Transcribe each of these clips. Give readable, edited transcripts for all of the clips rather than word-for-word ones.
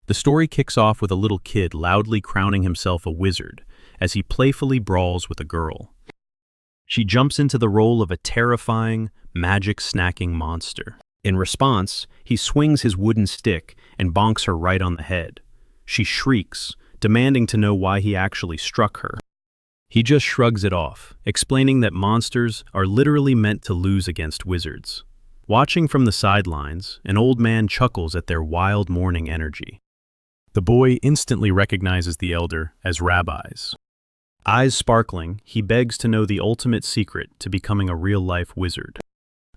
The story kicks off with a little kid loudly crowning himself a wizard as he playfully brawls with a girl. She jumps into the role of a terrifying, magic-snacking monster. In response, he swings his wooden stick and bonks her right on the head. She shrieks, demanding to know why he actually struck her. He just shrugs it off, explaining that monsters are literally meant to lose against wizards. Watching from the sidelines, an old man chuckles at their wild morning energy. The boy instantly recognizes the elder as rabbis. Eyes sparkling, he begs to know the ultimate secret to becoming a real-life wizard.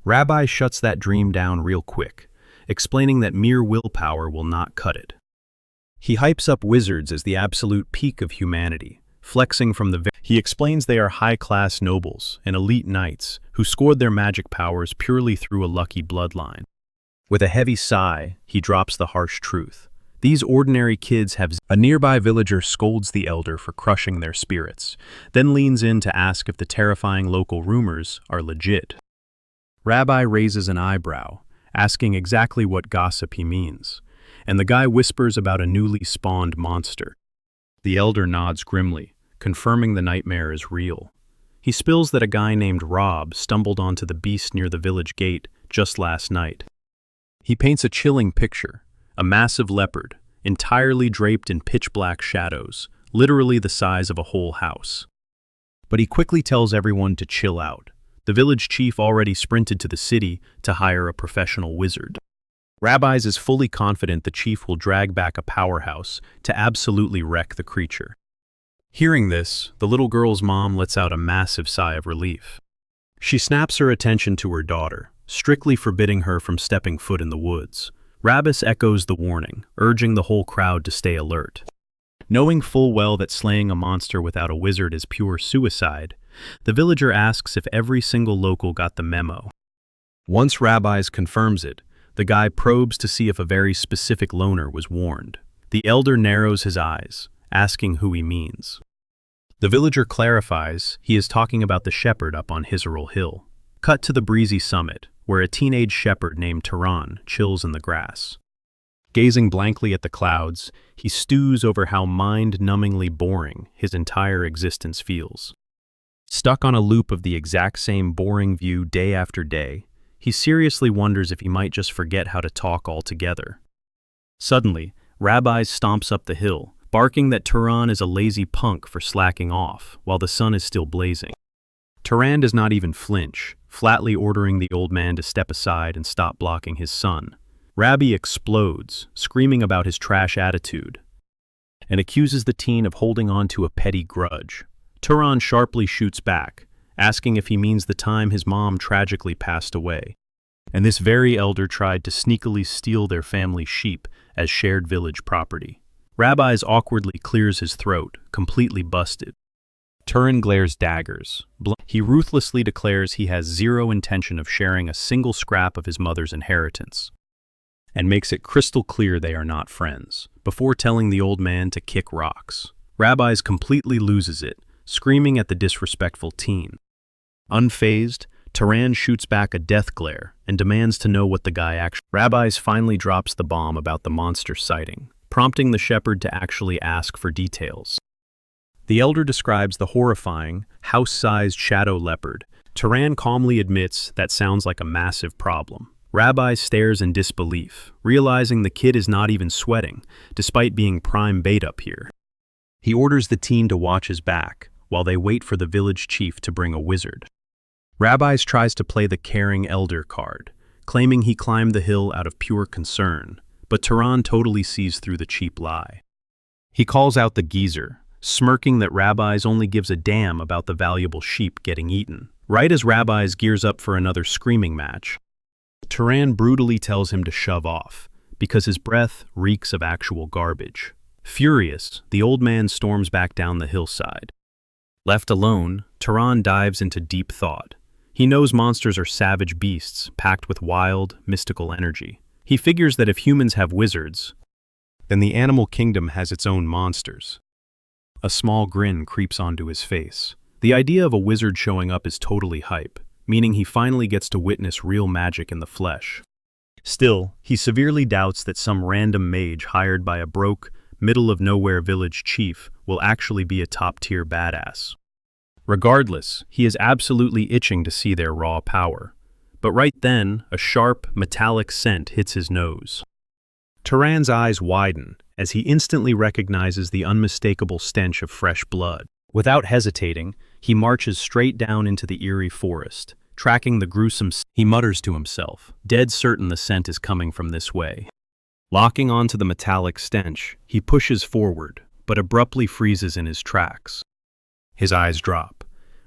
Rabbi shuts that dream down real quick, explaining that mere willpower will not cut it. He hypes up wizards as the absolute peak of humanity, flexing from the He explains they are high-class nobles and elite knights who scored their magic powers purely through a lucky bloodline. With a heavy sigh, he drops the harsh truth. These ordinary kids have... A nearby villager scolds the elder for crushing their spirits, then leans in to ask if the terrifying local rumors are legit. Rabbi raises an eyebrow, asking exactly what gossip he means, and the guy whispers about a newly spawned monster. The elder nods grimly, confirming the nightmare is real. He spills that a guy named Rob stumbled onto the beast near the village gate just last night. He paints a chilling picture, a massive leopard, entirely draped in pitch-black shadows, literally the size of a whole house. But he quickly tells everyone to chill out. The village chief already sprinted to the city to hire a professional wizard. Rabbis is fully confident the chief will drag back a powerhouse to absolutely wreck the creature. Hearing this, the little girl's mom lets out a massive sigh of relief. She snaps her attention to her daughter, strictly forbidding her from stepping foot in the woods. Rabbis echoes the warning, urging the whole crowd to stay alert. Knowing full well that slaying a monster without a wizard is pure suicide, the villager asks if every single local got the memo. Once Rabbis confirms it, the guy probes to see if a very specific loner was warned. The elder narrows his eyes, asking who he means. The villager clarifies he is talking about the shepherd up on Hizarul Hill. Cut to the breezy summit, where a teenage shepherd named Tehran chills in the grass. Gazing blankly at the clouds, he stews over how mind-numbingly boring his entire existence feels. Stuck on a loop of the exact same boring view day after day, he seriously wonders if he might just forget how to talk altogether. Suddenly, Rabbi stomps up the hill, barking that Tehran is a lazy punk for slacking off while the sun is still blazing. Tehran does not even flinch, flatly ordering the old man to step aside and stop blocking his son. Rabbi explodes, screaming about his trash attitude, and accuses the teen of holding on to a petty grudge. Tehran sharply shoots back, asking if he means the time his mom tragically passed away, and this very elder tried to sneakily steal their family sheep as shared village property. Rabbi's awkwardly clears his throat, completely busted. Turin glares daggers. He ruthlessly declares he has zero intention of sharing a single scrap of his mother's inheritance, and makes it crystal clear they are not friends, before telling the old man to kick rocks. Rabbi's completely loses it, screaming at the disrespectful teen. Unfazed, Tehran shoots back a death glare and demands to know what the guy actually... Rabbi's finally drops the bomb about the monster sighting, prompting the shepherd to actually ask for details. The elder describes the horrifying, house-sized shadow leopard. Tehran calmly admits that sounds like a massive problem. Rabbi stares in disbelief, realizing the kid is not even sweating, despite being prime bait up here. He orders the teen to watch his back, while they wait for the village chief to bring a wizard. Rabbi's tries to play the caring elder card, claiming he climbed the hill out of pure concern, but Tehran totally sees through the cheap lie. He calls out the geezer, smirking that Rabbi's only gives a damn about the valuable sheep getting eaten. Right as Rabbi's gears up for another screaming match, Tehran brutally tells him to shove off, because his breath reeks of actual garbage. Furious, the old man storms back down the hillside. Left alone, Tehran dives into deep thought. He knows monsters are savage beasts, packed with wild, mystical energy. He figures that if humans have wizards, then the animal kingdom has its own monsters. A small grin creeps onto his face. The idea of a wizard showing up is totally hype, meaning he finally gets to witness real magic in the flesh. Still, he severely doubts that some random mage hired by a broke, middle-of-nowhere village chief will actually be a top-tier badass. Regardless, he is absolutely itching to see their raw power. But right then, a sharp, metallic scent hits his nose. Turan's eyes widen as he instantly recognizes the unmistakable stench of fresh blood. Without hesitating, he marches straight down into the eerie forest, tracking the gruesome scent. He mutters to himself, dead certain the scent is coming from this way. Locking onto the metallic stench, he pushes forward, but abruptly freezes in his tracks. His eyes drop.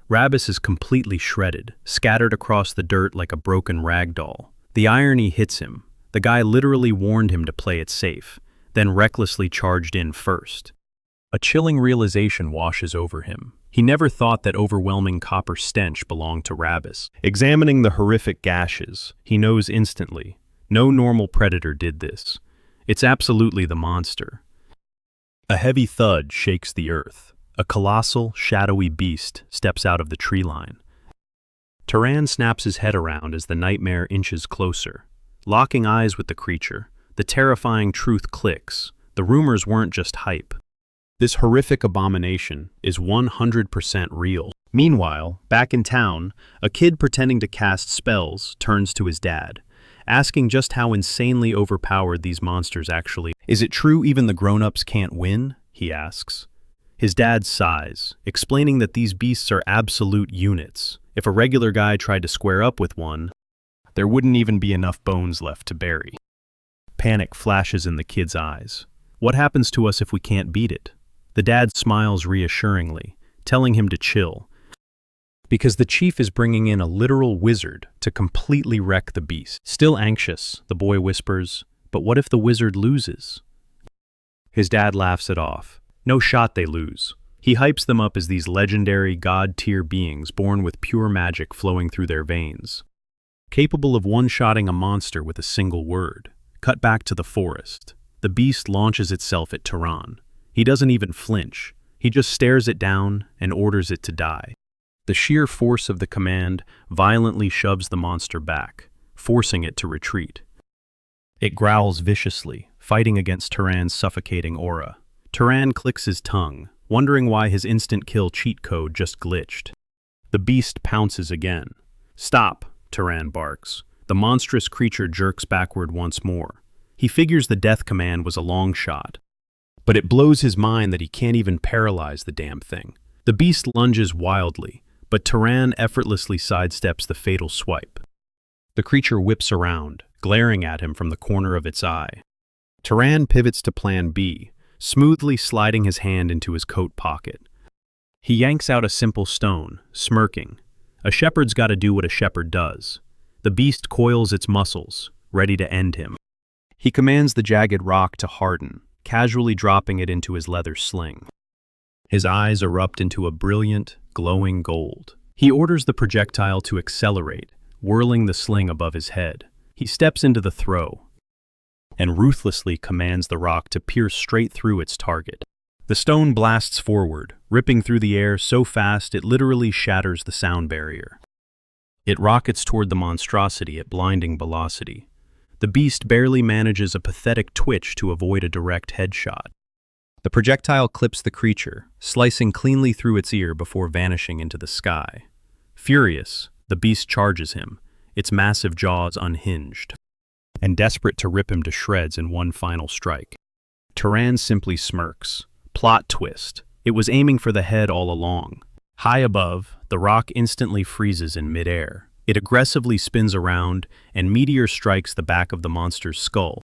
Rabis is completely shredded, scattered across the dirt like a broken rag doll. The irony hits him. The guy literally warned him to play it safe, then recklessly charged in first. A chilling realization washes over him. He never thought that overwhelming copper stench belonged to Rabis. Examining the horrific gashes, he knows instantly, no normal predator did this. It's absolutely the monster. A heavy thud shakes the earth. A colossal, shadowy beast steps out of the tree line. Turan snaps his head around as the nightmare inches closer. Locking eyes with the creature, the terrifying truth clicks. The rumors weren't just hype. This horrific abomination is 100% real. Meanwhile, back in town, a kid pretending to cast spells turns to his dad, asking just how insanely overpowered these monsters actually are. Is it true even the grown-ups can't win? He asks. His dad sighs, explaining that these beasts are absolute units. If a regular guy tried to square up with one, there wouldn't even be enough bones left to bury. Panic flashes in the kid's eyes. What happens to us if we can't beat it? The dad smiles reassuringly, telling him to chill, because the chief is bringing in a literal wizard to completely wreck the beast. Still anxious, the boy whispers, but what if the wizard loses? His dad laughs it off. No shot they lose. He hypes them up as these legendary god-tier beings born with pure magic flowing through their veins, capable of one-shotting a monster with a single word. Cut back to the forest. The beast launches itself at Turan. He doesn't even flinch. He just stares it down and orders it to die. The sheer force of the command violently shoves the monster back, forcing it to retreat. It growls viciously, fighting against Turan's suffocating aura. Turan clicks his tongue, wondering why his instant kill cheat code just glitched. The beast pounces again. Stop, Turan barks. The monstrous creature jerks backward once more. He figures the death command was a long shot, but it blows his mind that he can't even paralyze the damn thing. The beast lunges wildly, but Turan effortlessly sidesteps the fatal swipe. The creature whips around, glaring at him from the corner of its eye. Turan pivots to plan B, smoothly sliding his hand into his coat pocket. He yanks out a simple stone, smirking. A shepherd's got to do what a shepherd does. The beast coils its muscles, ready to end him. He commands the jagged rock to harden, casually dropping it into his leather sling. His eyes erupt into a brilliant, glowing gold. He orders the projectile to accelerate, whirling the sling above his head. He steps into the throw and ruthlessly commands the rock to pierce straight through its target. The stone blasts forward, ripping through the air so fast it literally shatters the sound barrier. It rockets toward the monstrosity at blinding velocity. The beast barely manages a pathetic twitch to avoid a direct headshot. The projectile clips the creature, slicing cleanly through its ear before vanishing into the sky. Furious, the beast charges him, its massive jaws unhinged, and desperate to rip him to shreds in one final strike. Turan simply smirks. Plot twist. It was aiming for the head all along. High above, the rock instantly freezes in midair. It aggressively spins around, and meteor strikes the back of the monster's skull,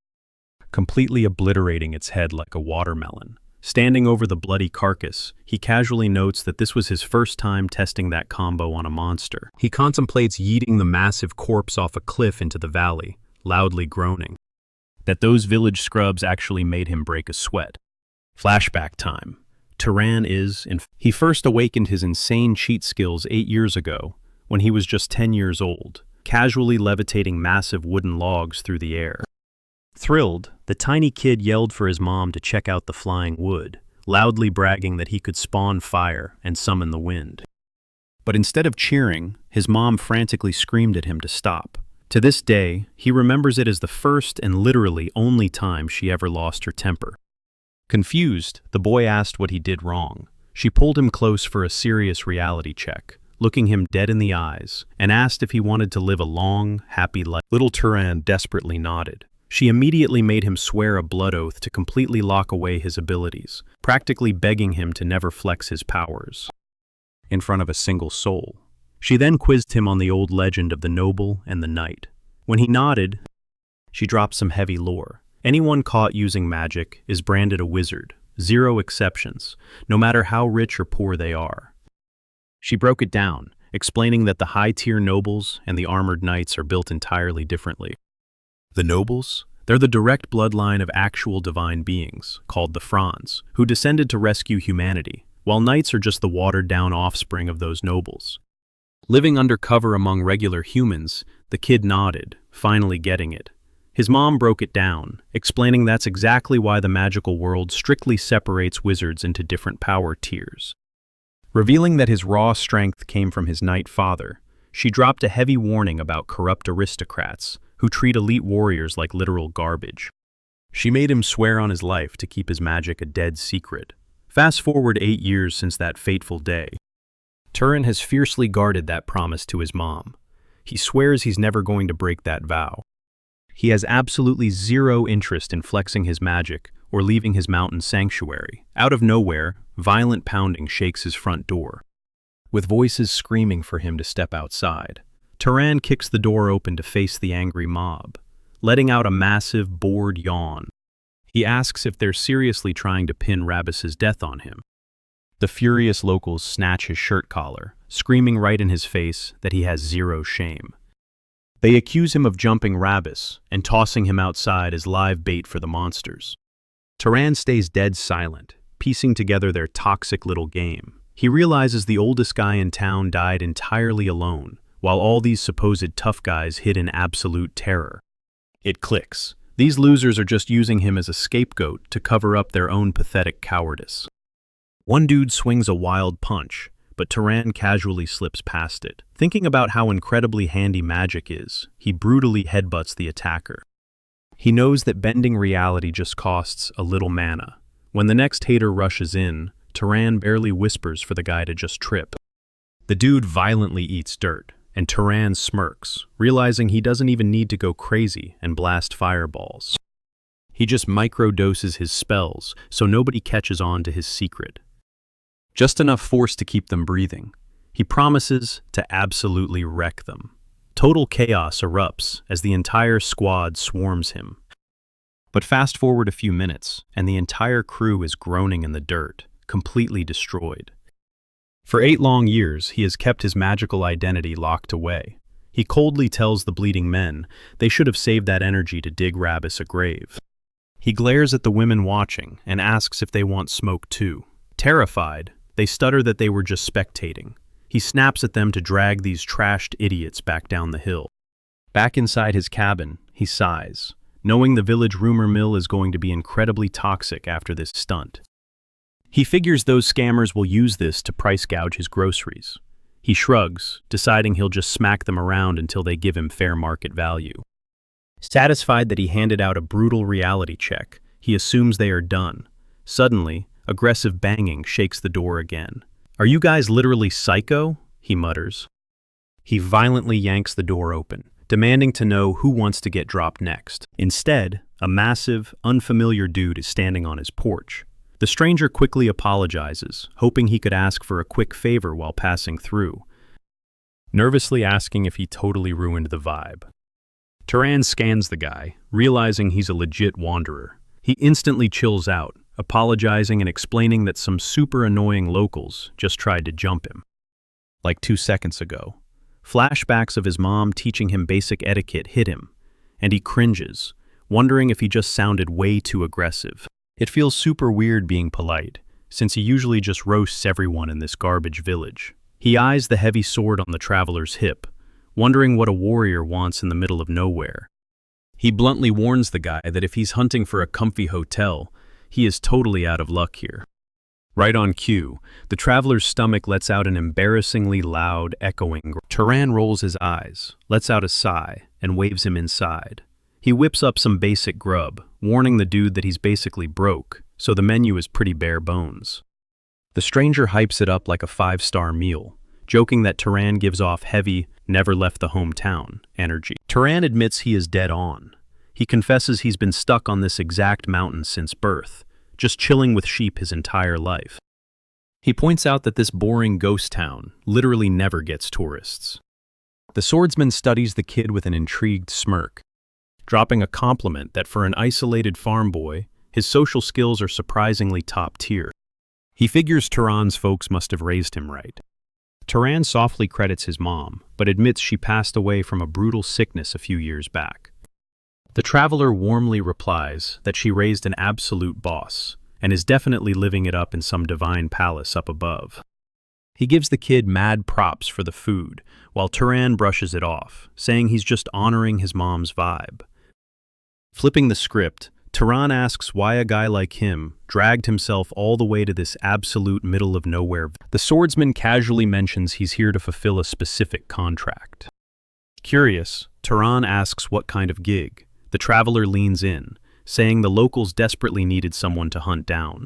completely obliterating its head like a watermelon. Standing over the bloody carcass, he casually notes that this was his first time testing that combo on a monster. He contemplates yeeting the massive corpse off a cliff into the valley, loudly groaning. That those village scrubs actually made him break a sweat. Flashback time. Turan he first awakened his insane cheat skills 8 years ago, when he was just 10 years old, casually levitating massive wooden logs through the air. Thrilled, the tiny kid yelled for his mom to check out the flying wood, loudly bragging that he could spawn fire and summon the wind. But instead of cheering, his mom frantically screamed at him to stop. To this day, he remembers it as the first and literally only time she ever lost her temper. Confused, the boy asked what he did wrong. She pulled him close for a serious reality check, looking him dead in the eyes, and asked if he wanted to live a long, happy life. Little Turan desperately nodded. She immediately made him swear a blood oath to completely lock away his abilities, practically begging him to never flex his powers in front of a single soul. She then quizzed him on the old legend of the noble and the knight. When he nodded, she dropped some heavy lore. Anyone caught using magic is branded a wizard, 0 exceptions, no matter how rich or poor they are. She broke it down, explaining that the high-tier nobles and the armored knights are built entirely differently. The nobles? They're the direct bloodline of actual divine beings, called the Franz, who descended to rescue humanity, while knights are just the watered-down offspring of those nobles. Living undercover among regular humans, the kid nodded, finally getting it. His mom broke it down, explaining that's exactly why the magical world strictly separates wizards into different power tiers. Revealing that his raw strength came from his knight father, she dropped a heavy warning about corrupt aristocrats who treat elite warriors like literal garbage. She made him swear on his life to keep his magic a dead secret. Fast forward 8 years since that fateful day. Turan has fiercely guarded that promise to his mom. He swears he's never going to break that vow. He has absolutely 0 interest in flexing his magic or leaving his mountain sanctuary. Out of nowhere, violent pounding shakes his front door, with voices screaming for him to step outside. Turan kicks the door open to face the angry mob, letting out a massive, bored yawn. He asks if they're seriously trying to pin Rabis's death on him. The furious locals snatch his shirt collar, screaming right in his face that he has 0 shame. They accuse him of jumping Rabis and tossing him outside as live bait for the monsters. Turan stays dead silent, piecing together their toxic little game. He realizes the oldest guy in town died entirely alone, while all these supposed tough guys hid in absolute terror. It clicks. These losers are just using him as a scapegoat to cover up their own pathetic cowardice. One dude swings a wild punch, but Turan casually slips past it. Thinking about how incredibly handy magic is, he brutally headbutts the attacker. He knows that bending reality just costs a little mana. When the next hater rushes in, Turan barely whispers for the guy to just trip. The dude violently eats dirt, and Turan smirks, realizing he doesn't even need to go crazy and blast fireballs. He just microdoses his spells so nobody catches on to his secret. Just enough force to keep them breathing. He promises to absolutely wreck them. Total chaos erupts as the entire squad swarms him. But fast forward a few minutes, and the entire crew is groaning in the dirt, completely destroyed. For 8 long years, he has kept his magical identity locked away. He coldly tells the bleeding men they should have saved that energy to dig Rabis a grave. He glares at the women watching and asks if they want smoke too. Terrified, they stutter that they were just spectating. He snaps at them to drag these trashed idiots back down the hill. Back inside his cabin, he sighs, knowing the village rumor mill is going to be incredibly toxic after this stunt. He figures those scammers will use this to price gouge his groceries. He shrugs, deciding he'll just smack them around until they give him fair market value. Satisfied that he handed out a brutal reality check, he assumes they are done. Suddenly, aggressive banging shakes the door again. "Are you guys literally psycho?" he mutters. He violently yanks the door open, demanding to know who wants to get dropped next. Instead, a massive, unfamiliar dude is standing on his porch. The stranger quickly apologizes, hoping he could ask for a quick favor while passing through, nervously asking if he totally ruined the vibe. Turan scans the guy, realizing he's a legit wanderer. He instantly chills out, apologizing and explaining that some super annoying locals just tried to jump him. Like 2 seconds ago. Flashbacks of his mom teaching him basic etiquette hit him, and he cringes, wondering if he just sounded way too aggressive. It feels super weird being polite, since he usually just roasts everyone in this garbage village. He eyes the heavy sword on the traveler's hip, wondering what a warrior wants in the middle of nowhere. He bluntly warns the guy that if he's hunting for a comfy hotel, he is totally out of luck here. Right on cue, the traveler's stomach lets out an embarrassingly loud, echoing groan. Turan rolls his eyes, lets out a sigh, and waves him inside. He whips up some basic grub, warning the dude that he's basically broke, so the menu is pretty bare bones. The stranger hypes it up like a 5-star meal, joking that Turan gives off heavy, never left the hometown energy. Turan admits he is dead on. He confesses he's been stuck on this exact mountain since birth, just chilling with sheep his entire life. He points out that this boring ghost town literally never gets tourists. The swordsman studies the kid with an intrigued smirk, dropping a compliment that for an isolated farm boy, his social skills are surprisingly top tier. He figures Turan's folks must have raised him right. Turan softly credits his mom, but admits she passed away from a brutal sickness a few years back. The traveler warmly replies that she raised an absolute boss, and is definitely living it up in some divine palace up above. He gives the kid mad props for the food, while Turan brushes it off, saying he's just honoring his mom's vibe. Flipping the script, Turan asks why a guy like him dragged himself all the way to this absolute middle of nowhere. The swordsman casually mentions he's here to fulfill a specific contract. Curious, Turan asks what kind of gig. The traveler leans in, saying the locals desperately needed someone to hunt down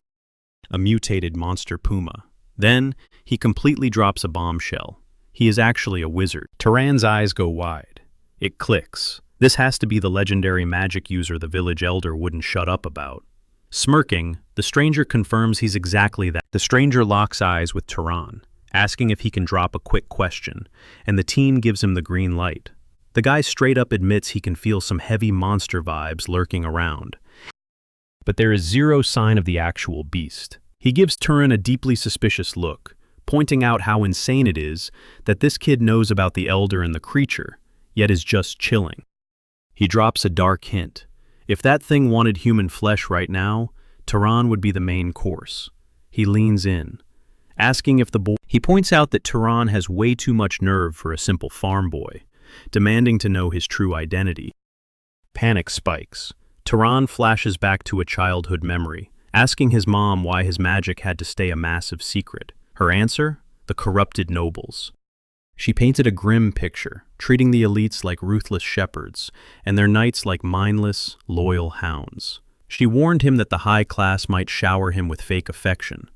a mutated monster puma. Then, he completely drops a bombshell. He is actually a wizard. Turan's eyes go wide. It clicks. This has to be the legendary magic user the village elder wouldn't shut up about. Smirking, the stranger confirms he's exactly that. The stranger locks eyes with Turan, asking if he can drop a quick question, and the team gives him the green light. The guy straight up admits he can feel some heavy monster vibes lurking around. But there is zero sign of the actual beast. He gives Turan a deeply suspicious look, pointing out how insane it is that this kid knows about the elder and the creature, yet is just chilling. He drops a dark hint. If that thing wanted human flesh right now, Turan would be the main course. He leans in, asking if the boy... He points out that Turan has way too much nerve for a simple farm boy, demanding to know his true identity. Panic spikes. Turan flashes back to a childhood memory, asking his mom why his magic had to stay a massive secret. Her answer? The corrupted nobles. She painted a grim picture, treating the elites like ruthless shepherds, and their knights like mindless, loyal hounds. She warned him that the high class might shower him with fake affection,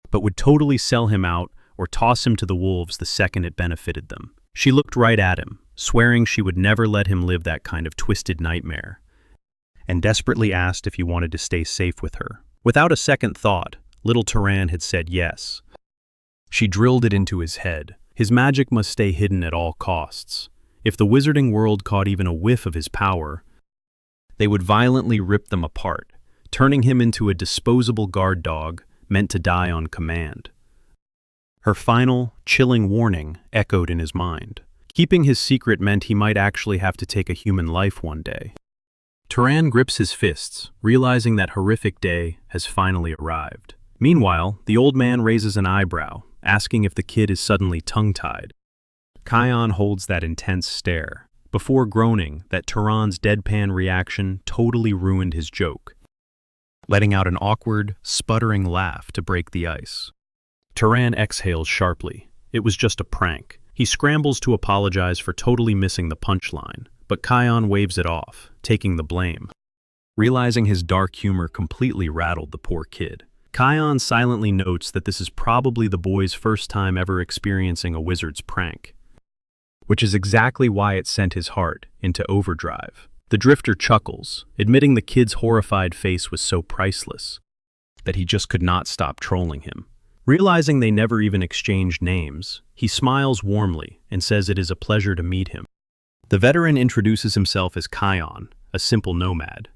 but would totally sell him out or toss him to the wolves the second it benefited them. She looked right at him, swearing she would never let him live that kind of twisted nightmare, and desperately asked if he wanted to stay safe with her. Without a second thought, little Turan had said yes. She drilled it into his head. His magic must stay hidden at all costs. If the wizarding world caught even a whiff of his power, they would violently rip them apart, turning him into a disposable guard dog meant to die on command. Her final, chilling warning echoed in his mind. Keeping his secret meant he might actually have to take a human life one day. Turan grips his fists, realizing that horrific day has finally arrived. Meanwhile, the old man raises an eyebrow, asking if the kid is suddenly tongue-tied. Kion holds that intense stare, before groaning that Turan's deadpan reaction totally ruined his joke, letting out an awkward, sputtering laugh to break the ice. Turan exhales sharply. It was just a prank. He scrambles to apologize for totally missing the punchline, but Kion waves it off, taking the blame. Realizing his dark humor completely rattled the poor kid, Kion silently notes that this is probably the boy's first time ever experiencing a wizard's prank, which is exactly why it sent his heart into overdrive. The drifter chuckles, admitting the kid's horrified face was so priceless that he just could not stop trolling him. Realizing they never even exchanged names, he smiles warmly and says it is a pleasure to meet him. The veteran introduces himself as Kion, a simple nomad.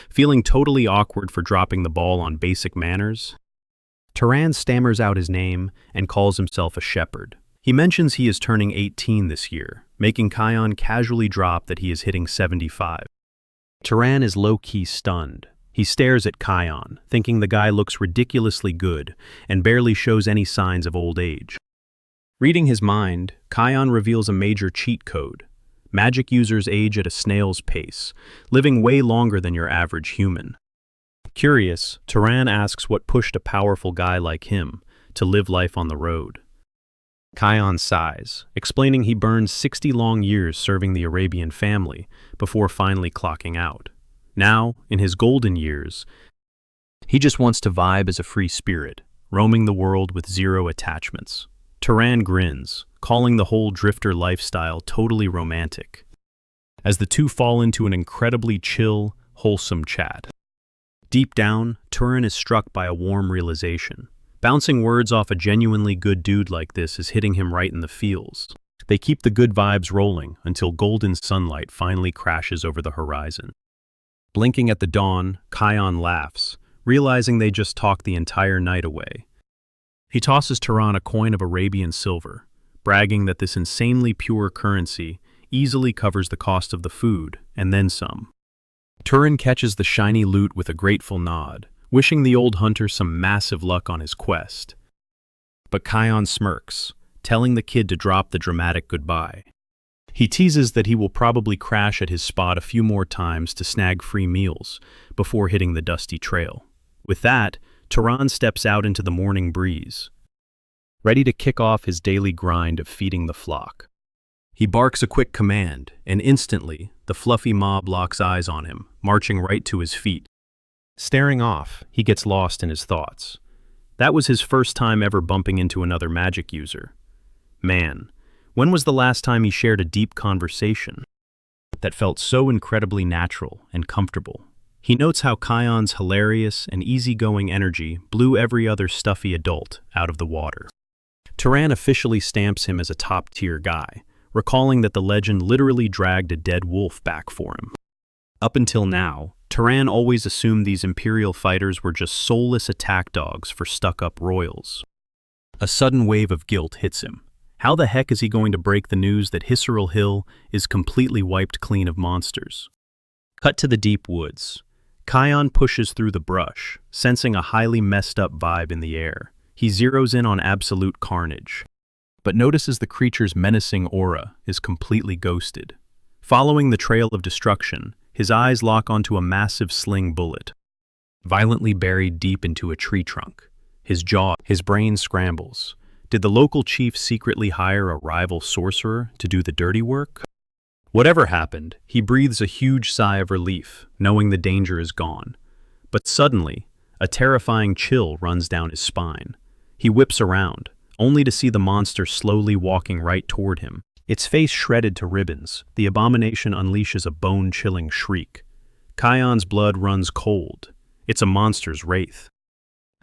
Feeling totally awkward for dropping the ball on basic manners, Turan stammers out his name and calls himself a shepherd. He mentions he is turning 18 this year, making Kion casually drop that he is hitting 75. Turan is low-key stunned. He stares at Kion, thinking the guy looks ridiculously good and barely shows any signs of old age. Reading his mind, Kion reveals a major cheat code. Magic users age at a snail's pace, living way longer than your average human. Curious, Turan asks what pushed a powerful guy like him to live life on the road. Kion sighs, explaining he burned 60 long years serving the Arabian family before finally clocking out. Now, in his golden years, he just wants to vibe as a free spirit, roaming the world with zero attachments. Turan grins, calling the whole drifter lifestyle totally romantic, as the two fall into an incredibly chill, wholesome chat. Deep down, Turan is struck by a warm realization. Bouncing words off a genuinely good dude like this is hitting him right in the feels. They keep the good vibes rolling until golden sunlight finally crashes over the horizon. Blinking at the dawn, Kion laughs, realizing they just talked the entire night away. He tosses Turan a coin of Arabian silver, bragging that this insanely pure currency easily covers the cost of the food, and then some. Turan catches the shiny loot with a grateful nod, wishing the old hunter some massive luck on his quest. But Kion smirks, telling the kid to drop the dramatic goodbye. He teases that he will probably crash at his spot a few more times to snag free meals before hitting the dusty trail. With that, Turan steps out into the morning breeze, ready to kick off his daily grind of feeding the flock. He barks a quick command, and instantly, the fluffy mob locks eyes on him, marching right to his feet. Staring off, he gets lost in his thoughts. That was his first time ever bumping into another magic user. Man, when was the last time he shared a deep conversation that felt so incredibly natural and comfortable? He notes how Kion's hilarious and easygoing energy blew every other stuffy adult out of the water. Turan officially stamps him as a top-tier guy, recalling that the legend literally dragged a dead wolf back for him. Up until now, Turan always assumed these Imperial fighters were just soulless attack dogs for stuck-up royals. A sudden wave of guilt hits him. How the heck is he going to break the news that Hisaril Hill is completely wiped clean of monsters? Cut to the deep woods. Kion pushes through the brush, sensing a highly messed-up vibe in the air. He zeroes in on absolute carnage, but notices the creature's menacing aura is completely ghosted. Following the trail of destruction, his eyes lock onto a massive sling bullet, violently buried deep into a tree trunk. His brain scrambles. Did the local chief secretly hire a rival sorcerer to do the dirty work? Whatever happened, he breathes a huge sigh of relief, knowing the danger is gone. But suddenly, a terrifying chill runs down his spine. He whips around, only to see the monster slowly walking right toward him. Its face shredded to ribbons, the abomination unleashes a bone-chilling shriek. Kion's blood runs cold. It's a monster's wraith.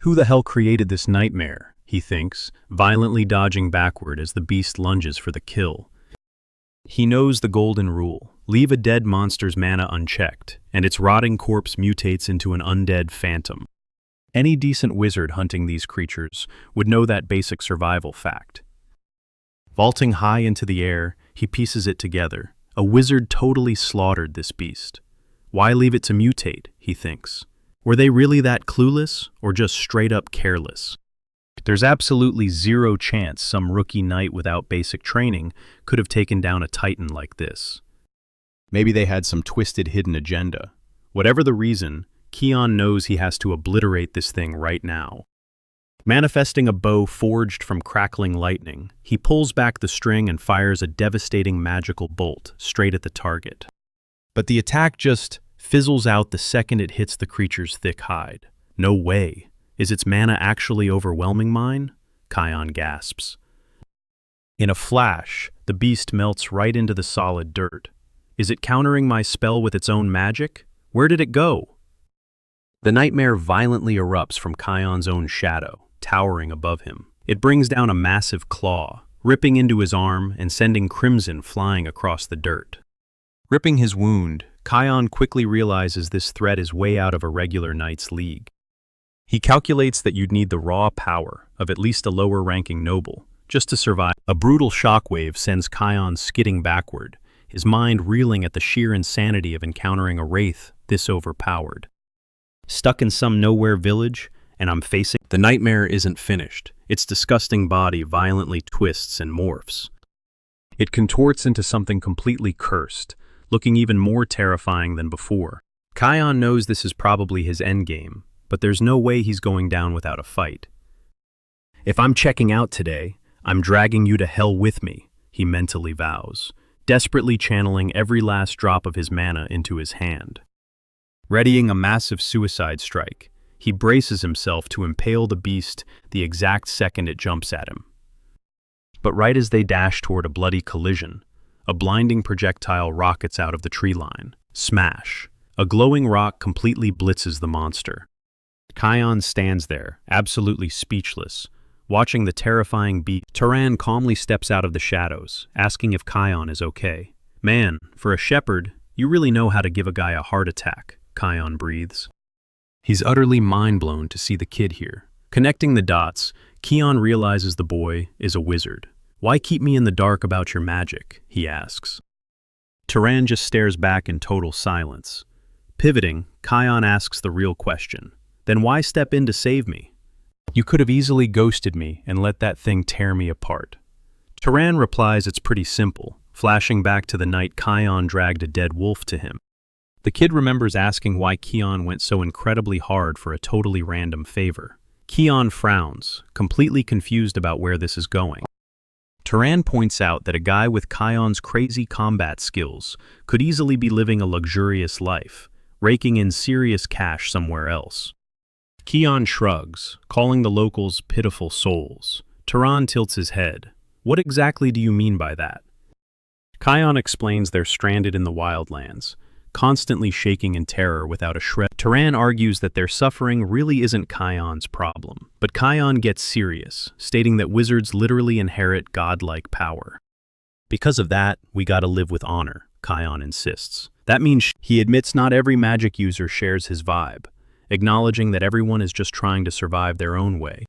Who the hell created this nightmare, he thinks, violently dodging backward as the beast lunges for the kill. He knows the golden rule: leave a dead monster's mana unchecked, and its rotting corpse mutates into an undead phantom. Any decent wizard hunting these creatures would know that basic survival fact. Vaulting high into the air, he pieces it together. A wizard totally slaughtered this beast. Why leave it to mutate, he thinks. Were they really that clueless, or just straight up careless? There's absolutely zero chance some rookie knight without basic training could have taken down a titan like this. Maybe they had some twisted hidden agenda. Whatever the reason, Kion knows he has to obliterate this thing right now. Manifesting a bow forged from crackling lightning, he pulls back the string and fires a devastating magical bolt straight at the target. But the attack just fizzles out the second it hits the creature's thick hide. No way. Is its mana actually overwhelming mine? Kion gasps. In a flash, the beast melts right into the solid dirt. Is it countering my spell with its own magic? Where did it go? The nightmare violently erupts from Kion's own shadow, towering above him. It brings down a massive claw, ripping into his arm and sending crimson flying across the dirt. Ripping his wound, Kion quickly realizes this threat is way out of a regular knight's league. He calculates that you'd need the raw power of at least a lower-ranking noble just to survive. A brutal shockwave sends Kion skidding backward, his mind reeling at the sheer insanity of encountering a wraith this overpowered. Stuck in some nowhere village, and I'm facing... The nightmare isn't finished. Its disgusting body violently twists and morphs. It contorts into something completely cursed, looking even more terrifying than before. Kion knows this is probably his endgame, but there's no way he's going down without a fight. If I'm checking out today, I'm dragging you to hell with me, he mentally vows, desperately channeling every last drop of his mana into his hand. Readying a massive suicide strike, he braces himself to impale the beast the exact second it jumps at him. But right as they dash toward a bloody collision, a blinding projectile rockets out of the tree line. Smash! A glowing rock completely blitzes the monster. Kion stands there, absolutely speechless, watching the terrifying beast. Turan calmly steps out of the shadows, asking if Kion is okay. Man, for a shepherd, you really know how to give a guy a heart attack, Kion breathes. He's utterly mind-blown to see the kid here. Connecting the dots, Kion realizes the boy is a wizard. Why keep me in the dark about your magic? He asks. Turan just stares back in total silence. Pivoting, Kion asks the real question. Then why step in to save me? You could have easily ghosted me and let that thing tear me apart. Turan replies it's pretty simple, flashing back to the night Kion dragged a dead wolf to him. The kid remembers asking why Kion went so incredibly hard for a totally random favor. Kion frowns, completely confused about where this is going. Turan points out that a guy with Kion's crazy combat skills could easily be living a luxurious life, raking in serious cash somewhere else. Kion shrugs, calling the locals pitiful souls. Turan tilts his head. What exactly do you mean by that? Kion explains they're stranded in the wildlands, constantly shaking in terror without a shred. Turan argues that their suffering really isn't Kion's problem, but Kion gets serious, stating that wizards literally inherit godlike power. Because of that, we gotta live with honor, Kion insists. That means he admits not every magic user shares his vibe, acknowledging that everyone is just trying to survive their own way.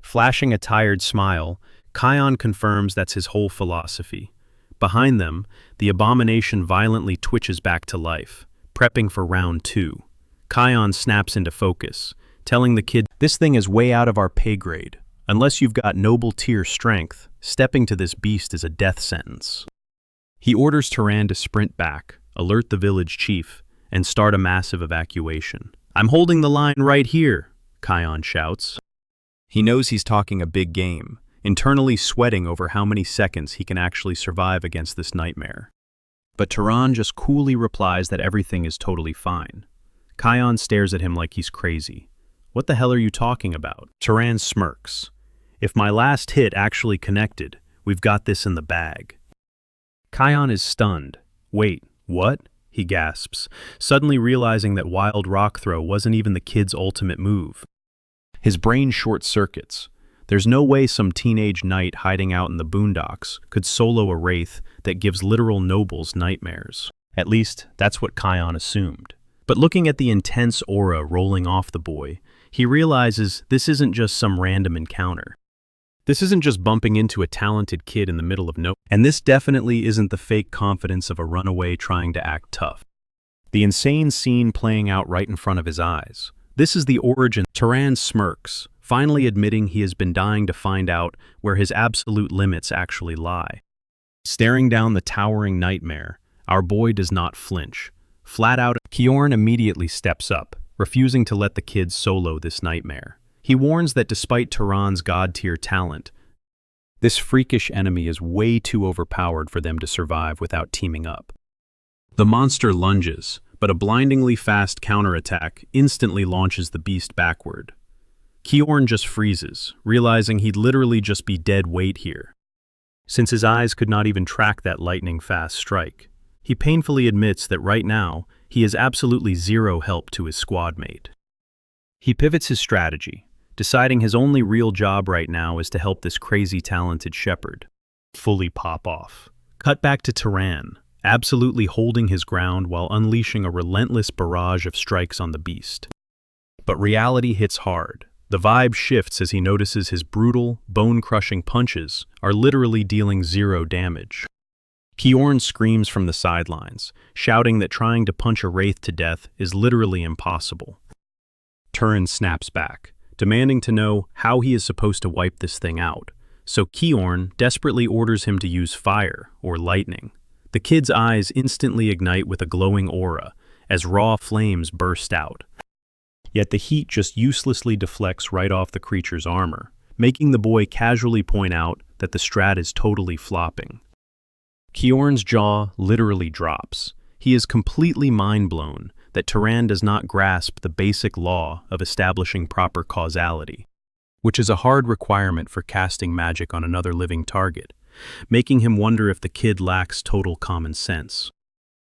Flashing a tired smile, Kion confirms that's his whole philosophy. Behind them, the abomination violently twitches back to life, prepping for round 2. Kion snaps into focus, telling the kid, "This thing is way out of our pay grade. Unless you've got noble tier strength, stepping to this beast is a death sentence." He orders Turan to sprint back, alert the village chief, and start a massive evacuation. "I'm holding the line right here," Kion shouts. He knows he's talking a big game, internally sweating over how many seconds he can actually survive against this nightmare. But Turan just coolly replies that everything is totally fine. Kion stares at him like he's crazy. "What the hell are you talking about?" Turan smirks. "If my last hit actually connected, we've got this in the bag." Kion is stunned. "Wait, what?" he gasps, suddenly realizing that Wild Rock Throw wasn't even the kid's ultimate move. His brain short-circuits. There's no way some teenage knight hiding out in the boondocks could solo a wraith that gives literal nobles nightmares. At least, that's what Kion assumed. But looking at the intense aura rolling off the boy, he realizes this isn't just some random encounter. This isn't just bumping into a talented kid in the middle of nowhere. And this definitely isn't the fake confidence of a runaway trying to act tough. The insane scene playing out right in front of his eyes. This is the origin. Turan smirks, finally admitting he has been dying to find out where his absolute limits actually lie. Staring down the towering nightmare, our boy does not flinch. Flat out, Kiorn immediately steps up, refusing to let the kids solo this nightmare. He warns that despite Turan's god-tier talent, this freakish enemy is way too overpowered for them to survive without teaming up. The monster lunges, but a blindingly fast counterattack instantly launches the beast backward. Kiorn just freezes, realizing he'd literally just be dead weight here. Since his eyes could not even track that lightning-fast strike, he painfully admits that right now, he is absolutely zero help to his squad mate. He pivots his strategy, deciding his only real job right now is to help this crazy talented shepherd fully pop off. Cut back to Turan, absolutely holding his ground while unleashing a relentless barrage of strikes on the beast. But reality hits hard. The vibe shifts as he notices his brutal, bone-crushing punches are literally dealing 0 damage. Kiorn screams from the sidelines, shouting that trying to punch a wraith to death is literally impossible. Turan snaps back, demanding to know how he is supposed to wipe this thing out, so Kiorn desperately orders him to use fire or lightning. The kid's eyes instantly ignite with a glowing aura as raw flames burst out. Yet the heat just uselessly deflects right off the creature's armor, making the boy casually point out that the strat is totally flopping. Kiorn's jaw literally drops. He is completely mind-blown that Turan does not grasp the basic law of establishing proper causality, which is a hard requirement for casting magic on another living target, making him wonder if the kid lacks total common sense.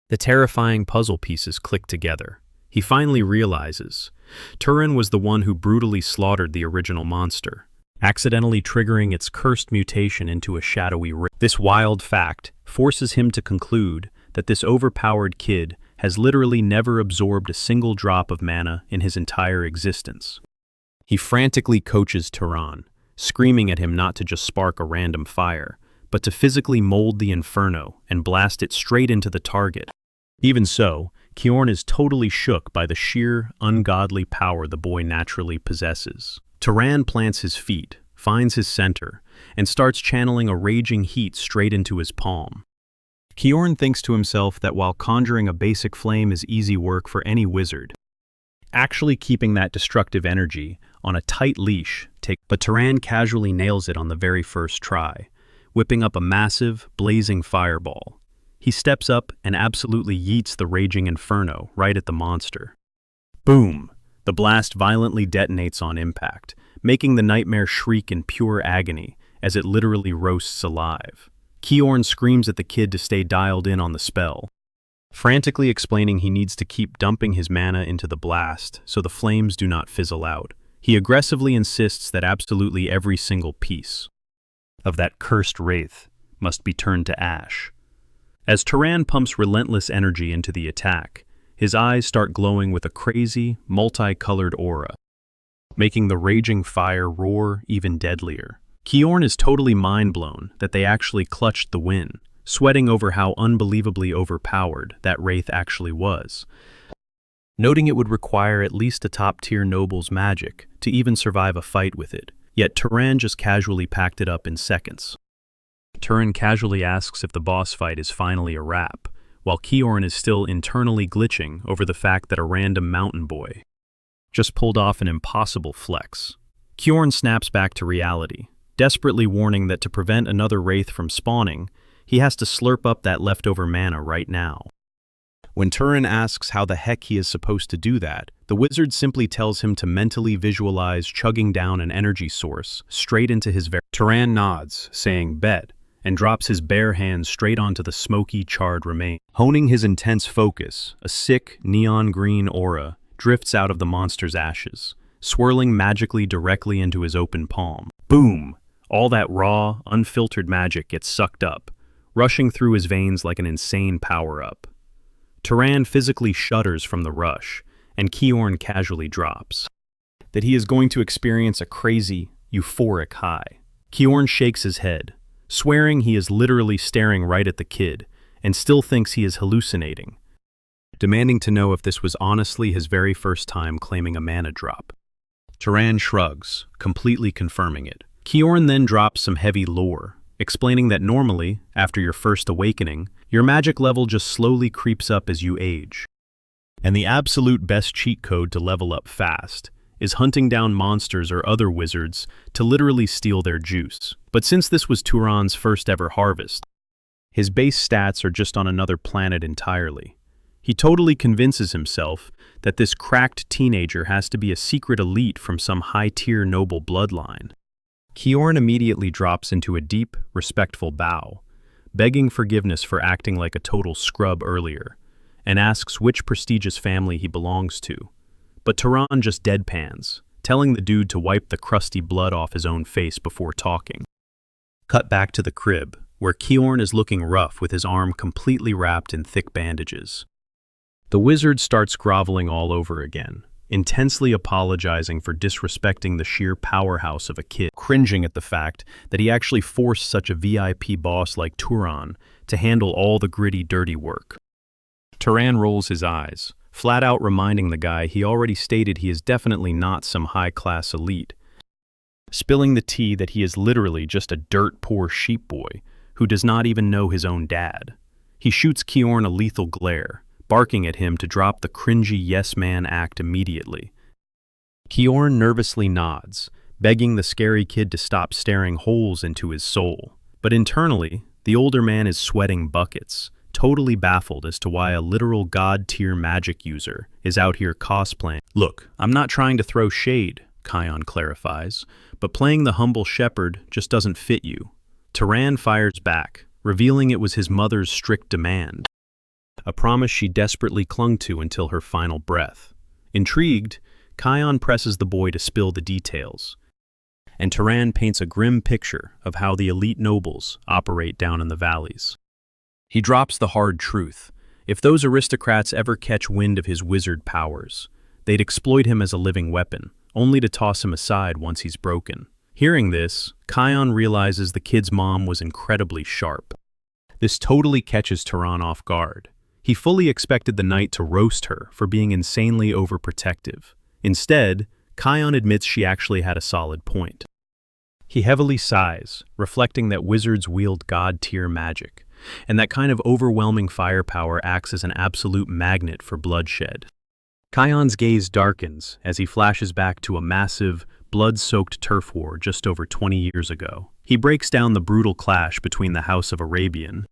The terrifying puzzle pieces click together. He finally realizes Turan was the one who brutally slaughtered the original monster, accidentally triggering its cursed mutation into a shadowy ring. This wild fact forces him to conclude that this overpowered kid has literally never absorbed a single drop of mana in his entire existence. He frantically coaches Turan, screaming at him not to just spark a random fire, but to physically mold the inferno and blast it straight into the target. Even so, Kiorn is totally shook by the sheer, ungodly power the boy naturally possesses. Turan plants his feet, finds his center, and starts channeling a raging heat straight into his palm. Kiorn thinks to himself that while conjuring a basic flame is easy work for any wizard, actually keeping that destructive energy on a tight leash but Turan casually nails it on the very first try, whipping up a massive, blazing fireball. He steps up and absolutely yeets the raging inferno right at the monster. Boom! The blast violently detonates on impact, making the nightmare shriek in pure agony as it literally roasts alive. Kiorn screams at the kid to stay dialed in on the spell, frantically explaining he needs to keep dumping his mana into the blast so the flames do not fizzle out. He aggressively insists that absolutely every single piece of that cursed wraith must be turned to ash. As Turan pumps relentless energy into the attack, his eyes start glowing with a crazy, multicolored aura, making the raging fire roar even deadlier. Kiorn is totally mind-blown that they actually clutched the win, sweating over how unbelievably overpowered that wraith actually was, noting it would require at least a top-tier noble's magic to even survive a fight with it, yet Turan just casually packed it up in seconds. Turan casually asks if the boss fight is finally a wrap, while Kiorn is still internally glitching over the fact that a random mountain boy just pulled off an impossible flex. Kiorn snaps back to reality, desperately warning that to prevent another wraith from spawning, he has to slurp up that leftover mana right now. When Turan asks how the heck he is supposed to do that, the wizard simply tells him to mentally visualize chugging down an energy source straight into his Turan nods, saying bet, and drops his bare hands straight onto the smoky, charred remains. Honing his intense focus, a sick, neon green aura drifts out of the monster's ashes, swirling magically directly into his open palm. Boom! All that raw, unfiltered magic gets sucked up, rushing through his veins like an insane power-up. Turan physically shudders from the rush, and Kiorn casually drops that he is going to experience a crazy, euphoric high. Kiorn shakes his head, swearing he is literally staring right at the kid, and still thinks he is hallucinating, demanding to know if this was honestly his very first time claiming a mana drop. Turan shrugs, completely confirming it. Kiorn then drops some heavy lore, explaining that normally, after your first awakening, your magic level just slowly creeps up as you age. And the absolute best cheat code to level up fast is hunting down monsters or other wizards to literally steal their juice. But since this was Turan's first ever harvest, his base stats are just on another planet entirely. He totally convinces himself that this cracked teenager has to be a secret elite from some high-tier noble bloodline. Kiorn immediately drops into a deep, respectful bow, begging forgiveness for acting like a total scrub earlier, and asks which prestigious family he belongs to. But Turan just deadpans, telling the dude to wipe the crusty blood off his own face before talking. Cut back to the crib, where Kiorn is looking rough with his arm completely wrapped in thick bandages. The wizard starts groveling all over again, intensely apologizing for disrespecting the sheer powerhouse of a kid, cringing at the fact that he actually forced such a VIP boss like Turan to handle all the gritty, dirty work. Turan rolls his eyes, flat out reminding the guy he already stated he is definitely not some high-class elite, spilling the tea that he is literally just a dirt-poor sheep boy who does not even know his own dad. He shoots Kiorn a lethal glare, barking at him to drop the cringy yes-man act immediately. Kiorn nervously nods, begging the scary kid to stop staring holes into his soul. But internally, the older man is sweating buckets, totally baffled as to why a literal god-tier magic user is out here cosplaying. "Look, I'm not trying to throw shade," Kion clarifies, "but playing the humble shepherd just doesn't fit you." Turan fires back, revealing it was his mother's strict demand, a promise she desperately clung to until her final breath. Intrigued, Kion presses the boy to spill the details, and Turan paints a grim picture of how the elite nobles operate down in the valleys. He drops the hard truth. If those aristocrats ever catch wind of his wizard powers, they'd exploit him as a living weapon, only to toss him aside once he's broken. Hearing this, Kion realizes the kid's mom was incredibly sharp. This totally catches Turan off guard. He fully expected the knight to roast her for being insanely overprotective. Instead, Kion admits she actually had a solid point. He heavily sighs, reflecting that wizards wield god-tier magic, and that kind of overwhelming firepower acts as an absolute magnet for bloodshed. Kion's gaze darkens as he flashes back to a massive, blood-soaked turf war just over 20 years ago. He breaks down the brutal clash between the House of Arabian,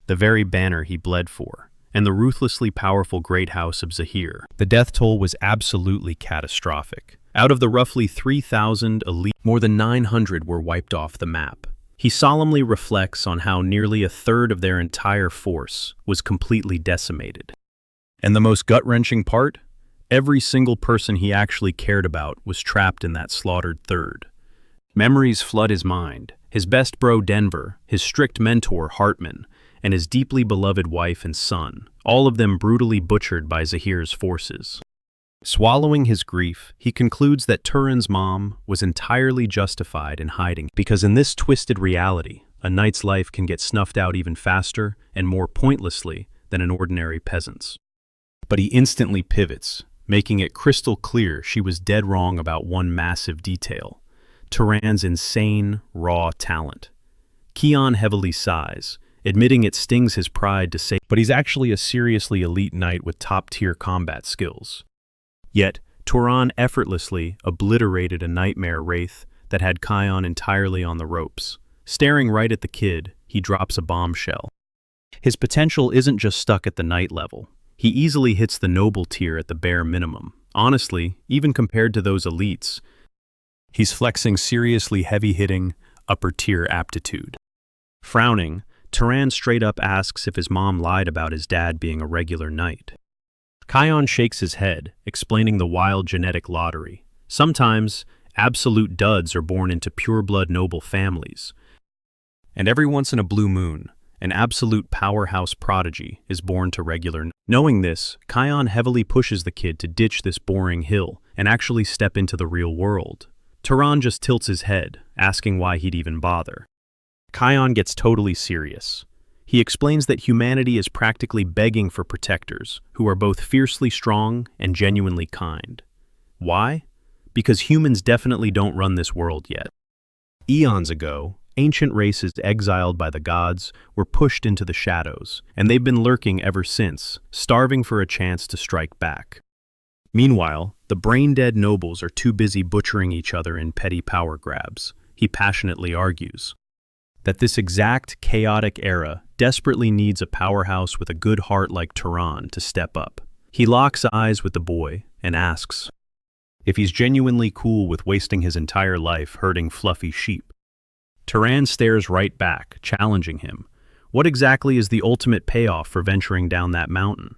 the very banner he bled for, and the ruthlessly powerful Great House of Zahir. The death toll was absolutely catastrophic. Out of the roughly 3,000 elite, more than 900 were wiped off the map. He solemnly reflects on how nearly a third of their entire force was completely decimated. And the most gut-wrenching part? Every single person he actually cared about was trapped in that slaughtered third. Memories flood his mind. His best bro Denver, his strict mentor Hartman, and his deeply beloved wife and son, all of them brutally butchered by Zahir's forces. Swallowing his grief, he concludes that Turan's mom was entirely justified in hiding, because in this twisted reality, a knight's life can get snuffed out even faster and more pointlessly than an ordinary peasant's. But he instantly pivots, making it crystal clear she was dead wrong about one massive detail: Turan's insane, raw talent. Kion heavily sighs, admitting it stings his pride to say, but he's actually a seriously elite knight with top-tier combat skills. Yet, Turan effortlessly obliterated a nightmare wraith that had Kion entirely on the ropes. Staring right at the kid, he drops a bombshell. His potential isn't just stuck at the knight level. He easily hits the noble tier at the bare minimum. Honestly, even compared to those elites, he's flexing seriously heavy-hitting, upper-tier aptitude. Frowning, Turan straight up asks if his mom lied about his dad being a regular knight. Kion shakes his head, explaining the wild genetic lottery. Sometimes, absolute duds are born into pure-blood noble families. And every once in a blue moon, an absolute powerhouse prodigy is born to regular. Knowing this, Kion heavily pushes the kid to ditch this boring hill and actually step into the real world. Turan just tilts his head, asking why he'd even bother. Kion gets totally serious. He explains that humanity is practically begging for protectors who are both fiercely strong and genuinely kind. Why? Because humans definitely don't run this world yet. Eons ago, ancient races exiled by the gods were pushed into the shadows, and they've been lurking ever since, starving for a chance to strike back. Meanwhile, the brain-dead nobles are too busy butchering each other in petty power grabs. He passionately argues that this exact chaotic era desperately needs a powerhouse with a good heart like Turan to step up. He locks eyes with the boy and asks if he's genuinely cool with wasting his entire life herding fluffy sheep. Turan stares right back, challenging him. What exactly is the ultimate payoff for venturing down that mountain?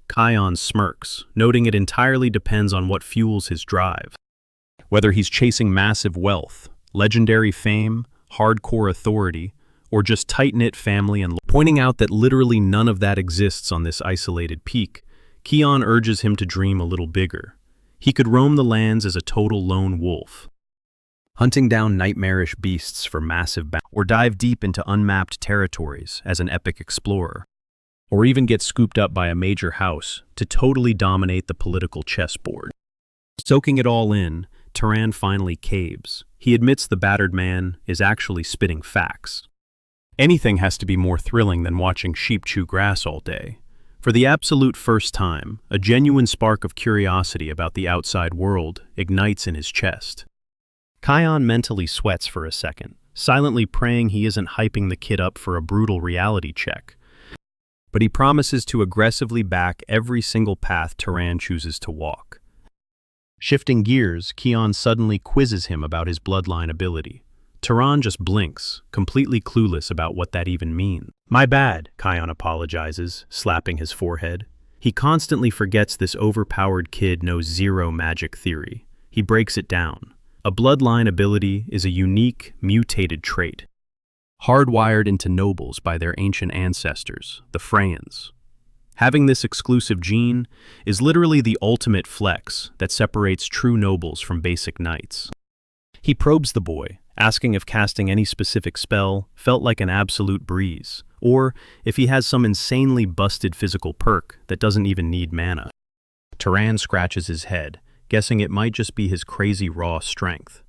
Kion smirks, noting it entirely depends on what fuels his drive. Whether he's chasing massive wealth, legendary fame, hardcore authority, or just tight-knit family, and pointing out that literally none of that exists on this isolated peak, Kion urges him to dream a little bigger. He could roam the lands as a total lone wolf, hunting down nightmarish beasts for massive or dive deep into unmapped territories as an epic explorer, or even get scooped up by a major house to totally dominate the political chessboard. Soaking it all in, Turan finally caves. He admits the battered man is actually spitting facts. Anything has to be more thrilling than watching sheep chew grass all day. For the absolute first time, a genuine spark of curiosity about the outside world ignites in his chest. Kion mentally sweats for a second, silently praying he isn't hyping the kid up for a brutal reality check. But he promises to aggressively back every single path Turan chooses to walk. Shifting gears, Kion suddenly quizzes him about his bloodline ability. Turan just blinks, completely clueless about what that even means. "My bad," Kion apologizes, slapping his forehead. He constantly forgets this overpowered kid knows zero magic theory. He breaks it down. A bloodline ability is a unique, mutated trait, hardwired into nobles by their ancient ancestors, the Freyans. Having this exclusive gene is literally the ultimate flex that separates true nobles from basic knights. He probes the boy, asking if casting any specific spell felt like an absolute breeze, or if he has some insanely busted physical perk that doesn't even need mana. Turan scratches his head, guessing it might just be his crazy raw strength.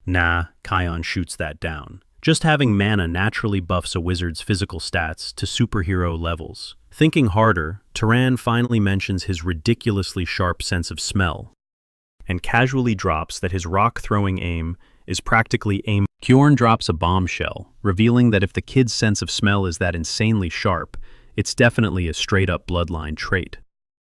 Nah, Kion shoots that down. Just having mana naturally buffs a wizard's physical stats to superhero levels. Thinking harder, Turan finally mentions his ridiculously sharp sense of smell, and casually drops that his rock-throwing aim is practically aim. Kjorn drops a bombshell, revealing that if the kid's sense of smell is that insanely sharp, it's definitely a straight-up bloodline trait.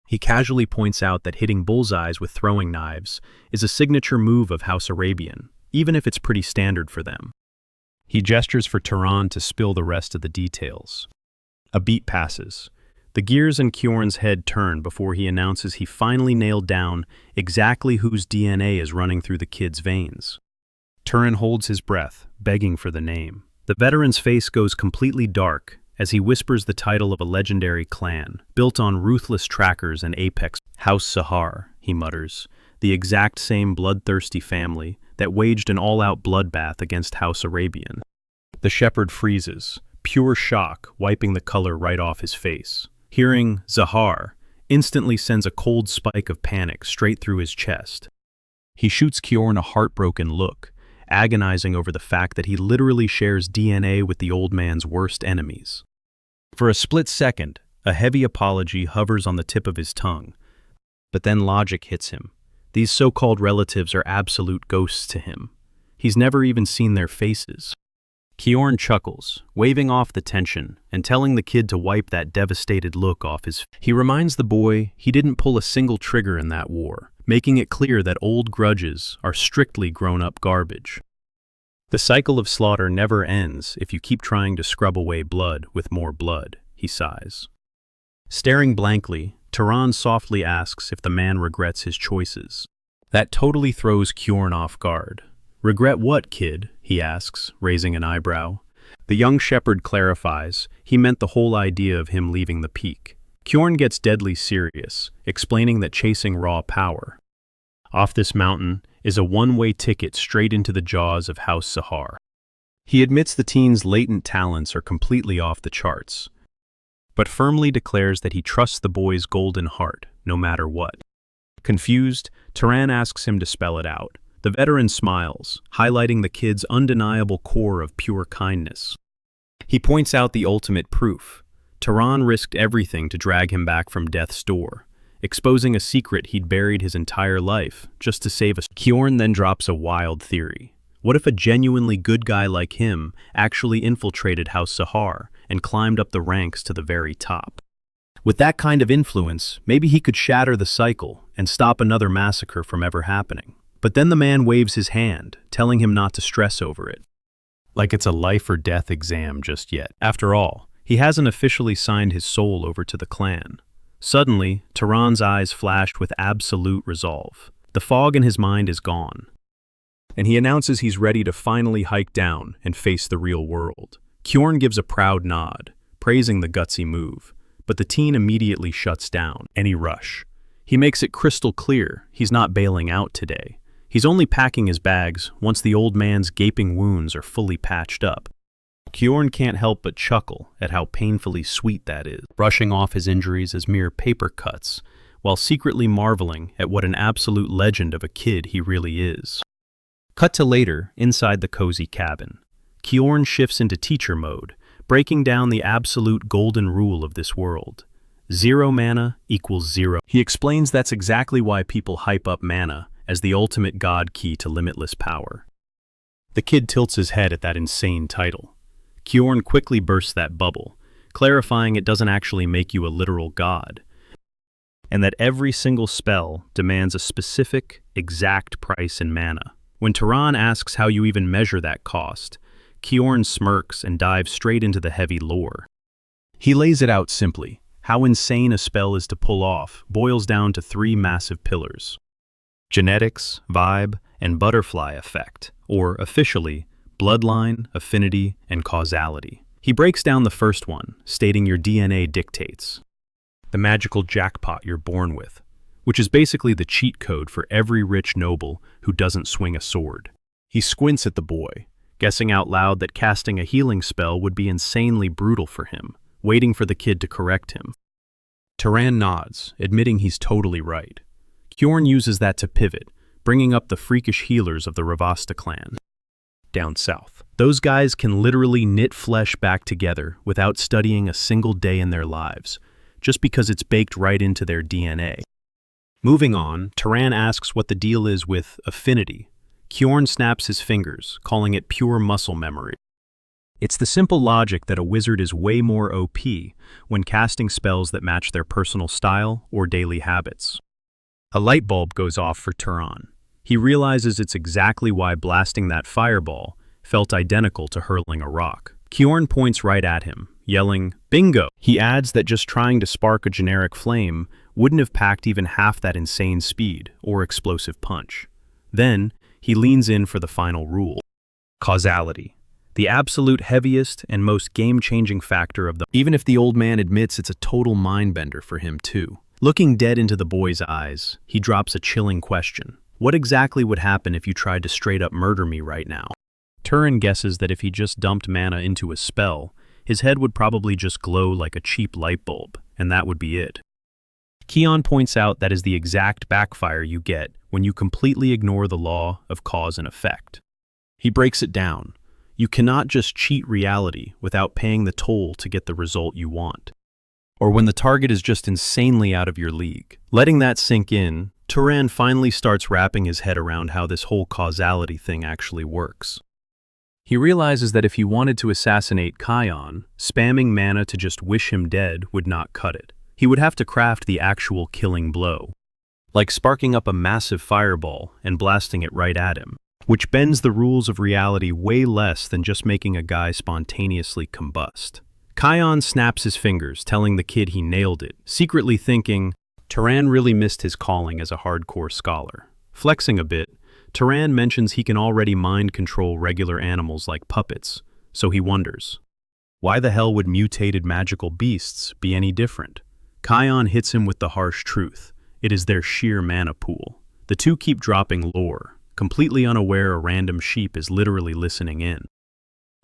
He casually points out that hitting bullseyes with throwing knives is a signature move of House Arabian, even if it's pretty standard for them. He gestures for Turan to spill the rest of the details. A beat passes. The gears in Kjorn's head turn before he announces he finally nailed down exactly whose DNA is running through the kid's veins. Turan holds his breath, begging for the name. The veteran's face goes completely dark as he whispers the title of a legendary clan, built on ruthless trackers and apex. House Sahar, he mutters, the exact same bloodthirsty family that waged an all-out bloodbath against House Arabian. The shepherd freezes, pure shock wiping the color right off his face. Hearing Zahar instantly sends a cold spike of panic straight through his chest. He shoots Kjorn a heartbroken look, agonizing over the fact that he literally shares DNA with the old man's worst enemies. For a split second, a heavy apology hovers on the tip of his tongue, but then logic hits him. These so-called relatives are absolute ghosts to him. He's never even seen their faces. Kjorn chuckles, waving off the tension and telling the kid to wipe that devastated look off his face. He reminds the boy he didn't pull a single trigger in that war, making it clear that old grudges are strictly grown-up garbage. The cycle of slaughter never ends if you keep trying to scrub away blood with more blood, he sighs. Staring blankly, Turan softly asks if the man regrets his choices. That totally throws Kjorn off guard. "Regret what, kid?" he asks, raising an eyebrow. The young shepherd clarifies he meant the whole idea of him leaving the peak. Kjorn gets deadly serious, explaining that chasing raw power off this mountain is a one-way ticket straight into the jaws of House Sahar. He admits the teen's latent talents are completely off the charts, but firmly declares that he trusts the boy's golden heart, no matter what. Confused, Turan asks him to spell it out. The veteran smiles, highlighting the kid's undeniable core of pure kindness. He points out the ultimate proof. Turan risked everything to drag him back from death's door, exposing a secret he'd buried his entire life just to save us. Kjorn then drops a wild theory. What if a genuinely good guy like him actually infiltrated House Sahar and climbed up the ranks to the very top? With that kind of influence, maybe he could shatter the cycle and stop another massacre from ever happening. But then the man waves his hand, telling him not to stress over it. Like it's a life or death exam just yet. After all, he hasn't officially signed his soul over to the clan. Suddenly, Turan's eyes flashed with absolute resolve. The fog in his mind is gone, and he announces he's ready to finally hike down and face the real world. Kjorn gives a proud nod, praising the gutsy move, but the teen immediately shuts down any rush. He makes it crystal clear he's not bailing out today. He's only packing his bags once the old man's gaping wounds are fully patched up. Kjorn can't help but chuckle at how painfully sweet that is, brushing off his injuries as mere paper cuts, while secretly marveling at what an absolute legend of a kid he really is. Cut to later, inside the cozy cabin. Kjorn shifts into teacher mode, breaking down the absolute golden rule of this world. 0 mana equals 0. He explains that's exactly why people hype up mana as the ultimate god key to limitless power. The kid tilts his head at that insane title. Kjorn quickly bursts that bubble, clarifying it doesn't actually make you a literal god, and that every single spell demands a specific, exact price in mana. When Turan asks how you even measure that cost, Kjorn smirks and dives straight into the heavy lore. He lays it out simply. How insane a spell is to pull off boils down to three massive pillars: genetics, vibe, and butterfly effect, or officially, bloodline, affinity, and causality. He breaks down the first one, stating your DNA dictates, the magical jackpot you're born with, which is basically the cheat code for every rich noble who doesn't swing a sword. He squints at the boy, guessing out loud that casting a healing spell would be insanely brutal for him, waiting for the kid to correct him. Turan nods, admitting he's totally right. Kjorn uses that to pivot, bringing up the freakish healers of the Ravasta clan. Down south, those guys can literally knit flesh back together without studying a single day in their lives, just because it's baked right into their DNA. Moving on, Turan asks what the deal is with affinity. Kjorn snaps his fingers, calling it pure muscle memory. It's the simple logic that a wizard is way more OP when casting spells that match their personal style or daily habits. A light bulb goes off for Turan. He realizes it's exactly why blasting that fireball felt identical to hurling a rock. Kjorn points right at him, yelling, "Bingo!" He adds that just trying to spark a generic flame wouldn't have packed even half that insane speed or explosive punch. Then, he leans in for the final rule. Causality. The absolute heaviest and most game-changing factor of them, even if the old man admits it's a total mind-bender for him too. Looking dead into the boy's eyes, he drops a chilling question. What exactly would happen if you tried to straight-up murder me right now? Turan guesses that if he just dumped mana into a spell, his head would probably just glow like a cheap light bulb, and that would be it. Kjorn points out that is the exact backfire you get when you completely ignore the law of cause and effect. He breaks it down. You cannot just cheat reality without paying the toll to get the result you want. Or when the target is just insanely out of your league. Letting that sink in, Turan finally starts wrapping his head around how this whole causality thing actually works. He realizes that if he wanted to assassinate Kjorn, spamming mana to just wish him dead would not cut it. He would have to craft the actual killing blow, like sparking up a massive fireball and blasting it right at him, which bends the rules of reality way less than just making a guy spontaneously combust. Kjorn snaps his fingers, telling the kid he nailed it, secretly thinking, Turan really missed his calling as a hardcore scholar. Flexing a bit, Turan mentions he can already mind control regular animals like puppets, so he wonders, why the hell would mutated magical beasts be any different? Kjorn hits him with the harsh truth. It is their sheer mana pool. The two keep dropping lore, completely unaware a random sheep is literally listening in.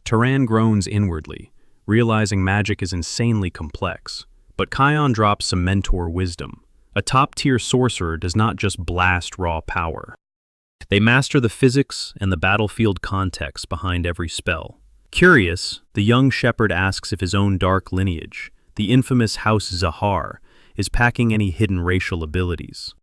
Turan groans inwardly, realizing magic is insanely complex, but Kjorn drops some mentor wisdom. A top-tier sorcerer does not just blast raw power. They master the physics and the battlefield context behind every spell. Curious, the young shepherd asks if his own dark lineage, the infamous House Zahar, is packing any hidden racial abilities.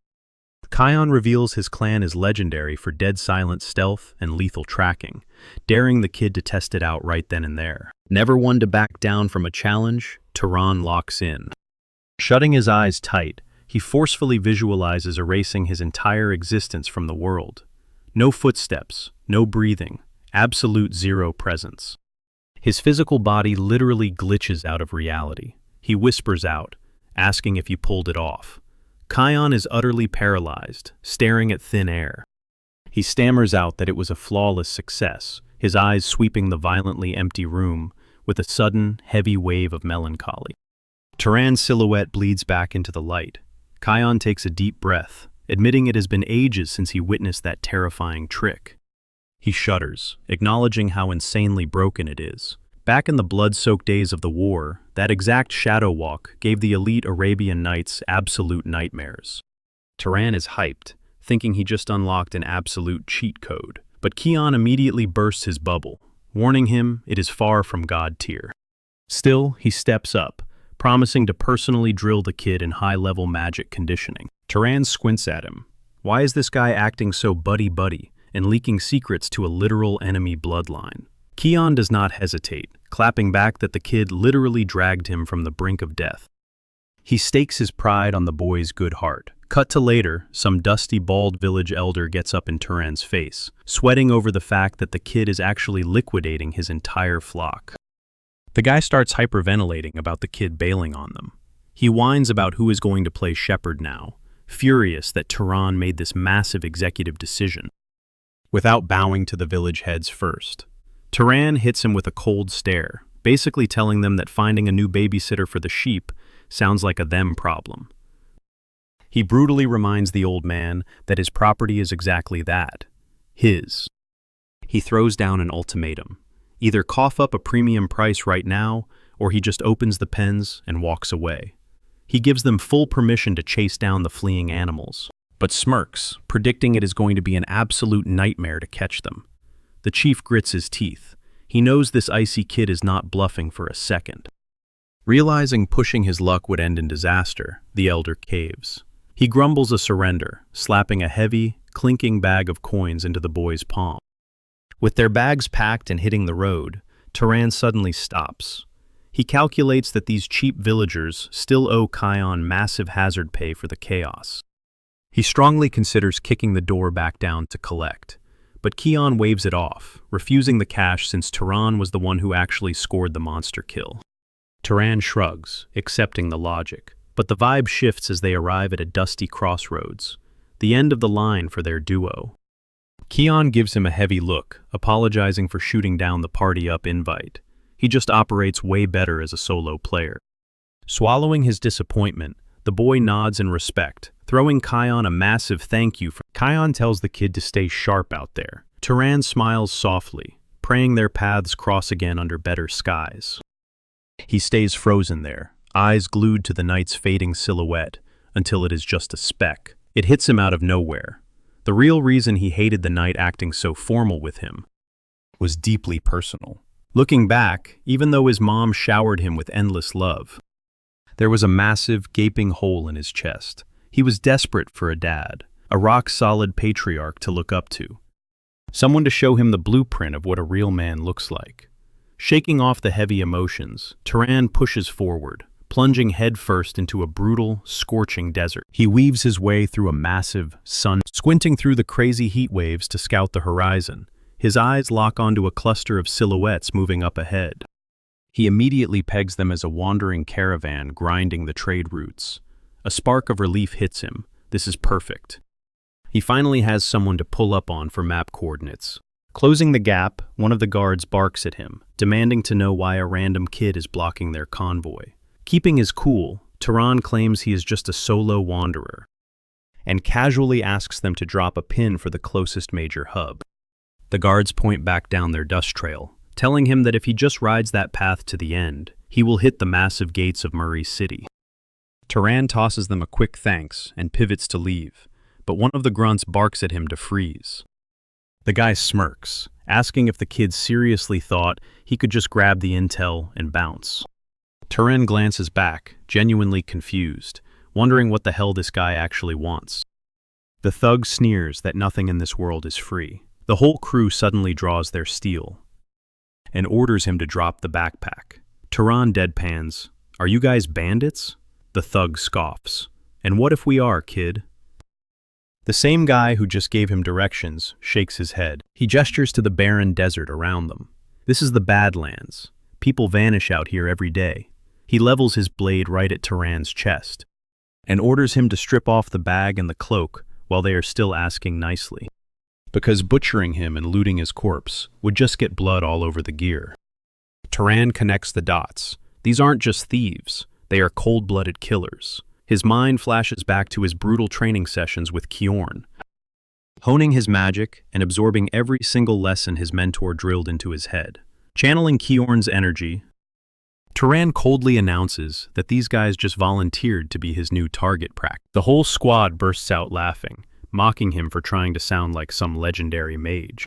Kjorn reveals his clan is legendary for dead silent stealth and lethal tracking, daring the kid to test it out right then and there. Never one to back down from a challenge, Turan locks in. Shutting his eyes tight, he forcefully visualizes erasing his entire existence from the world. No footsteps, no breathing, absolute zero presence. His physical body literally glitches out of reality. He whispers out, asking if he pulled it off. Kjorn is utterly paralyzed, staring at thin air. He stammers out that it was a flawless success, his eyes sweeping the violently empty room with a sudden, heavy wave of melancholy. Turan's silhouette bleeds back into the light. Kjorn takes a deep breath, admitting it has been ages since he witnessed that terrifying trick. He shudders, acknowledging how insanely broken it is. Back in the blood-soaked days of the war, that exact shadow walk gave the elite Arabian Knights absolute nightmares. Turan is hyped, thinking he just unlocked an absolute cheat code. But Kjorn immediately bursts his bubble, warning him it is far from God tier. Still, he steps up, promising to personally drill the kid in high-level magic conditioning. Turan squints at him, Why is this guy acting so buddy-buddy and leaking secrets to a literal enemy bloodline? Kion does not hesitate, clapping back that the kid literally dragged him from the brink of death. He stakes his pride on the boy's good heart. Cut to later, some dusty, bald village elder gets up in Turan's face, sweating over the fact that the kid is actually liquidating his entire flock. The guy starts hyperventilating about the kid bailing on them. He whines about who is going to play shepherd now, furious that Turan made this massive executive decision without bowing to the village heads first. Turan hits him with a cold stare, basically telling them that finding a new babysitter for the sheep sounds like a them problem. He brutally reminds the old man that his property is exactly that, his. He throws down an ultimatum. Either cough up a premium price right now, or he just opens the pens and walks away. He gives them full permission to chase down the fleeing animals, but smirks, predicting it is going to be an absolute nightmare to catch them. The chief grits his teeth. He knows this icy kid is not bluffing for a second. Realizing pushing his luck would end in disaster, the elder caves. He grumbles a surrender, slapping a heavy, clinking bag of coins into the boy's palm. With their bags packed and hitting the road, Turan suddenly stops. He calculates that these cheap villagers still owe Kion massive hazard pay for the chaos. He strongly considers kicking the door back down to collect, but Kion waves it off, refusing the cash since Turan was the one who actually scored the monster kill. Turan shrugs, accepting the logic, but the vibe shifts as they arrive at a dusty crossroads, the end of the line for their duo. Kion gives him a heavy look, apologizing for shooting down the party-up invite. He just operates way better as a solo player. Swallowing his disappointment, the boy nods in respect, throwing Kion a massive thank you. Kion tells the kid to stay sharp out there. Turan smiles softly, praying their paths cross again under better skies. He stays frozen there, eyes glued to the night's fading silhouette, until it is just a speck. It hits him out of nowhere. The real reason he hated the night acting so formal with him was deeply personal. Looking back, even though his mom showered him with endless love, there was a massive, gaping hole in his chest. He was desperate for a dad, a rock-solid patriarch to look up to, someone to show him the blueprint of what a real man looks like. Shaking off the heavy emotions, Turan pushes forward, plunging headfirst into a brutal, scorching desert. He weaves his way through a massive sun, squinting through the crazy heat waves to scout the horizon. His eyes lock onto a cluster of silhouettes moving up ahead. He immediately pegs them as a wandering caravan grinding the trade routes. A spark of relief hits him. This is perfect. He finally has someone to pull up on for map coordinates. Closing the gap, one of the guards barks at him, demanding to know why a random kid is blocking their convoy. Keeping his cool, Turan claims he is just a solo wanderer, and casually asks them to drop a pin for the closest major hub. The guards point back down their dust trail, telling him that if he just rides that path to the end, he will hit the massive gates of Murray City. Turan tosses them a quick thanks and pivots to leave, but one of the grunts barks at him to freeze. The guy smirks, asking if the kid seriously thought he could just grab the intel and bounce. Turan glances back, genuinely confused, wondering what the hell this guy actually wants. The thug sneers that nothing in this world is free. The whole crew suddenly draws their steel and orders him to drop the backpack. Turan deadpans, "Are you guys bandits?" The thug scoffs, "And what if we are, kid?" The same guy who just gave him directions shakes his head. He gestures to the barren desert around them. This is the Badlands. People vanish out here every day. He levels his blade right at Turan's chest and orders him to strip off the bag and the cloak while they are still asking nicely, because butchering him and looting his corpse would just get blood all over the gear. Turan connects the dots. These aren't just thieves. They are cold-blooded killers. His mind flashes back to his brutal training sessions with Kjorn, honing his magic and absorbing every single lesson his mentor drilled into his head. Channeling Kjorn's energy, Turan coldly announces that these guys just volunteered to be his new target practice. The whole squad bursts out laughing, mocking him for trying to sound like some legendary mage.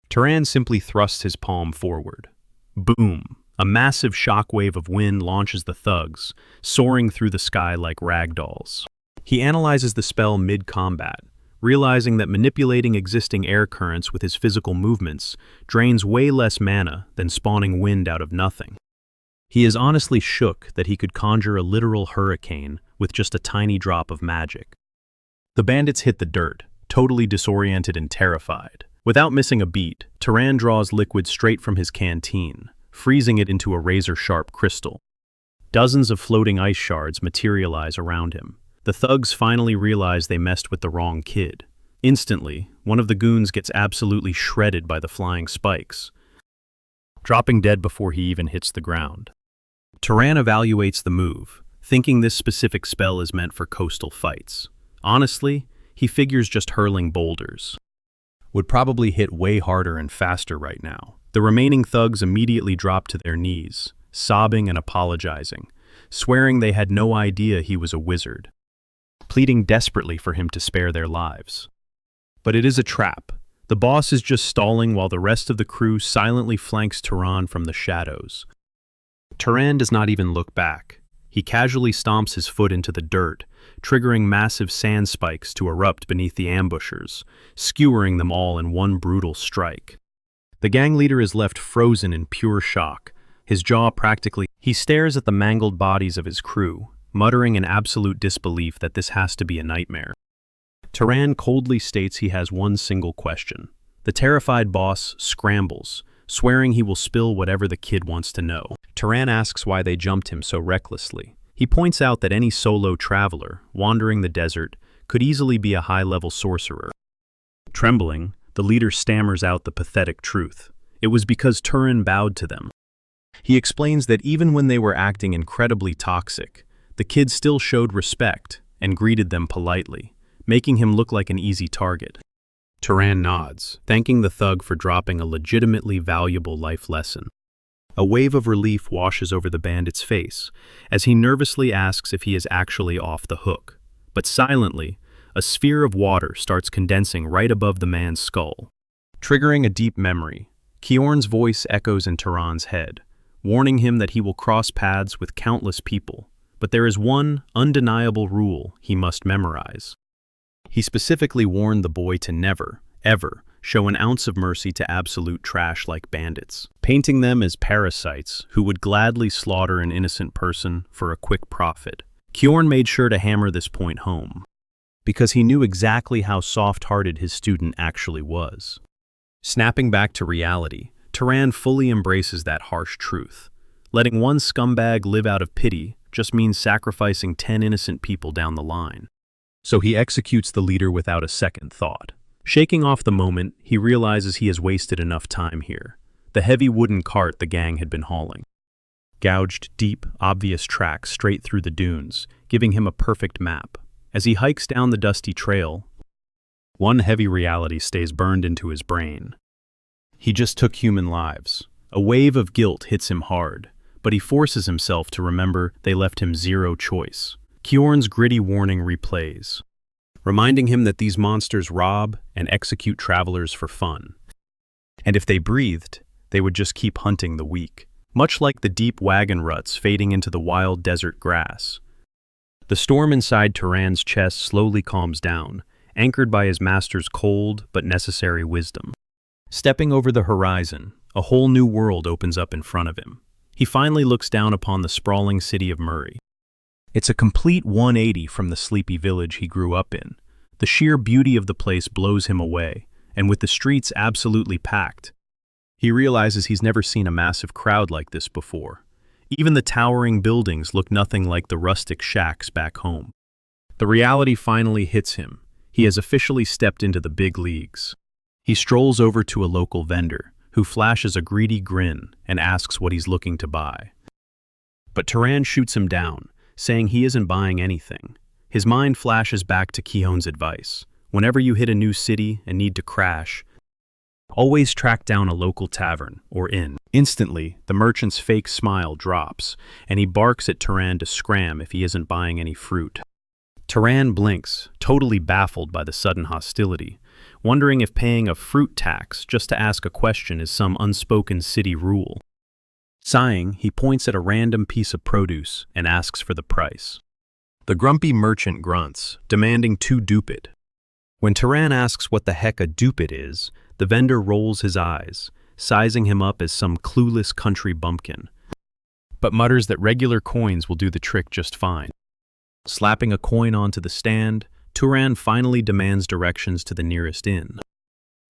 Turan simply thrusts his palm forward. Boom! A massive shockwave of wind launches the thugs, soaring through the sky like ragdolls. He analyzes the spell mid-combat, realizing that manipulating existing air currents with his physical movements drains way less mana than spawning wind out of nothing. He is honestly shook that he could conjure a literal hurricane with just a tiny drop of magic. The bandits hit the dirt, totally disoriented and terrified. Without missing a beat, Turan draws liquid straight from his canteen, freezing it into a razor-sharp crystal. Dozens of floating ice shards materialize around him. The thugs finally realize they messed with the wrong kid. Instantly, one of the goons gets absolutely shredded by the flying spikes, dropping dead before he even hits the ground. Turan evaluates the move, thinking this specific spell is meant for coastal fights. Honestly, he figures just hurling boulders would probably hit way harder and faster right now. The remaining thugs immediately drop to their knees, sobbing and apologizing, swearing they had no idea he was a wizard, pleading desperately for him to spare their lives. But it is a trap. The boss is just stalling while the rest of the crew silently flanks Turan from the shadows. Turan does not even look back. He casually stomps his foot into the dirt, triggering massive sand spikes to erupt beneath the ambushers, skewering them all in one brutal strike. The gang leader is left frozen in pure shock, his jaw practically. He stares at the mangled bodies of his crew, muttering in absolute disbelief that this has to be a nightmare. Turan coldly states he has one single question. The terrified boss scrambles, swearing he will spill whatever the kid wants to know. Turan asks why they jumped him so recklessly. He points out that any solo traveler, wandering the desert, could easily be a high-level sorcerer. Trembling, the leader stammers out the pathetic truth. It was because Turan bowed to them. He explains that even when they were acting incredibly toxic, the kid still showed respect and greeted them politely, making him look like an easy target. Turan nods, thanking the thug for dropping a legitimately valuable life lesson. A wave of relief washes over the bandit's face as he nervously asks if he is actually off the hook. But silently, a sphere of water starts condensing right above the man's skull. Triggering a deep memory, Kiorn's voice echoes in Turan's head, warning him that he will cross paths with countless people, but there is one undeniable rule he must memorize. He specifically warned the boy to never, ever, show an ounce of mercy to absolute trash like bandits, painting them as parasites who would gladly slaughter an innocent person for a quick profit. Kiorn made sure to hammer this point home, because he knew exactly how soft-hearted his student actually was. Snapping back to reality, Turan fully embraces that harsh truth. Letting one scumbag live out of pity just means sacrificing 10 innocent people down the line. So he executes the leader without a second thought. Shaking off the moment, he realizes he has wasted enough time here. The heavy wooden cart the gang had been hauling gouged deep, obvious tracks straight through the dunes, giving him a perfect map. As he hikes down the dusty trail, one heavy reality stays burned into his brain. He just took human lives. A wave of guilt hits him hard, but he forces himself to remember they left him zero choice. Kiorn's gritty warning replays, reminding him that these monsters rob and execute travelers for fun. And if they breathed, they would just keep hunting the weak, much like the deep wagon ruts fading into the wild desert grass. The storm inside Turan's chest slowly calms down, anchored by his master's cold but necessary wisdom. Stepping over the horizon, a whole new world opens up in front of him. He finally looks down upon the sprawling city of Murray. It's a complete 180 from the sleepy village he grew up in. The sheer beauty of the place blows him away, and with the streets absolutely packed, he realizes he's never seen a massive crowd like this before. Even the towering buildings look nothing like the rustic shacks back home. The reality finally hits him. He has officially stepped into the big leagues. He strolls over to a local vendor, who flashes a greedy grin and asks what he's looking to buy. But Turan shoots him down, saying he isn't buying anything. His mind flashes back to Kihon's advice. Whenever you hit a new city and need to crash, always track down a local tavern or inn. Instantly, the merchant's fake smile drops, and he barks at Turan to scram if he isn't buying any fruit. Turan blinks, totally baffled by the sudden hostility, wondering if paying a fruit tax just to ask a question is some unspoken city rule. Sighing, he points at a random piece of produce and asks for the price. The grumpy merchant grunts, demanding 2 dupit. When Turan asks what the heck a dupit is, the vendor rolls his eyes, sizing him up as some clueless country bumpkin, but mutters that regular coins will do the trick just fine. Slapping a coin onto the stand, Turan finally demands directions to the nearest inn.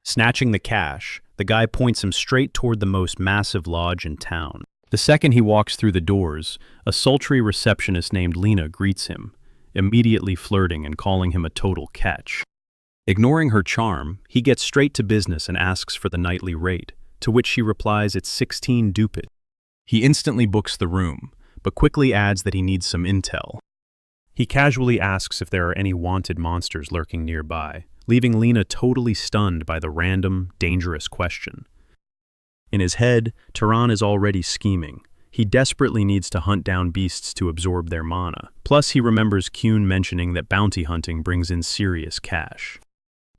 Snatching the cash, the guy points him straight toward the most massive lodge in town. The second he walks through the doors, a sultry receptionist named Lena greets him, immediately flirting and calling him a total catch. Ignoring her charm, he gets straight to business and asks for the nightly rate, to which she replies it's 16 dupit. He instantly books the room, but quickly adds that he needs some intel. He casually asks if there are any wanted monsters lurking nearby, leaving Lena totally stunned by the random, dangerous question. In his head, Turan is already scheming. He desperately needs to hunt down beasts to absorb their mana. Plus, he remembers Kyun mentioning that bounty hunting brings in serious cash.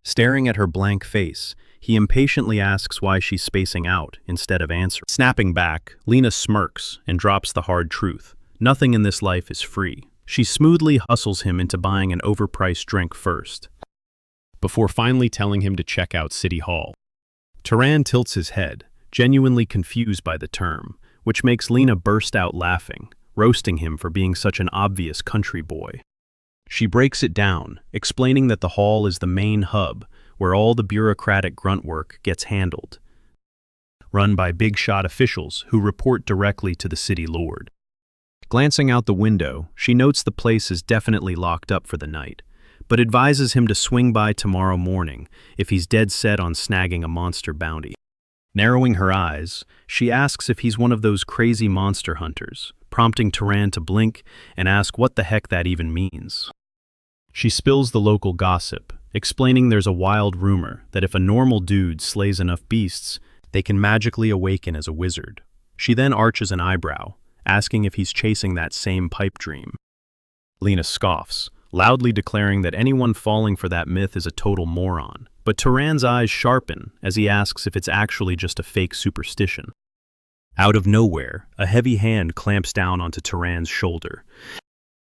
Staring at her blank face, he impatiently asks why she's spacing out instead of answering. Snapping back, Lena smirks and drops the hard truth. Nothing in this life is free. She smoothly hustles him into buying an overpriced drink first, before finally telling him to check out City Hall. Turan tilts his head, genuinely confused by the term, which makes Lena burst out laughing, roasting him for being such an obvious country boy. She breaks it down, explaining that the hall is the main hub where all the bureaucratic grunt work gets handled, run by big-shot officials who report directly to the city lord. Glancing out the window, she notes the place is definitely locked up for the night, but advises him to swing by tomorrow morning if he's dead set on snagging a monster bounty. Narrowing her eyes, she asks if he's one of those crazy monster hunters, prompting Turan to blink and ask what the heck that even means. She spills the local gossip, explaining there's a wild rumor that if a normal dude slays enough beasts, they can magically awaken as a wizard. She then arches an eyebrow, asking if he's chasing that same pipe dream. Lena scoffs, loudly declaring that anyone falling for that myth is a total moron, but Turan's eyes sharpen as he asks if it's actually just a fake superstition. Out of nowhere, a heavy hand clamps down onto Turan's shoulder,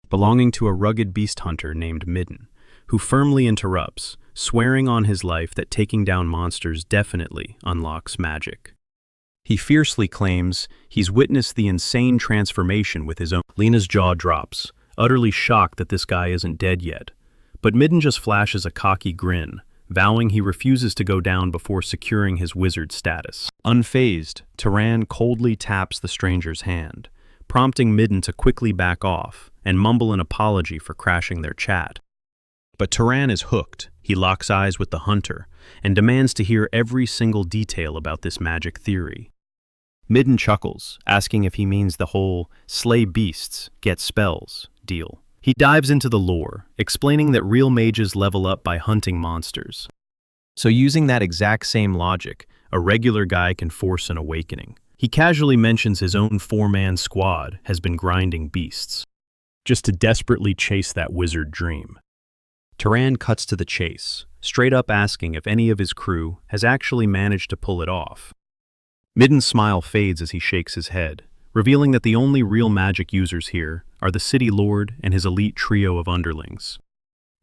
belonging to a rugged beast hunter named Midden, who firmly interrupts, swearing on his life that taking down monsters definitely unlocks magic. He fiercely claims he's witnessed the insane transformation with his own. Lena's jaw drops, utterly shocked that this guy isn't dead yet, but Midden just flashes a cocky grin, vowing he refuses to go down before securing his wizard status. Unfazed, Turan coldly taps the stranger's hand, prompting Midden to quickly back off and mumble an apology for crashing their chat. But Turan is hooked. He locks eyes with the hunter and demands to hear every single detail about this magic theory. Midden chuckles, asking if he means the whole slay beasts, get spells deal. He dives into the lore, explaining that real mages level up by hunting monsters. So using that exact same logic, a regular guy can force an awakening. He casually mentions his own four-man squad has been grinding beasts, just to desperately chase that wizard dream. Turan cuts to the chase, straight up asking if any of his crew has actually managed to pull it off. Midden's smile fades as he shakes his head, revealing that the only real magic users here are the city lord and his elite trio of underlings.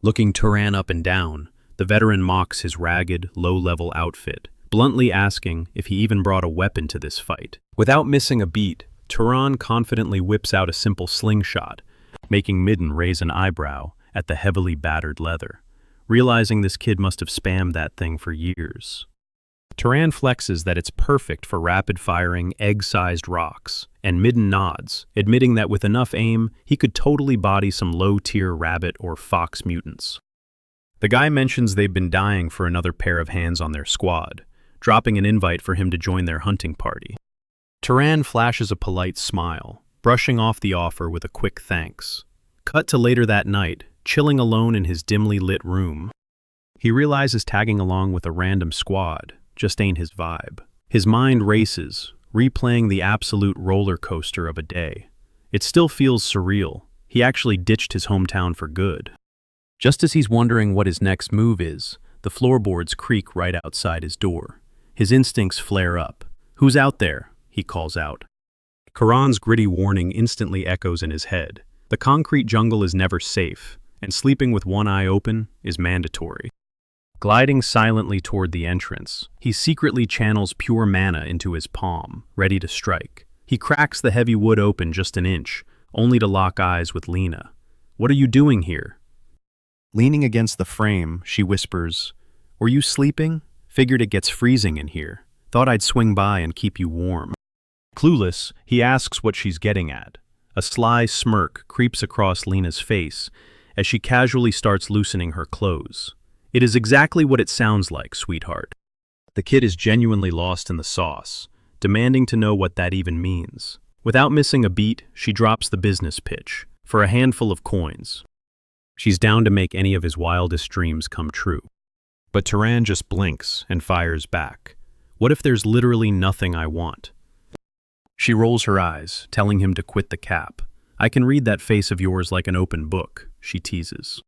Looking Turan up and down, the veteran mocks his ragged, low-level outfit, bluntly asking if he even brought a weapon to this fight. Without missing a beat, Turan confidently whips out a simple slingshot, making Midden raise an eyebrow at the heavily battered leather, realizing this kid must have spammed that thing for years. Turan flexes that it's perfect for rapid-firing, egg-sized rocks, and Midden nods, admitting that with enough aim, he could totally body some low-tier rabbit or fox mutants. The guy mentions they've been dying for another pair of hands on their squad, dropping an invite for him to join their hunting party. Turan flashes a polite smile, brushing off the offer with a quick thanks. Cut to later that night, chilling alone in his dimly lit room. He realizes tagging along with a random squad just ain't his vibe. His mind races, replaying the absolute roller coaster of a day. It still feels surreal. He actually ditched his hometown for good. Just as he's wondering what his next move is, the floorboards creak right outside his door. His instincts flare up. "Who's out there?" he calls out. Karan's gritty warning instantly echoes in his head. The concrete jungle is never safe, and sleeping with one eye open is mandatory. Gliding silently toward the entrance, he secretly channels pure mana into his palm, ready to strike. He cracks the heavy wood open just an inch, only to lock eyes with Lena. "What are you doing here?" Leaning against the frame, she whispers, "Were you sleeping? Figured it gets freezing in here. Thought I'd swing by and keep you warm." Clueless, he asks what she's getting at. A sly smirk creeps across Lena's face as she casually starts loosening her clothes. "It is exactly what it sounds like, sweetheart." The kid is genuinely lost in the sauce, demanding to know what that even means. Without missing a beat, she drops the business pitch, for a handful of coins. She's down to make any of his wildest dreams come true. But Turan just blinks and fires back. "What if there's literally nothing I want?" She rolls her eyes, telling him to quit the cap. "I can read that face of yours like an open book," she teases.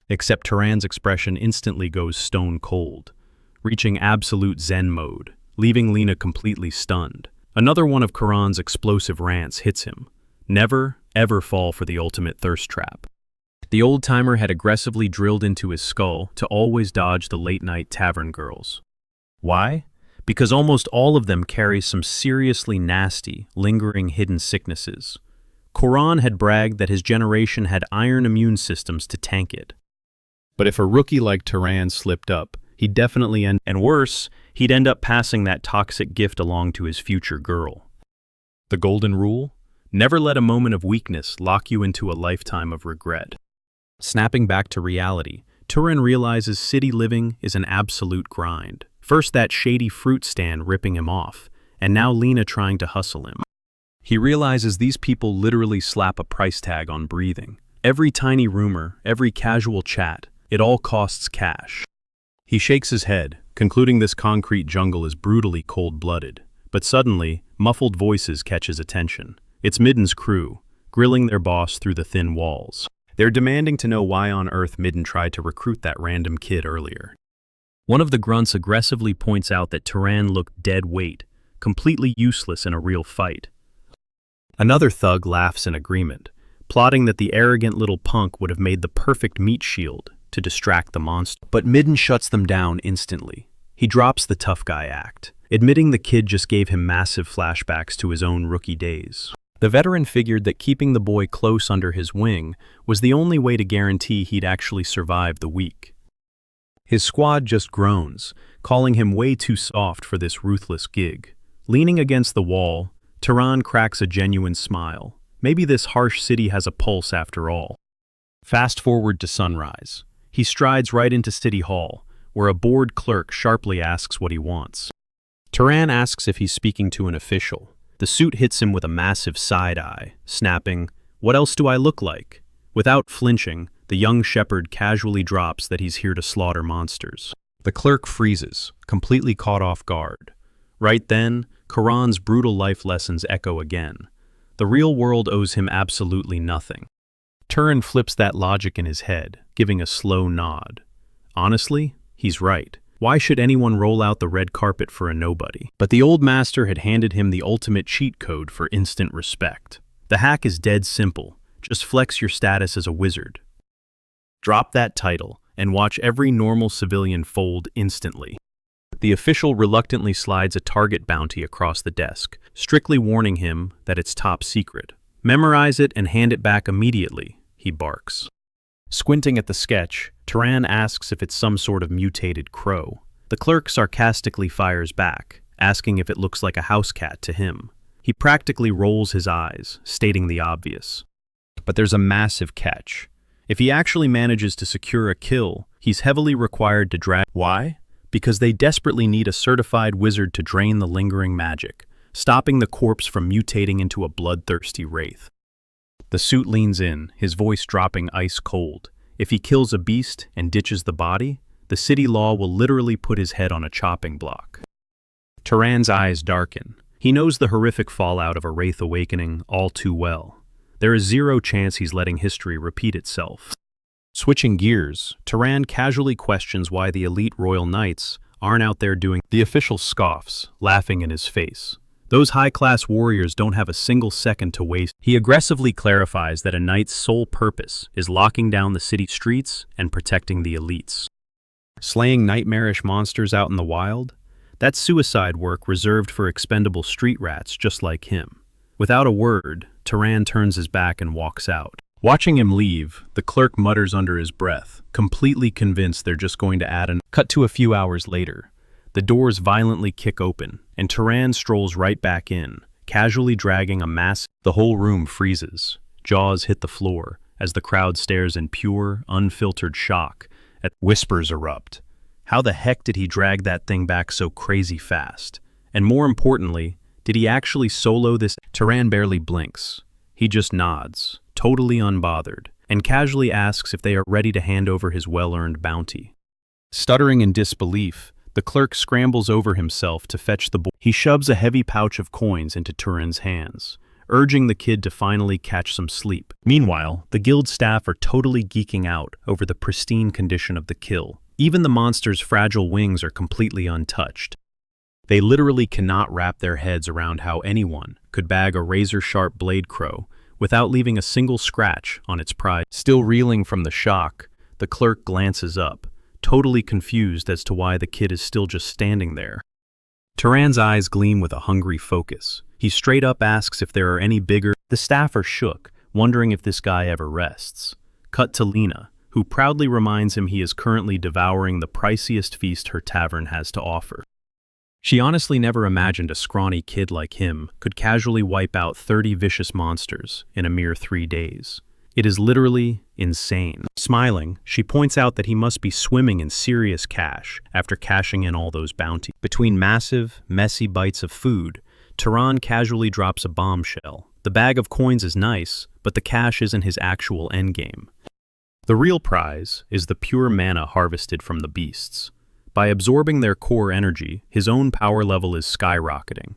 Except Turan's expression instantly goes stone cold, reaching absolute zen mode, leaving Lena completely stunned. Another one of Karan's explosive rants hits him. Never, ever fall for the ultimate thirst trap. The old-timer had aggressively drilled into his skull to always dodge the late-night tavern girls. Why? Because almost all of them carry some seriously nasty, lingering hidden sicknesses. Karan had bragged that his generation had iron immune systems to tank it. But if a rookie like Turan slipped up, he'd definitely and worse, he'd end up passing that toxic gift along to his future girl. The golden rule? Never let a moment of weakness lock you into a lifetime of regret. Snapping back to reality, Turan realizes city living is an absolute grind. First that shady fruit stand ripping him off, and now Lena trying to hustle him. He realizes these people literally slap a price tag on breathing. Every tiny rumor, every casual chat, it all costs cash. He shakes his head, concluding this concrete jungle is brutally cold-blooded. But suddenly, muffled voices catch his attention. It's Midden's crew, grilling their boss through the thin walls. They're demanding to know why on earth Midden tried to recruit that random kid earlier. One of the grunts aggressively points out that Turan looked dead weight, completely useless in a real fight. Another thug laughs in agreement, plotting that the arrogant little punk would have made the perfect meat shield to distract the monster. But Midden shuts them down instantly. He drops the tough guy act, admitting the kid just gave him massive flashbacks to his own rookie days. The veteran figured that keeping the boy close under his wing was the only way to guarantee he'd actually survive the week. His squad just groans, calling him way too soft for this ruthless gig. Leaning against the wall, Turan cracks a genuine smile. Maybe this harsh city has a pulse after all. Fast forward to sunrise. He strides right into City Hall, where a bored clerk sharply asks what he wants. Turan asks if he's speaking to an official. The suit hits him with a massive side eye, snapping, "What else do I look like?" Without flinching, the young shepherd casually drops that he's here to slaughter monsters. The clerk freezes, completely caught off guard. Right then, Karan's brutal life lessons echo again. The real world owes him absolutely nothing. Turan flips that logic in his head, giving a slow nod. Honestly, he's right. Why should anyone roll out the red carpet for a nobody? But the old master had handed him the ultimate cheat code for instant respect. The hack is dead simple. Just flex your status as a wizard. Drop that title and watch every normal civilian fold instantly. The official reluctantly slides a target bounty across the desk, strictly warning him that it's top secret. "Memorize it and hand it back immediately," he barks. Squinting at the sketch, Turan asks if it's some sort of mutated crow. The clerk sarcastically fires back, asking if it looks like a house cat to him. He practically rolls his eyes, stating the obvious. But there's a massive catch. If he actually manages to secure a kill, he's heavily required to drag. Why? Because they desperately need a certified wizard to drain the lingering magic, stopping the corpse from mutating into a bloodthirsty wraith. The suit leans in, his voice dropping ice cold. If he kills a beast and ditches the body, the city law will literally put his head on a chopping block. Turan's eyes darken. He knows the horrific fallout of a wraith awakening all too well. There is zero chance he's letting history repeat itself. Switching gears, Turan casually questions why the elite royal knights aren't out there doing. The official scoffs, laughing in his face. Those high-class warriors don't have a single second to waste. He aggressively clarifies that a knight's sole purpose is locking down the city streets and protecting the elites. Slaying nightmarish monsters out in the wild? That's suicide work reserved for expendable street rats just like him. Without a word, Turan turns his back and walks out. Watching him leave, the clerk mutters under his breath, completely convinced they're just going to add an... Cut to a few hours later. The doors violently kick open, and Turan strolls right back in, casually dragging a mass. The whole room freezes. Jaws hit the floor, as the crowd stares in pure, unfiltered shock. Whispers erupt. How the heck did he drag that thing back so crazy fast? And more importantly, did he actually solo this? Turan barely blinks. He just nods, totally unbothered, and casually asks if they are ready to hand over his well-earned bounty. Stuttering in disbelief, the clerk scrambles over himself to fetch the boy. He shoves a heavy pouch of coins into Turan's hands, urging the kid to finally catch some sleep. Meanwhile, the guild staff are totally geeking out over the pristine condition of the kill. Even the monster's fragile wings are completely untouched. They literally cannot wrap their heads around how anyone could bag a razor-sharp blade crow without leaving a single scratch on its pride. Still reeling from the shock, the clerk glances up, totally confused as to why the kid is still just standing there. Turan's eyes gleam with a hungry focus. He straight up asks if there are any bigger. The staff are shook, wondering if this guy ever rests. Cut to Lena, who proudly reminds him he is currently devouring the priciest feast her tavern has to offer. She honestly never imagined a scrawny kid like him could casually wipe out 30 vicious monsters in a mere 3 days. It is literally insane. Smiling, she points out that he must be swimming in serious cash after cashing in all those bounties. Between massive, messy bites of food, Turan casually drops a bombshell. The bag of coins is nice, but the cash isn't his actual endgame. The real prize is the pure mana harvested from the beasts. By absorbing their core energy, his own power level is skyrocketing.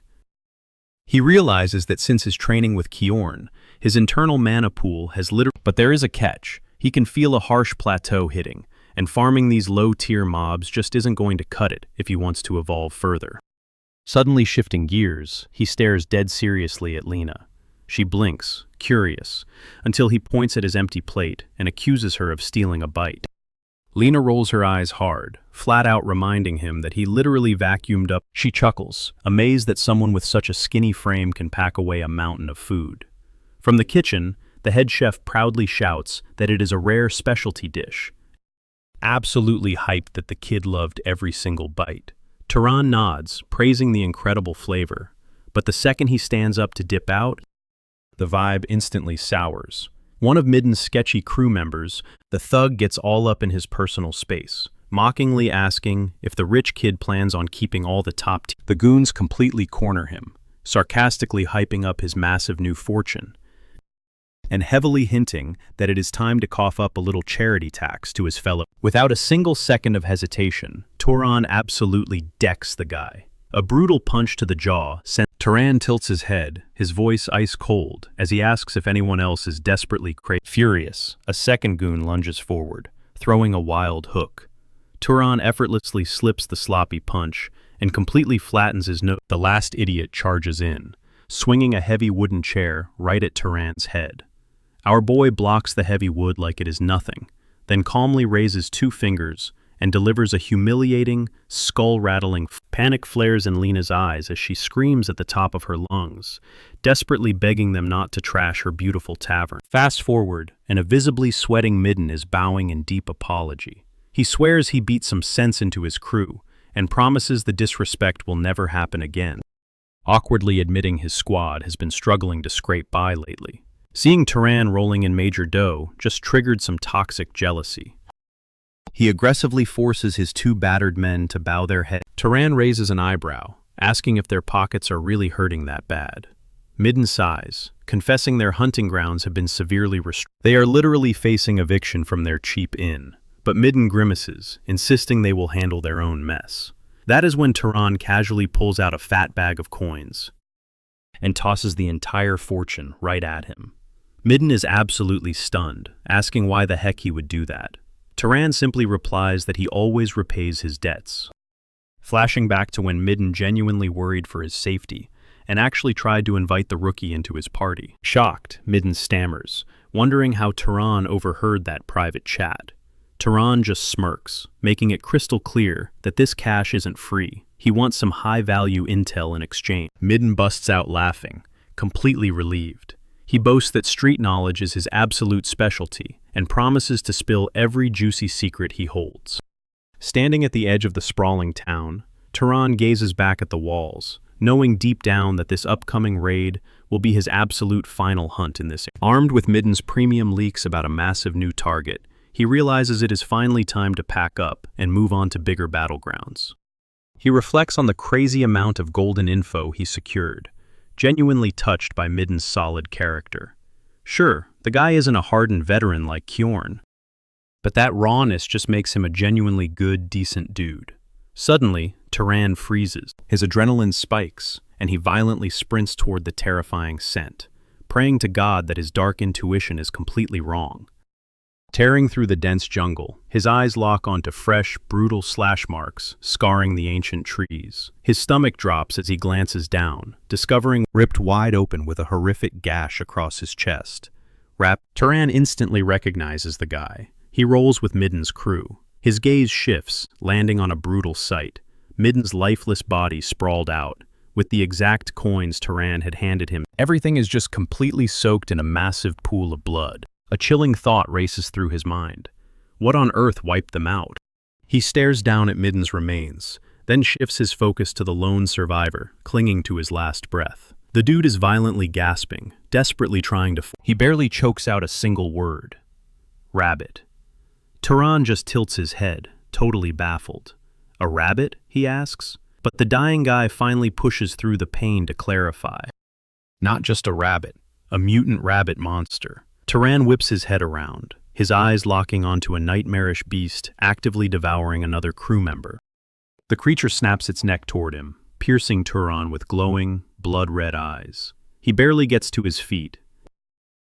He realizes that since his training with Kiorn, his internal mana pool has literally... But there is a catch. He can feel a harsh plateau hitting, and farming these low-tier mobs just isn't going to cut it if he wants to evolve further. Suddenly shifting gears, he stares dead seriously at Lena. She blinks, curious, until he points at his empty plate and accuses her of stealing a bite. Lena rolls her eyes hard, flat out reminding him that he literally vacuumed up. She chuckles, amazed that someone with such a skinny frame can pack away a mountain of food. From the kitchen, the head chef proudly shouts that it is a rare specialty dish. Absolutely hyped that the kid loved every single bite. Turan nods, praising the incredible flavor, but the second he stands up to dip out, the vibe instantly sours. One of Midden's sketchy crew members, the thug, gets all up in his personal space, mockingly asking if the rich kid plans on keeping all the top. The goons completely corner him, sarcastically hyping up his massive new fortune, and heavily hinting that it is time to cough up a little charity tax to his fellow. Without a single second of hesitation, Turan absolutely decks the guy. A brutal punch to the jaw sent. Turan tilts his head, his voice ice cold, as he asks if anyone else is desperately furious. A second goon lunges forward, throwing a wild hook. Turan effortlessly slips the sloppy punch and completely flattens his nose. The last idiot charges in, swinging a heavy wooden chair right at Turan's head. Our boy blocks the heavy wood like it is nothing, then calmly raises 2 fingers and delivers a humiliating, skull-rattling. Panic flares in Lena's eyes as she screams at the top of her lungs, desperately begging them not to trash her beautiful tavern. Fast forward, and a visibly sweating Midden is bowing in deep apology. He swears he beat some sense into his crew and promises the disrespect will never happen again, awkwardly admitting his squad has been struggling to scrape by lately. Seeing Turan rolling in major dough just triggered some toxic jealousy. He aggressively forces his 2 battered men to bow their head. Turan raises an eyebrow, asking if their pockets are really hurting that bad. Midden sighs, confessing their hunting grounds have been severely restricted. They are literally facing eviction from their cheap inn, but Midden grimaces, insisting they will handle their own mess. That is when Turan casually pulls out a fat bag of coins and tosses the entire fortune right at him. Midden is absolutely stunned, asking why the heck he would do that. Turan simply replies that he always repays his debts, flashing back to when Midden genuinely worried for his safety and actually tried to invite the rookie into his party. Shocked, Midden stammers, wondering how Turan overheard that private chat. Turan just smirks, making it crystal clear that this cash isn't free. He wants some high-value intel in exchange. Midden busts out laughing, completely relieved. He boasts that street knowledge is his absolute specialty and promises to spill every juicy secret he holds. Standing at the edge of the sprawling town, Turan gazes back at the walls, knowing deep down that this upcoming raid will be his absolute final hunt in this area. Armed with Midden's premium leaks about a massive new target, he realizes it is finally time to pack up and move on to bigger battlegrounds. He reflects on the crazy amount of golden info he secured, genuinely touched by Midden's solid character. Sure, the guy isn't a hardened veteran like Kjorn, but that rawness just makes him a genuinely good, decent dude. Suddenly, Turan freezes. His adrenaline spikes, and he violently sprints toward the terrifying scent, praying to God that his dark intuition is completely wrong. Tearing through the dense jungle, his eyes lock onto fresh, brutal slash marks scarring the ancient trees. His stomach drops as he glances down, discovering ripped wide open with a horrific gash across his chest. Turan instantly recognizes the guy. He rolls with Midden's crew. His gaze shifts, landing on a brutal sight. Midden's lifeless body sprawled out, with the exact coins Turan had handed him. Everything is just completely soaked in a massive pool of blood. A chilling thought races through his mind. What on earth wiped them out? He stares down at Midden's remains, then shifts his focus to the lone survivor, clinging to his last breath. The dude is violently gasping, desperately trying to... He barely chokes out a single word. Rabbit. Turan just tilts his head, totally baffled. A rabbit? He asks. But the dying guy finally pushes through the pain to clarify. Not just a rabbit, a mutant rabbit monster. Turan whips his head around, his eyes locking onto a nightmarish beast actively devouring another crew member. The creature snaps its neck toward him, piercing Turan with glowing, blood-red eyes. He barely gets to his feet.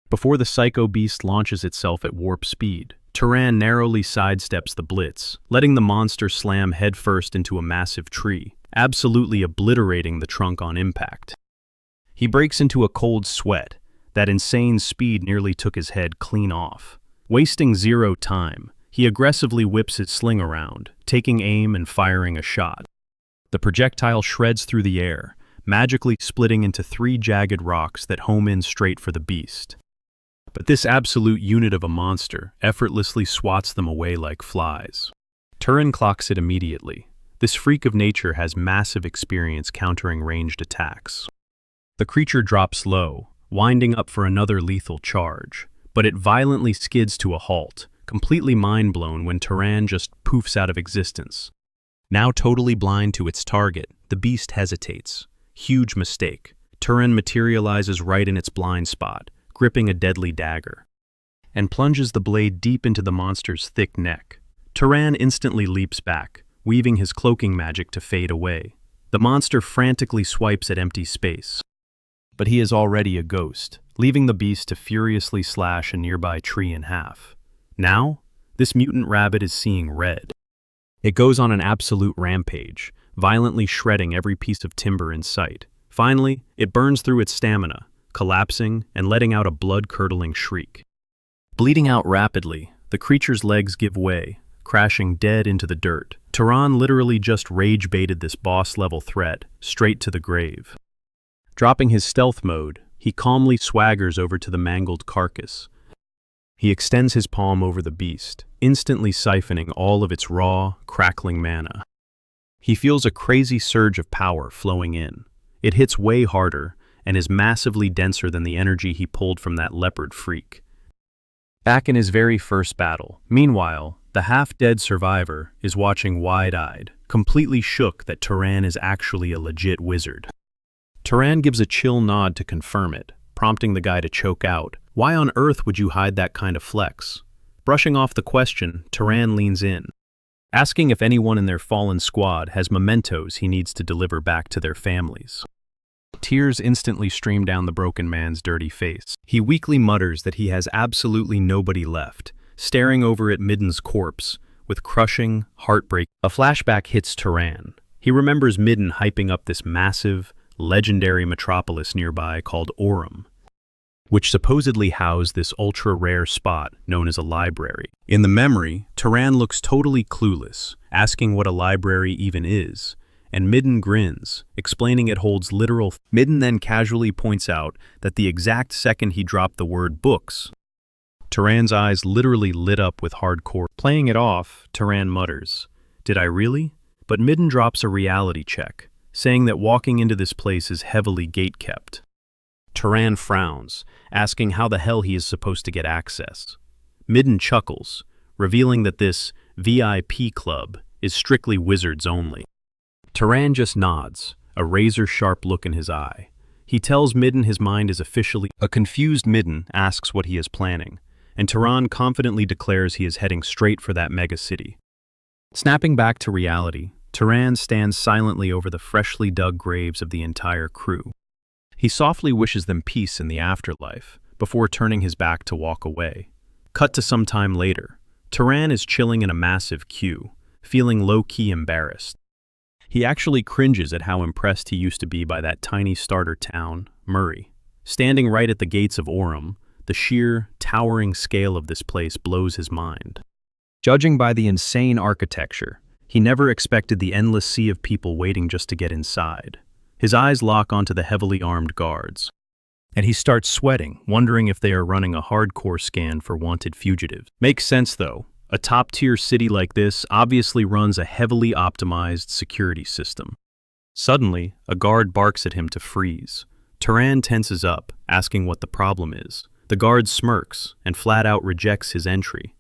Before the psycho beast launches itself at warp speed, Turan narrowly sidesteps the blitz, letting the monster slam headfirst into a massive tree, absolutely obliterating the trunk on impact. He breaks into a cold sweat. That insane speed nearly took his head clean off. Wasting zero time, he aggressively whips his sling around, taking aim and firing a shot. The projectile shreds through the air, magically splitting into 3 jagged rocks that home in straight for the beast. But this absolute unit of a monster effortlessly swats them away like flies. Turan clocks it immediately. This freak of nature has massive experience countering ranged attacks. The creature drops low, winding up for another lethal charge, but it violently skids to a halt, completely mind-blown when Turan just poofs out of existence. Now totally blind to its target, the beast hesitates. Huge mistake. Turan materializes right in its blind spot, gripping a deadly dagger, and plunges the blade deep into the monster's thick neck. Turan instantly leaps back, weaving his cloaking magic to fade away. The monster frantically swipes at empty space, but he is already a ghost, leaving the beast to furiously slash a nearby tree in half. Now, this mutant rabbit is seeing red. It goes on an absolute rampage, violently shredding every piece of timber in sight. Finally, it burns through its stamina, collapsing and letting out a blood-curdling shriek. Bleeding out rapidly, the creature's legs give way, crashing dead into the dirt. Turan literally just rage-baited this boss-level threat straight to the grave. Dropping his stealth mode, he calmly swaggers over to the mangled carcass. He extends his palm over the beast, instantly siphoning all of its raw, crackling mana. He feels a crazy surge of power flowing in. It hits way harder and is massively denser than the energy he pulled from that leopard freak. Back in his very first battle, meanwhile, the half-dead survivor is watching wide-eyed, completely shook that Turan is actually a legit wizard. Turan gives a chill nod to confirm it, prompting the guy to choke out. Why on earth would you hide that kind of flex? Brushing off the question, Turan leans in, asking if anyone in their fallen squad has mementos he needs to deliver back to their families. Tears instantly stream down the broken man's dirty face. He weakly mutters that he has absolutely nobody left, staring over at Midden's corpse with crushing, heartbreak. A flashback hits Turan. He remembers Midden hyping up this massive, legendary metropolis nearby called Aurum. which supposedly housed this ultra-rare spot known as a library. In the memory, Turan looks totally clueless, asking what a library even is, and Midden grins, explaining it holds literal. Midden then casually points out that the exact second he dropped the word books, Turan's eyes literally lit up with hardcore. Playing it off, Turan mutters, "Did I really?" But Midden drops a reality check, saying that walking into this place is heavily gate-kept. Turan frowns, asking how the hell he is supposed to get access. Midden chuckles, revealing that this VIP club is strictly wizards only. Turan just nods, a razor-sharp look in his eye. He tells Midden his mind is officially. A confused Midden asks what he is planning, and Turan confidently declares he is heading straight for that mega city. Snapping back to reality, Turan stands silently over the freshly dug graves of the entire crew. He softly wishes them peace in the afterlife, before turning his back to walk away. Cut to some time later, Turan is chilling in a massive queue, feeling low-key embarrassed. He actually cringes at how impressed he used to be by that tiny starter town, Murray. Standing right at the gates of Orem, the sheer, towering scale of this place blows his mind. Judging by the insane architecture, he never expected the endless sea of people waiting just to get inside. His eyes lock onto the heavily armed guards, and he starts sweating, wondering if they are running a hardcore scan for wanted fugitives. Makes sense though. A top-tier city like this obviously runs a heavily optimized security system. Suddenly, a guard barks at him to freeze. Turan tenses up, asking what the problem is. The guard smirks and flat out rejects his entry,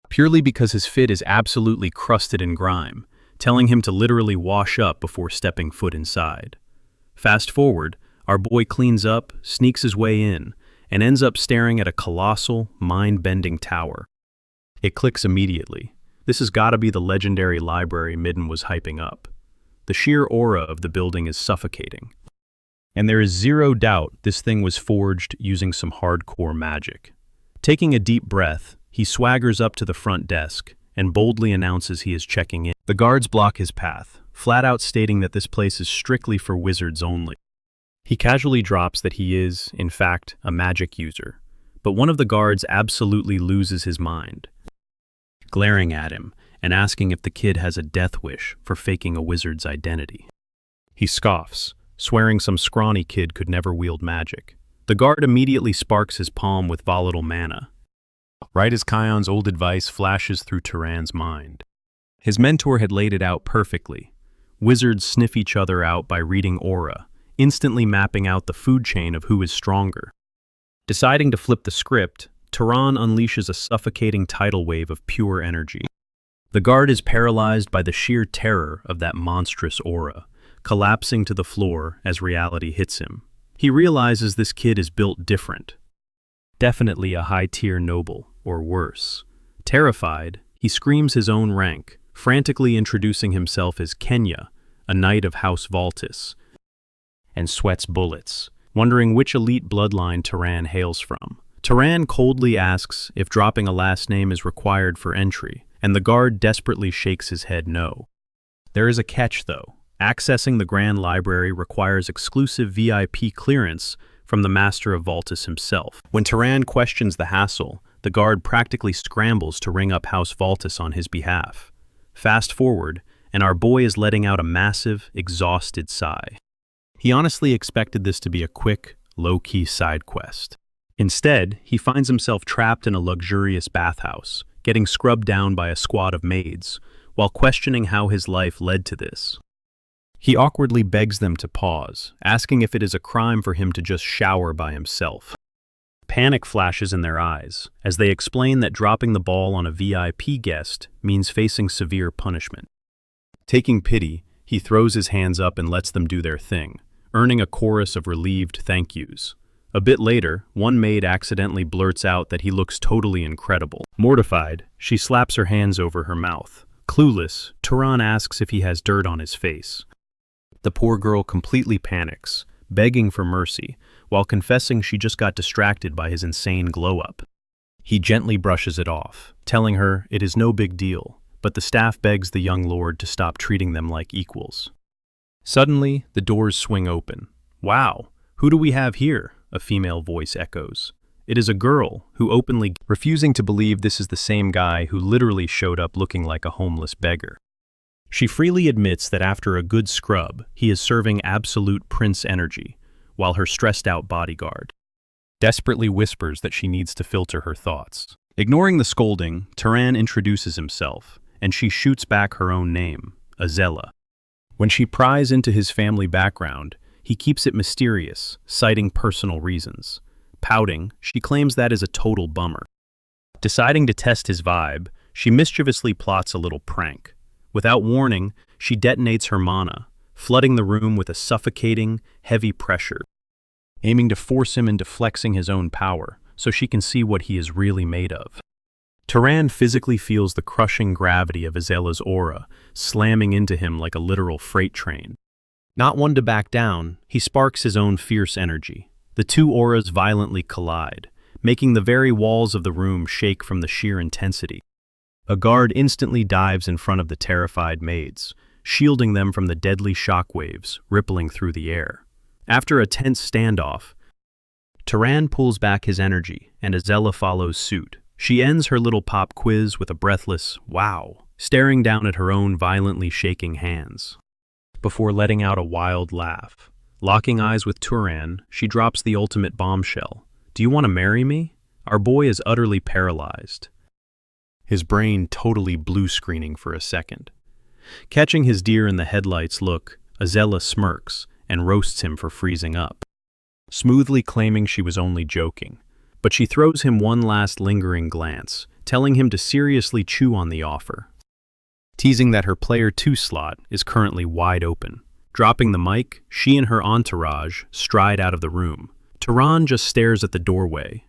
purely because his fit is absolutely crusted in grime, telling him to literally wash up before stepping foot inside. Fast forward, our boy cleans up, sneaks his way in, and ends up staring at a colossal, mind-bending tower. It clicks immediately. This has got to be the legendary library Midden was hyping up. The sheer aura of the building is suffocating. And there is zero doubt this thing was forged using some hardcore magic. Taking a deep breath, he swaggers up to the front desk and boldly announces he is checking in. The guards block his path, flat out stating that this place is strictly for wizards only. He casually drops that he is, in fact, a magic user, but one of the guards absolutely loses his mind, glaring at him and asking if the kid has a death wish for faking a wizard's identity. He scoffs, swearing some scrawny kid could never wield magic. The guard immediately sparks his palm with volatile mana, right as Kion's old advice flashes through Turan's mind. His mentor had laid it out perfectly. Wizards sniff each other out by reading aura, instantly mapping out the food chain of who is stronger. Deciding to flip the script, Turan unleashes a suffocating tidal wave of pure energy. The guard is paralyzed by the sheer terror of that monstrous aura, collapsing to the floor as reality hits him. He realizes this kid is built different. Definitely a high-tier noble, or worse. Terrified, he screams his own rank, frantically introducing himself as Kenya, a knight of House Valtis, and sweats bullets, wondering which elite bloodline Turan hails from. Turan coldly asks if dropping a last name is required for entry, and the guard desperately shakes his head no. There is a catch, though. Accessing the Grand Library requires exclusive VIP clearance from the Master of Valtis himself. When Turan questions the hassle, the guard practically scrambles to ring up House Valtis on his behalf. Fast forward, and our boy is letting out a massive, exhausted sigh. He honestly expected this to be a quick, low-key side quest. Instead, he finds himself trapped in a luxurious bathhouse, getting scrubbed down by a squad of maids, while questioning how his life led to this. He awkwardly begs them to pause, asking if it is a crime for him to just shower by himself. Panic flashes in their eyes, as they explain that dropping the ball on a VIP guest means facing severe punishment. Taking pity, he throws his hands up and lets them do their thing, earning a chorus of relieved thank yous. A bit later, one maid accidentally blurts out that he looks totally incredible. Mortified, she slaps her hands over her mouth. Clueless, Turan asks if he has dirt on his face. The poor girl completely panics, begging for mercy, while confessing she just got distracted by his insane glow-up. He gently brushes it off, telling her it is no big deal, but the staff begs the young lord to stop treating them like equals. Suddenly, the doors swing open. Wow, who do we have here? a female voice echoes. It is a girl who openly refusing to believe this is the same guy who literally showed up looking like a homeless beggar. She freely admits that after a good scrub, he is serving absolute prince energy, while her stressed-out bodyguard desperately whispers that she needs to filter her thoughts. Ignoring the scolding, Turan introduces himself, and she shoots back her own name, Azella. When she pries into his family background, he keeps it mysterious, citing personal reasons. Pouting, she claims that is a total bummer. Deciding to test his vibe, she mischievously plots a little prank. Without warning, she detonates her mana, flooding the room with a suffocating, heavy pressure, aiming to force him into flexing his own power so she can see what he is really made of. Turan physically feels the crushing gravity of Azella's aura, slamming into him like a literal freight train. Not one to back down, he sparks his own fierce energy. The two auras violently collide, making the very walls of the room shake from the sheer intensity. A guard instantly dives in front of the terrified maids, shielding them from the deadly shockwaves rippling through the air. After a tense standoff, Turan pulls back his energy, and Azella follows suit. She ends her little pop quiz with a breathless, "Wow," staring down at her own violently shaking hands, before letting out a wild laugh. Locking eyes with Turan, she drops the ultimate bombshell. "Do you want to marry me?" Our boy is utterly paralyzed, his brain totally blue-screening for a second. Catching his deer in the headlights look, Azella smirks and roasts him for freezing up, smoothly claiming she was only joking. But she throws him one last lingering glance, telling him to seriously chew on the offer, teasing that her Player 2 slot is currently wide open. Dropping the mic, she and her entourage stride out of the room. Turan just stares at the doorway,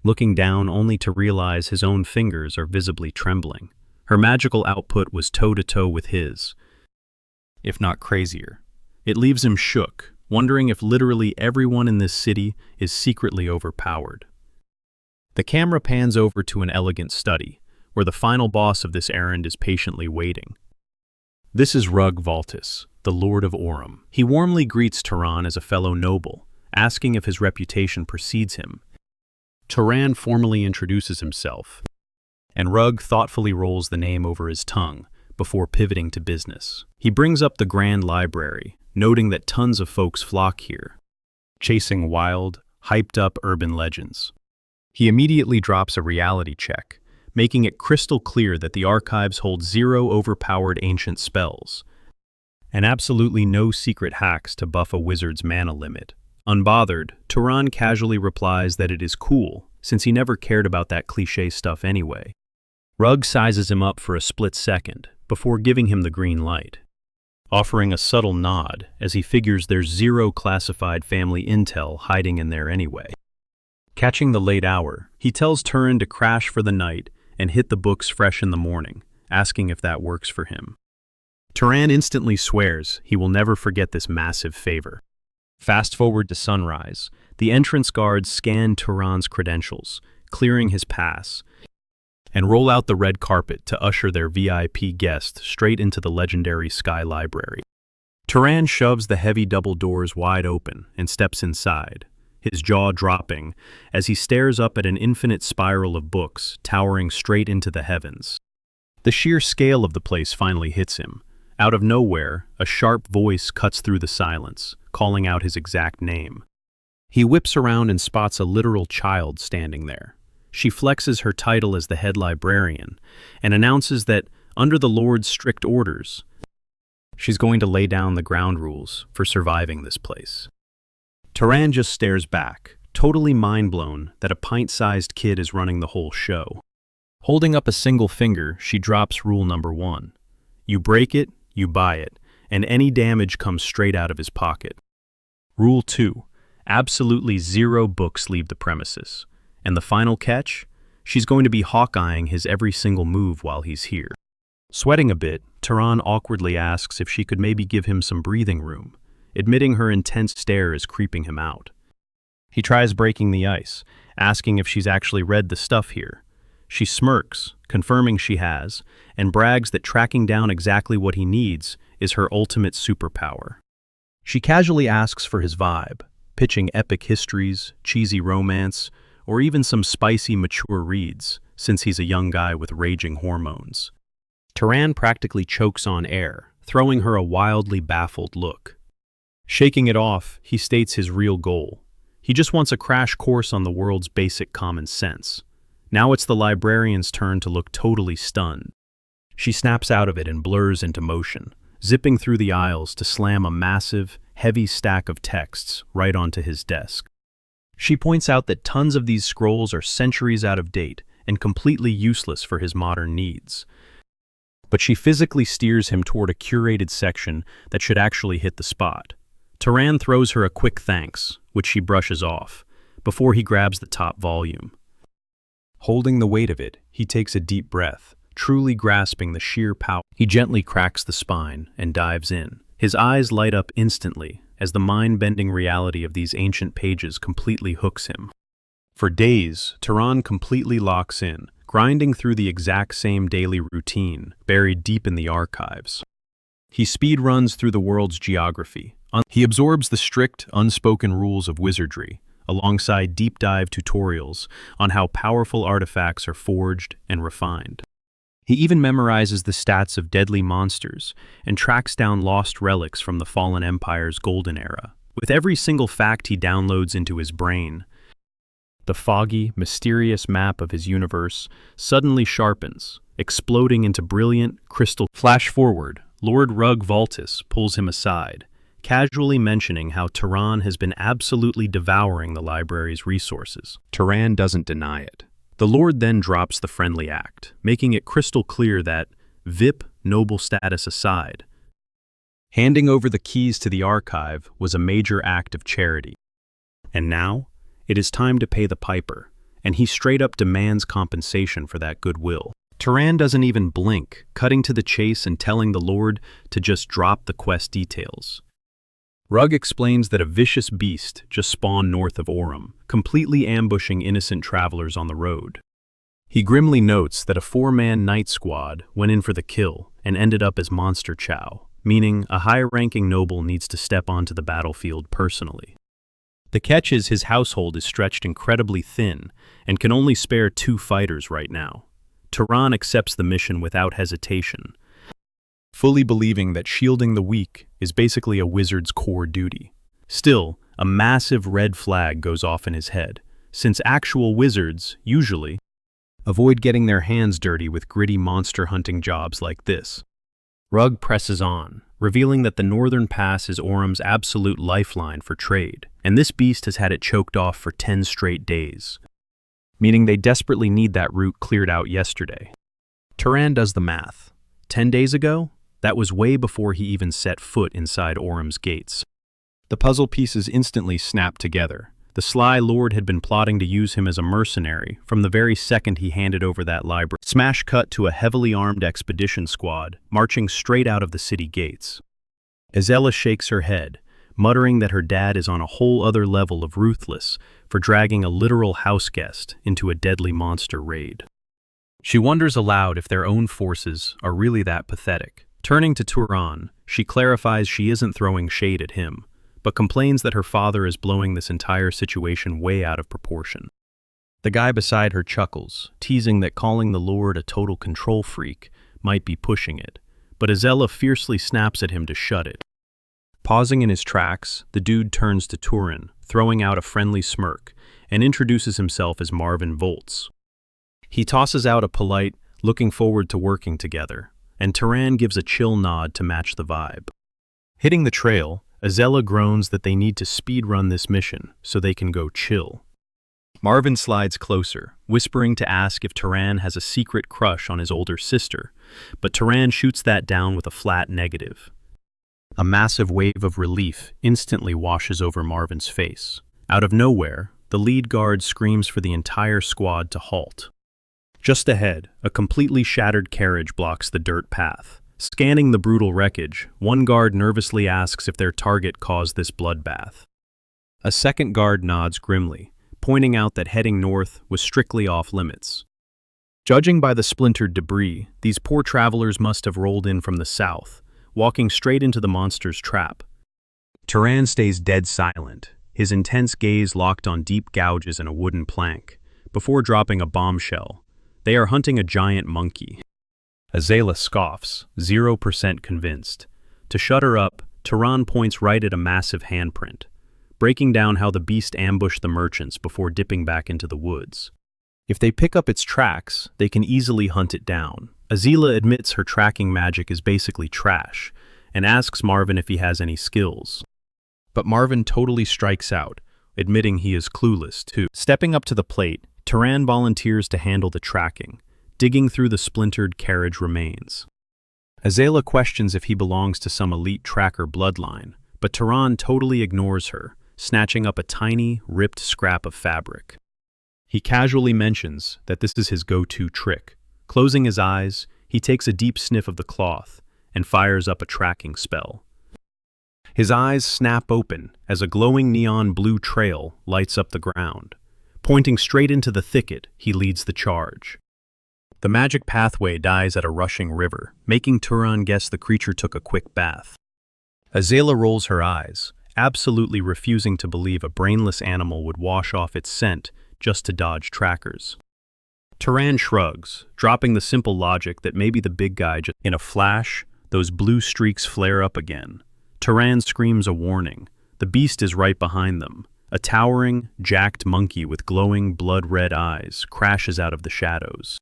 looking down only to realize his own fingers are visibly trembling. Her magical output was toe-to-toe with his, if not crazier. It leaves him shook, wondering if literally everyone in this city is secretly overpowered. The camera pans over to an elegant study, where the final boss of this errand is patiently waiting. This is Rug Valtis, the Lord of Aurum. He warmly greets Turan as a fellow noble, asking if his reputation precedes him. Turan formally introduces himself, and Rug thoughtfully rolls the name over his tongue before pivoting to business. He brings up the Grand Library, noting that tons of folks flock here, chasing wild, hyped-up urban legends. He immediately drops a reality check, making it crystal clear that the archives hold 0 overpowered ancient spells, and absolutely no secret hacks to buff a wizard's mana limit. Unbothered, Turan casually replies that it is cool, since he never cared about that cliché stuff anyway. Rug sizes him up for a split second, before giving him the green light, offering a subtle nod as he figures there's 0 classified family intel hiding in there anyway. Catching the late hour, he tells Turan to crash for the night and hit the books fresh in the morning, asking if that works for him. Turan instantly swears he will never forget this massive favor. Fast forward to sunrise, the entrance guards scan Turan's credentials, clearing his pass, and roll out the red carpet to usher their VIP guest straight into the legendary Sky Library. Turan shoves the heavy double doors wide open and steps inside, his jaw dropping as he stares up at an infinite spiral of books towering straight into the heavens. The sheer scale of the place finally hits him. Out of nowhere, a sharp voice cuts through the silence, calling out his exact name. He whips around and spots a literal child standing there. She flexes her title as the head librarian and announces that, under the Lord's strict orders, she's going to lay down the ground rules for surviving this place. Turan just stares back, totally mind-blown that a pint-sized kid is running the whole show. Holding up a single finger, she drops rule number 1. You break it, you buy it, and any damage comes straight out of his pocket. Rule 2. Absolutely 0 books leave the premises. And the final catch? She's going to be hawk-eyeing his every single move while he's here. Sweating a bit, Turan awkwardly asks if she could maybe give him some breathing room, admitting her intense stare is creeping him out. He tries breaking the ice, asking if she's actually read the stuff here. She smirks, confirming she has, and brags that tracking down exactly what he needs is her ultimate superpower. She casually asks for his vibe, pitching epic histories, cheesy romance, or even some spicy, mature reads, since he's a young guy with raging hormones. Turan practically chokes on air, throwing her a wildly baffled look. Shaking it off, he states his real goal. He just wants a crash course on the world's basic common sense. Now it's the librarian's turn to look totally stunned. She snaps out of it and blurs into motion, zipping through the aisles to slam a massive, heavy stack of texts right onto his desk. She points out that tons of these scrolls are centuries out of date and completely useless for his modern needs. But she physically steers him toward a curated section that should actually hit the spot. Turan throws her a quick thanks, which she brushes off, before he grabs the top volume. Holding the weight of it, he takes a deep breath, truly grasping the sheer power. He gently cracks the spine and dives in. His eyes light up instantly as the mind-bending reality of these ancient pages completely hooks him. For days, Turan completely locks in, grinding through the exact same daily routine, buried deep in the archives. He speed-runs through the world's geography. He absorbs the strict, unspoken rules of wizardry, alongside deep-dive tutorials on how powerful artifacts are forged and refined. He even memorizes the stats of deadly monsters and tracks down lost relics from the Fallen Empire's golden era. With every single fact he downloads into his brain, the foggy, mysterious map of his universe suddenly sharpens, exploding into brilliant, crystal. Flash forward, Lord Rug Valtis pulls him aside, casually mentioning how Turan has been absolutely devouring the library's resources. Turan doesn't deny it. The Lord then drops the friendly act, making it crystal clear that, VIP noble status aside, handing over the keys to the archive was a major act of charity. And now, it is time to pay the piper, and he straight up demands compensation for that goodwill. Turan doesn't even blink, cutting to the chase and telling the Lord to just drop the quest details. Rug explains that a vicious beast just spawned north of Orem, completely ambushing innocent travelers on the road. He grimly notes that a 4-man night squad went in for the kill and ended up as monster chow, meaning a high-ranking noble needs to step onto the battlefield personally. The catch is his household is stretched incredibly thin and can only spare 2 fighters right now. Turan accepts the mission without hesitation, fully believing that shielding the weak is basically a wizard's core duty. Still, a massive red flag goes off in his head, since actual wizards, usually, avoid getting their hands dirty with gritty monster hunting jobs like this. Rug presses on, revealing that the Northern Pass is Orem's absolute lifeline for trade, and this beast has had it choked off for 10 straight days, meaning they desperately need that route cleared out yesterday. Turan does the math. 10 days ago? That was way before he even set foot inside Orem's gates. The puzzle pieces instantly snapped together. The sly lord had been plotting to use him as a mercenary from the very second he handed over that library. Smash cut to a heavily armed expedition squad marching straight out of the city gates. Azella shakes her head, muttering that her dad is on a whole other level of ruthless for dragging a literal house guest into a deadly monster raid. She wonders aloud if their own forces are really that pathetic. Turning to Turan, she clarifies she isn't throwing shade at him, but complains that her father is blowing this entire situation way out of proportion. The guy beside her chuckles, teasing that calling the Lord a total control freak might be pushing it, but Azella fiercely snaps at him to shut it. Pausing in his tracks, the dude turns to Turan, throwing out a friendly smirk, and introduces himself as Marvin Volts. He tosses out a polite, looking forward to working together, and Turan gives a chill nod to match the vibe. Hitting the trail, Azella groans that they need to speedrun this mission so they can go chill. Marvin slides closer, whispering to ask if Turan has a secret crush on his older sister, but Turan shoots that down with a flat negative. A massive wave of relief instantly washes over Marvin's face. Out of nowhere, the lead guard screams for the entire squad to halt. Just ahead, a completely shattered carriage blocks the dirt path. Scanning the brutal wreckage, one guard nervously asks if their target caused this bloodbath. A second guard nods grimly, pointing out that heading north was strictly off-limits. Judging by the splintered debris, these poor travelers must have rolled in from the south, walking straight into the monster's trap. Turan stays dead silent, his intense gaze locked on deep gouges in a wooden plank, before dropping a bombshell. They are hunting a giant monkey. Azela scoffs, 0% convinced. To shut her up, Tehran points right at a massive handprint, breaking down how the beast ambushed the merchants before dipping back into the woods. If they pick up its tracks, they can easily hunt it down. Azela admits her tracking magic is basically trash, and asks Marvin if he has any skills. But Marvin totally strikes out, admitting he is clueless too. Stepping up to the plate, Tehran volunteers to handle the tracking, digging through the splintered carriage remains. Azela questions if he belongs to some elite tracker bloodline, but Tehran totally ignores her, snatching up a tiny, ripped scrap of fabric. He casually mentions that this is his go-to trick. Closing his eyes, he takes a deep sniff of the cloth and fires up a tracking spell. His eyes snap open as a glowing neon blue trail lights up the ground. Pointing straight into the thicket, he leads the charge. The magic pathway dies at a rushing river, making Tehran guess the creature took a quick bath. Azela rolls her eyes, absolutely refusing to believe a brainless animal would wash off its scent just to dodge trackers. Tehran shrugs, dropping the simple logic that maybe the big guy just... In a flash, those blue streaks flare up again. Tehran screams a warning. The beast is right behind them. A towering, jacked monkey with glowing, blood-red eyes crashes out of the shadows.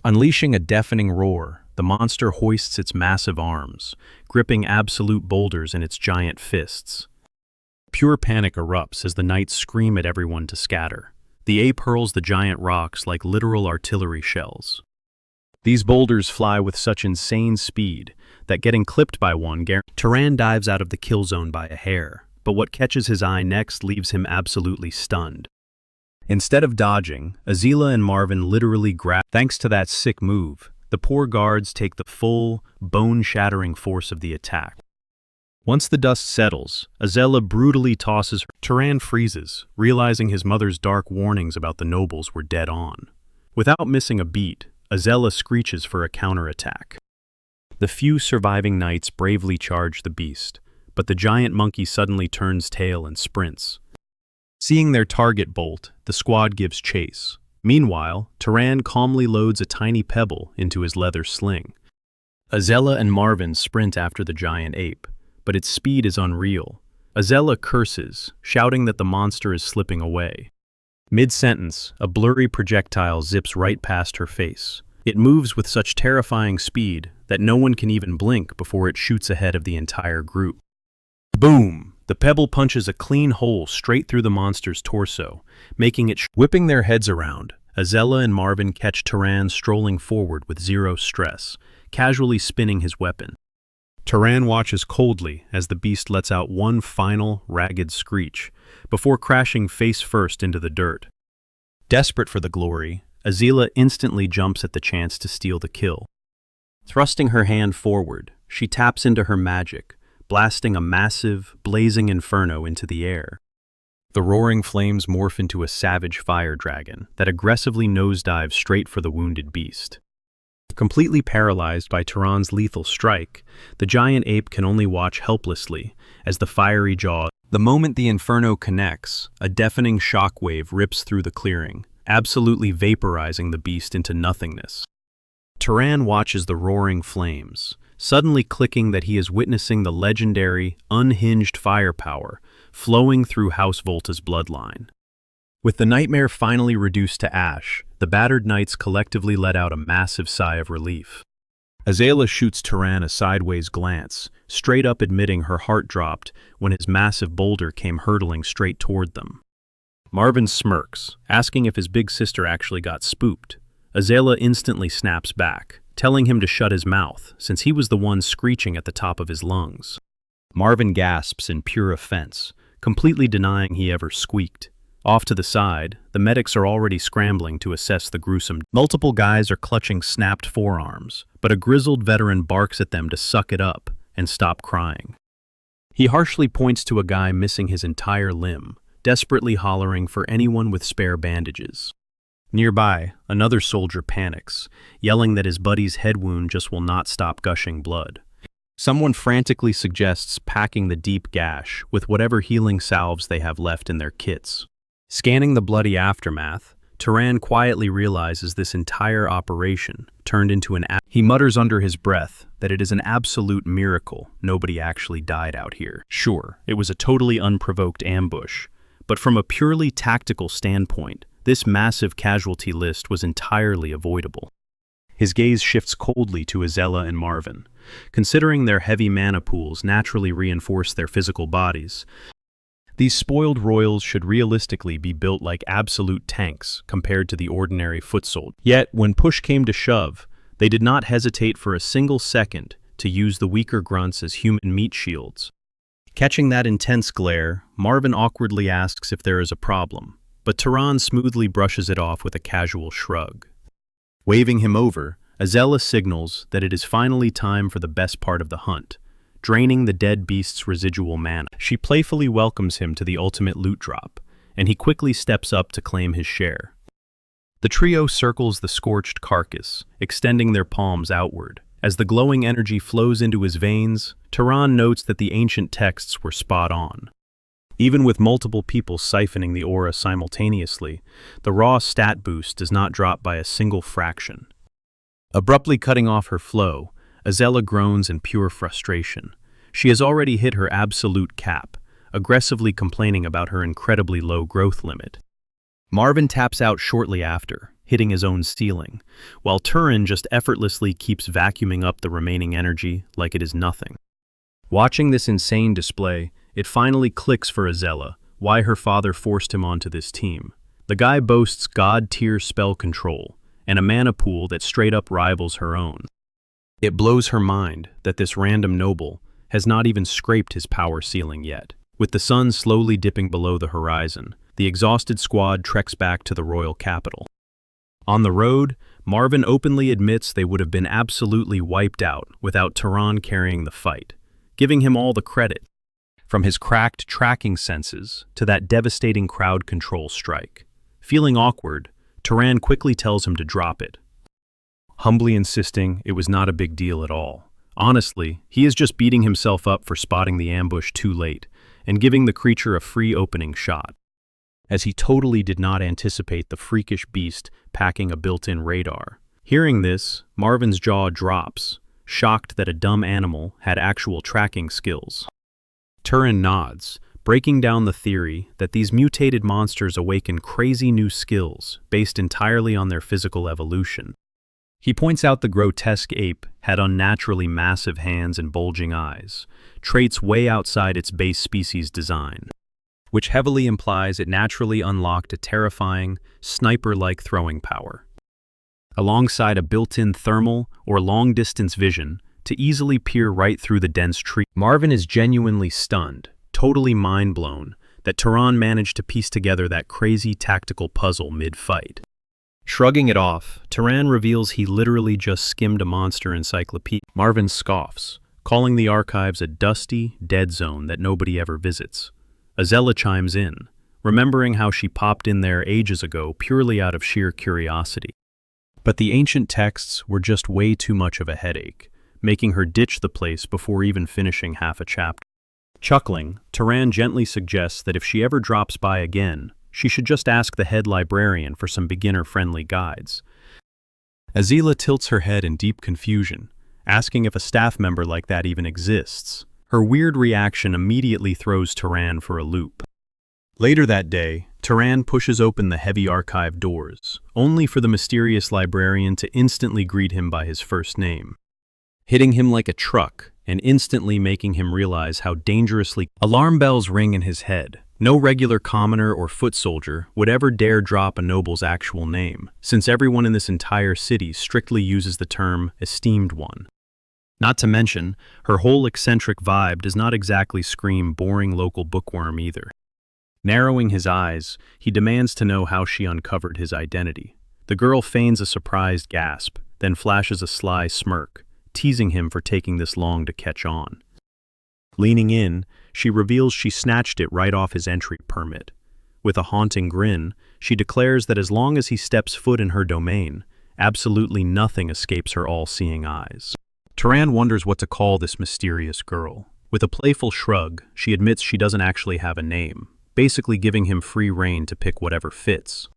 Unleashing a deafening roar, the monster hoists its massive arms, gripping absolute boulders in its giant fists. Pure panic erupts as the knights scream at everyone to scatter. The ape hurls the giant rocks like literal artillery shells. These boulders fly with such insane speed that getting clipped by one Tehran dives out of the kill zone by a hair, but what catches his eye next leaves him absolutely stunned. Instead of dodging, Azela and Marvin literally grab. Thanks to that sick move, the poor guards take the full, bone-shattering force of the attack. Once the dust settles, Azela brutally tosses her. Tehran freezes, realizing his mother's dark warnings about the nobles were dead on. Without missing a beat, Azela screeches for a counterattack. The few surviving knights bravely charge the beast, but the giant monkey suddenly turns tail and sprints. Seeing their target bolt, the squad gives chase. Meanwhile, Tehran calmly loads a tiny pebble into his leather sling. Azela and Marvin sprint after the giant ape, but its speed is unreal. Azela curses, shouting that the monster is slipping away. Mid-sentence, a blurry projectile zips right past her face. It moves with such terrifying speed that no one can even blink before it shoots ahead of the entire group. Boom! The pebble punches a clean hole straight through the monster's torso, making it whipping their heads around. Azela and Marvin catch Tehran strolling forward with zero stress, casually spinning his weapon. Tehran watches coldly as the beast lets out one final, ragged screech, before crashing face first into the dirt. Desperate for the glory, Azela instantly jumps at the chance to steal the kill. Thrusting her hand forward, she taps into her magic, blasting a massive, blazing inferno into the air. The roaring flames morph into a savage fire dragon that aggressively nosedives straight for the wounded beast. Completely paralyzed by Tehran's lethal strike, the giant ape can only watch helplessly as the fiery jaw. The moment the inferno connects, a deafening shockwave rips through the clearing, absolutely vaporizing the beast into nothingness. Tehran watches the roaring flames, suddenly clicking that he is witnessing the legendary, unhinged firepower flowing through House Volta's bloodline. With the nightmare finally reduced to ash, the battered knights collectively let out a massive sigh of relief. Azela shoots Tehran a sideways glance, straight up admitting her heart dropped when his massive boulder came hurtling straight toward them. Marvin smirks, asking if his big sister actually got spooked. Azela instantly snaps back, telling him to shut his mouth, since he was the one screeching at the top of his lungs. Marvin gasps in pure offense, completely denying he ever squeaked. Off to the side, the medics are already scrambling to assess the gruesome. Multiple guys are clutching snapped forearms, but a grizzled veteran barks at them to suck it up and stop crying. He harshly points to a guy missing his entire limb, desperately hollering for anyone with spare bandages. Nearby, another soldier panics, yelling that his buddy's head wound just will not stop gushing blood. Someone frantically suggests packing the deep gash with whatever healing salves they have left in their kits. Scanning the bloody aftermath, Turan quietly realizes this entire operation turned into an He mutters under his breath that it is an absolute miracle nobody actually died out here. Sure, it was a totally unprovoked ambush, but from a purely tactical standpoint, this massive casualty list was entirely avoidable. His gaze shifts coldly to Azella and Marvin. Considering their heavy mana pools naturally reinforce their physical bodies, these spoiled royals should realistically be built like absolute tanks compared to the ordinary foot soldier. Yet, when push came to shove, they did not hesitate for a single second to use the weaker grunts as human meat shields. Catching that intense glare, Marvin awkwardly asks if there is a problem, but Turan smoothly brushes it off with a casual shrug. Waving him over, Azella signals that it is finally time for the best part of the hunt, draining the dead beast's residual mana. She playfully welcomes him to the ultimate loot drop, and he quickly steps up to claim his share. The trio circles the scorched carcass, extending their palms outward. As the glowing energy flows into his veins, Turan notes that the ancient texts were spot on. Even with multiple people siphoning the aura simultaneously, the raw stat boost does not drop by a single fraction. Abruptly cutting off her flow, Azella groans in pure frustration. She has already hit her absolute cap, aggressively complaining about her incredibly low growth limit. Marvin taps out shortly after, hitting his own ceiling, while Turan just effortlessly keeps vacuuming up the remaining energy like it is nothing. Watching this insane display, it finally clicks for Azella why her father forced him onto this team. The guy boasts god-tier spell control, and a mana pool that straight up rivals her own. It blows her mind that this random noble has not even scraped his power ceiling yet. With the sun slowly dipping below the horizon, the exhausted squad treks back to the royal capital. On the road, Marvin openly admits they would have been absolutely wiped out without Turan carrying the fight, giving him all the credit. From his cracked tracking senses to that devastating crowd control strike. Feeling awkward, Turan quickly tells him to drop it, humbly insisting it was not a big deal at all. Honestly, he is just beating himself up for spotting the ambush too late and giving the creature a free opening shot, as he totally did not anticipate the freakish beast packing a built-in radar. Hearing this, Marvin's jaw drops, shocked that a dumb animal had actual tracking skills. Turan nods, breaking down the theory that these mutated monsters awaken crazy new skills based entirely on their physical evolution. He points out the grotesque ape had unnaturally massive hands and bulging eyes, traits way outside its base species design, which heavily implies it naturally unlocked a terrifying, sniper-like throwing power, alongside a built-in thermal or long-distance vision to easily peer right through the dense tree. Marvin is genuinely stunned, totally mind-blown, that Turan managed to piece together that crazy tactical puzzle mid-fight. Shrugging it off, Turan reveals he literally just skimmed a monster encyclopedia. Marvin scoffs, calling the archives a dusty, dead zone that nobody ever visits. Azella chimes in, remembering how she popped in there ages ago purely out of sheer curiosity. But the ancient texts were just way too much of a headache, making her ditch the place before even finishing half a chapter. Chuckling, Turan gently suggests that if she ever drops by again, she should just ask the head librarian for some beginner-friendly guides. Azella tilts her head in deep confusion, asking if a staff member like that even exists. Her weird reaction immediately throws Turan for a loop. Later that day, Turan pushes open the heavy archive doors, only for the mysterious librarian to instantly greet him by his first name, hitting him like a truck and instantly making him realize how dangerously. Alarm bells ring in his head. No regular commoner or foot soldier would ever dare drop a noble's actual name, since everyone in this entire city strictly uses the term esteemed one. Not to mention, her whole eccentric vibe does not exactly scream boring local bookworm either. Narrowing his eyes, he demands to know how she uncovered his identity. The girl feigns a surprised gasp, then flashes a sly smirk, teasing him for taking this long to catch on. Leaning in, she reveals she snatched it right off his entry permit. With a haunting grin, she declares that as long as he steps foot in her domain, absolutely nothing escapes her all-seeing eyes. Turan wonders what to call this mysterious girl. With a playful shrug, she admits she doesn't actually have a name, basically giving him free rein to pick whatever fits.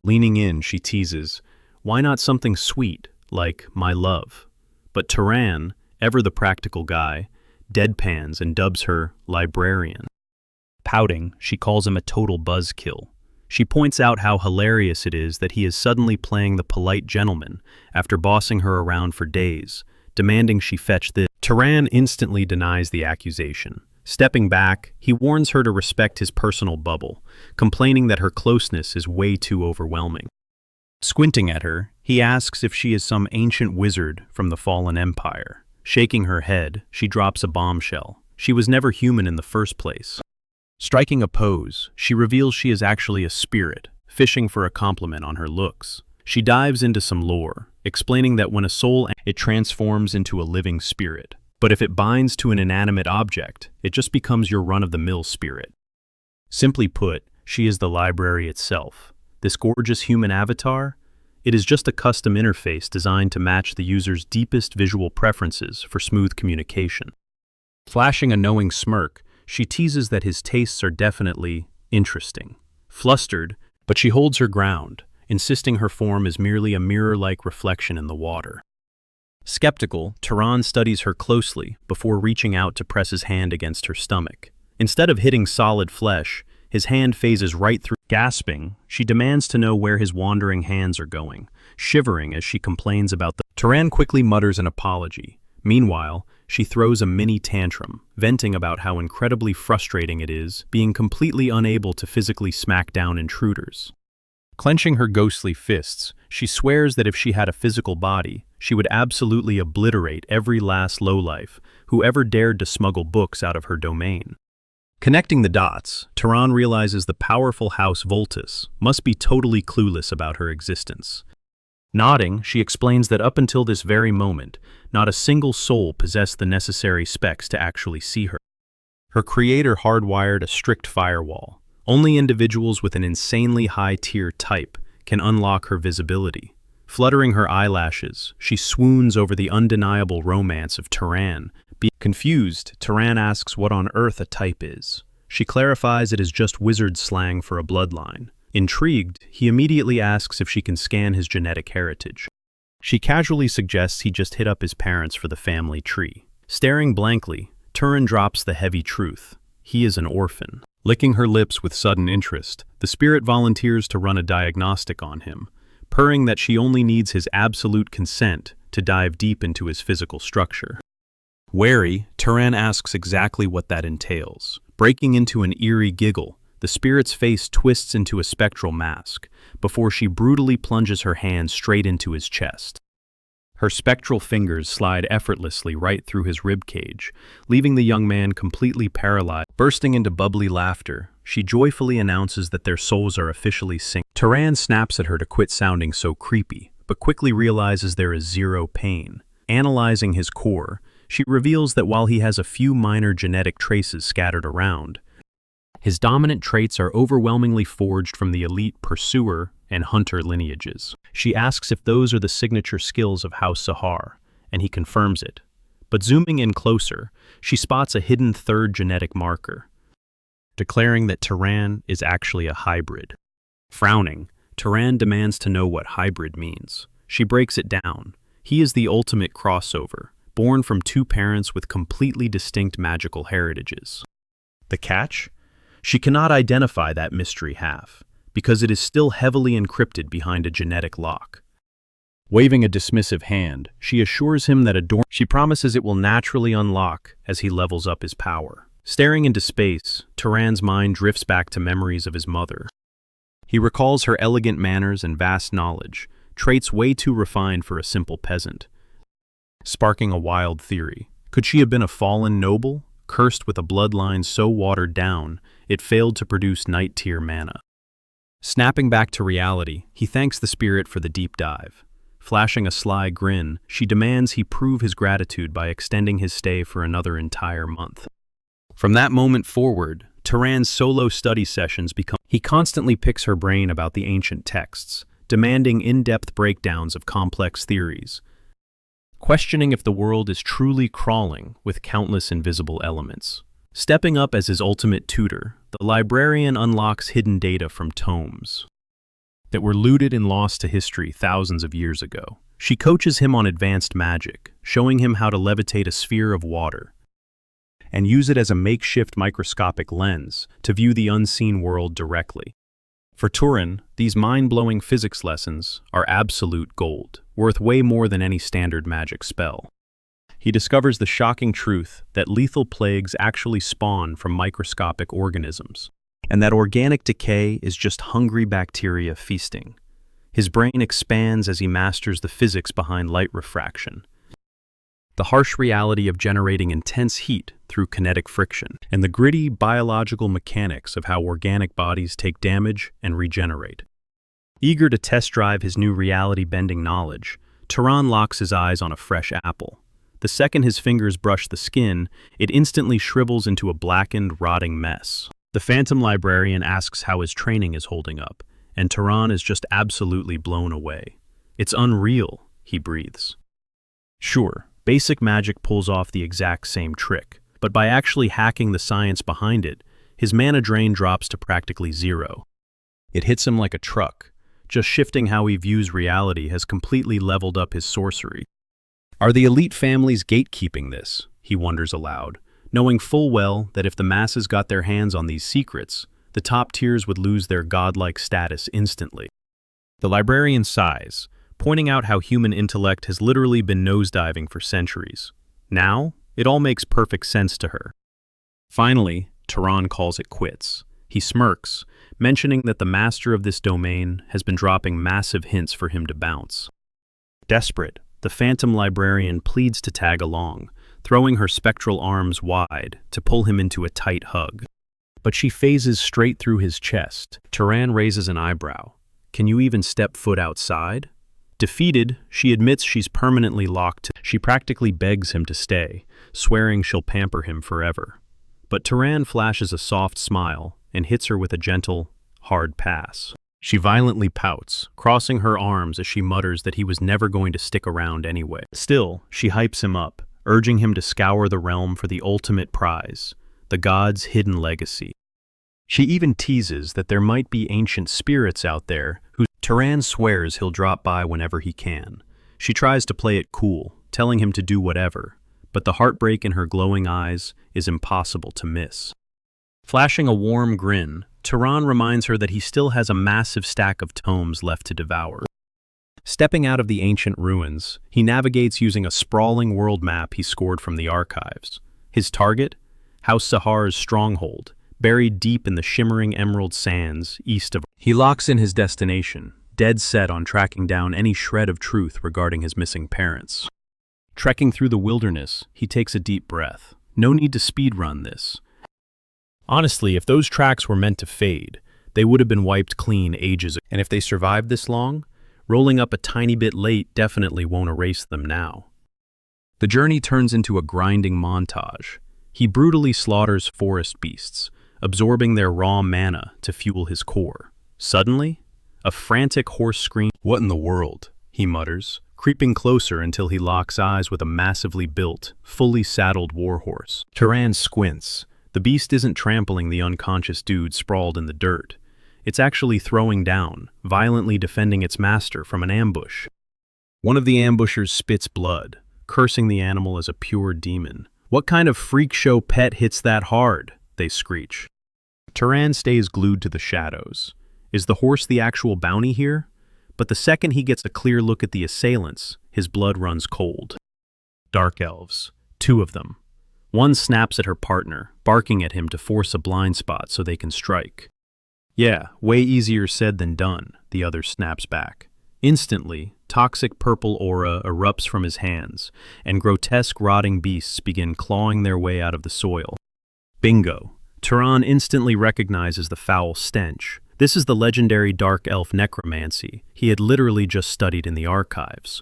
Leaning in, she teases, "Why not something sweet, like my love?" But Turan, ever the practical guy, deadpans and dubs her librarian. Pouting, she calls him a total buzzkill. She points out how hilarious it is that he is suddenly playing the polite gentleman after bossing her around for days, demanding she fetch this. Turan instantly denies the accusation. Stepping back, he warns her to respect his personal bubble, complaining that her closeness is way too overwhelming. Squinting at her, he asks if she is some ancient wizard from the fallen empire. Shaking her head, she drops a bombshell. She was never human in the first place. Striking a pose, she reveals she is actually a spirit, fishing for a compliment on her looks. She dives into some lore, explaining that when a soul it transforms into a living spirit. But if it binds to an inanimate object, it just becomes your run-of-the-mill spirit. Simply put, she is the library itself. This gorgeous human avatar? It is just a custom interface designed to match the user's deepest visual preferences for smooth communication. Flashing a knowing smirk, she teases that his tastes are definitely interesting. Flustered, but she holds her ground, insisting her form is merely a mirror-like reflection in the water. Skeptical, Turan studies her closely before reaching out to press his hand against her stomach. Instead of hitting solid flesh, his hand phases right through. Gasping, she demands to know where his wandering hands are going, shivering as she complains about the. Turan quickly mutters an apology. Meanwhile, she throws a mini tantrum, venting about how incredibly frustrating it is being completely unable to physically smack down intruders. Clenching her ghostly fists, she swears that if she had a physical body, she would absolutely obliterate every last lowlife who ever dared to smuggle books out of her domain. Connecting the dots, Turan realizes the powerful House Voltus must be totally clueless about her existence. Nodding, she explains that up until this very moment, not a single soul possessed the necessary specs to actually see her. Her creator hardwired a strict firewall. Only individuals with an insanely high-tier type can unlock her visibility. Fluttering her eyelashes, she swoons over the undeniable romance of Turan. Confused, Turan asks what on earth a type is. She clarifies it is just wizard slang for a bloodline. Intrigued, he immediately asks if she can scan his genetic heritage. She casually suggests he just hit up his parents for the family tree. Staring blankly, Turan drops the heavy truth. He is an orphan. Licking her lips with sudden interest, the spirit volunteers to run a diagnostic on him, purring that she only needs his absolute consent to dive deep into his physical structure. Wary, Turan asks exactly what that entails. Breaking into an eerie giggle, the spirit's face twists into a spectral mask, before she brutally plunges her hand straight into his chest. Her spectral fingers slide effortlessly right through his ribcage, leaving the young man completely paralyzed. Bursting into bubbly laughter, she joyfully announces that their souls are officially synced. Turan snaps at her to quit sounding so creepy, but quickly realizes there is zero pain. Analyzing his core, she reveals that while he has a few minor genetic traces scattered around, his dominant traits are overwhelmingly forged from the elite pursuer and hunter lineages. She asks if those are the signature skills of House Sahar, and he confirms it. But zooming in closer, she spots a hidden third genetic marker, declaring that Turan is actually a hybrid. Frowning, Turan demands to know what hybrid means. She breaks it down. He is the ultimate crossover, born from two parents with completely distinct magical heritages. The catch? She cannot identify that mystery half, because it is still heavily encrypted behind a genetic lock. Waving a dismissive hand, she assures him that she promises it will naturally unlock as he levels up his power. Staring into space, Turan's mind drifts back to memories of his mother. He recalls her elegant manners and vast knowledge, traits way too refined for a simple peasant. Sparking a wild theory. Could she have been a fallen noble, cursed with a bloodline so watered down it failed to produce knight-tier mana? Snapping back to reality, he thanks the spirit for the deep dive. Flashing a sly grin, she demands he prove his gratitude by extending his stay for another entire month. From that moment forward, Turan's solo study sessions become. He constantly picks her brain about the ancient texts, demanding in-depth breakdowns of complex theories. questioning if the world is truly crawling with countless invisible elements. Stepping up as his ultimate tutor, the librarian unlocks hidden data from tomes that were looted and lost to history thousands of years ago. She coaches him on advanced magic, showing him how to levitate a sphere of water and use it as a makeshift microscopic lens to view the unseen world directly. For Turin, these mind-blowing physics lessons are absolute gold, worth way more than any standard magic spell. He discovers the shocking truth that lethal plagues actually spawn from microscopic organisms, and that organic decay is just hungry bacteria feasting. His brain expands as he masters the physics behind light refraction, the harsh reality of generating intense heat through kinetic friction, and the gritty biological mechanics of how organic bodies take damage and regenerate. Eager to test drive his new reality-bending knowledge, Turan locks his eyes on a fresh apple. The second his fingers brush the skin, it instantly shrivels into a blackened, rotting mess. The Phantom Librarian asks how his training is holding up, and Turan is just absolutely blown away. "It's unreal," he breathes. Sure, basic magic pulls off the exact same trick, but by actually hacking the science behind it, his mana drain drops to practically zero. It hits him like a truck. Just shifting how he views reality has completely leveled up his sorcery. Are the elite families gatekeeping this? He wonders aloud, knowing full well that if the masses got their hands on these secrets, the top tiers would lose their godlike status instantly. The librarian sighs, pointing out how human intellect has literally been nosediving for centuries. Now, it all makes perfect sense to her. Finally, Turan calls it quits. He smirks, mentioning that the master of this domain has been dropping massive hints for him to bounce. Desperate, the Phantom Librarian pleads to tag along, throwing her spectral arms wide to pull him into a tight hug. But she phases straight through his chest. Turan raises an eyebrow. "Can you even step foot outside?" Defeated, she admits she's permanently locked. She practically begs him to stay, swearing she'll pamper him forever. But Turan flashes a soft smile and hits her with a gentle, hard pass. She violently pouts, crossing her arms as she mutters that he was never going to stick around anyway. Still, she hypes him up, urging him to scour the realm for the ultimate prize, the god's hidden legacy. She even teases that there might be ancient spirits out there who Turan swears he'll drop by whenever he can. She tries to play it cool, telling him to do whatever, but the heartbreak in her glowing eyes is impossible to miss. Flashing a warm grin, Turan reminds her that he still has a massive stack of tomes left to devour. Stepping out of the ancient ruins, he navigates using a sprawling world map he scored from the archives. His target? House Sahar's stronghold, buried deep in the shimmering emerald sands east of. He locks in his destination, dead set on tracking down any shred of truth regarding his missing parents. Trekking through the wilderness, he takes a deep breath. No need to speedrun this. Honestly, if those tracks were meant to fade, they would have been wiped clean ages ago. And if they survived this long, rolling up a tiny bit late definitely won't erase them now. The journey turns into a grinding montage. He brutally slaughters forest beasts, absorbing their raw mana to fuel his core. Suddenly, a frantic hoarse scream. "What in the world?" he mutters, creeping closer until he locks eyes with a massively built, fully saddled warhorse. Turan squints. The beast isn't trampling the unconscious dude sprawled in the dirt. It's actually throwing down, violently defending its master from an ambush. One of the ambushers spits blood, cursing the animal as a pure demon. "What kind of freak show pet hits that hard?" they screech. Turan stays glued to the shadows. Is the horse the actual bounty here? But the second he gets a clear look at the assailants, his blood runs cold. Dark elves, 2 of them. One snaps at her partner, barking at him to force a blind spot so they can strike. "Yeah, way easier said than done," the other snaps back. Instantly, toxic purple aura erupts from his hands, and grotesque rotting beasts begin clawing their way out of the soil. Bingo! Turan instantly recognizes the foul stench. This is the legendary dark elf necromancy he had literally just studied in the archives.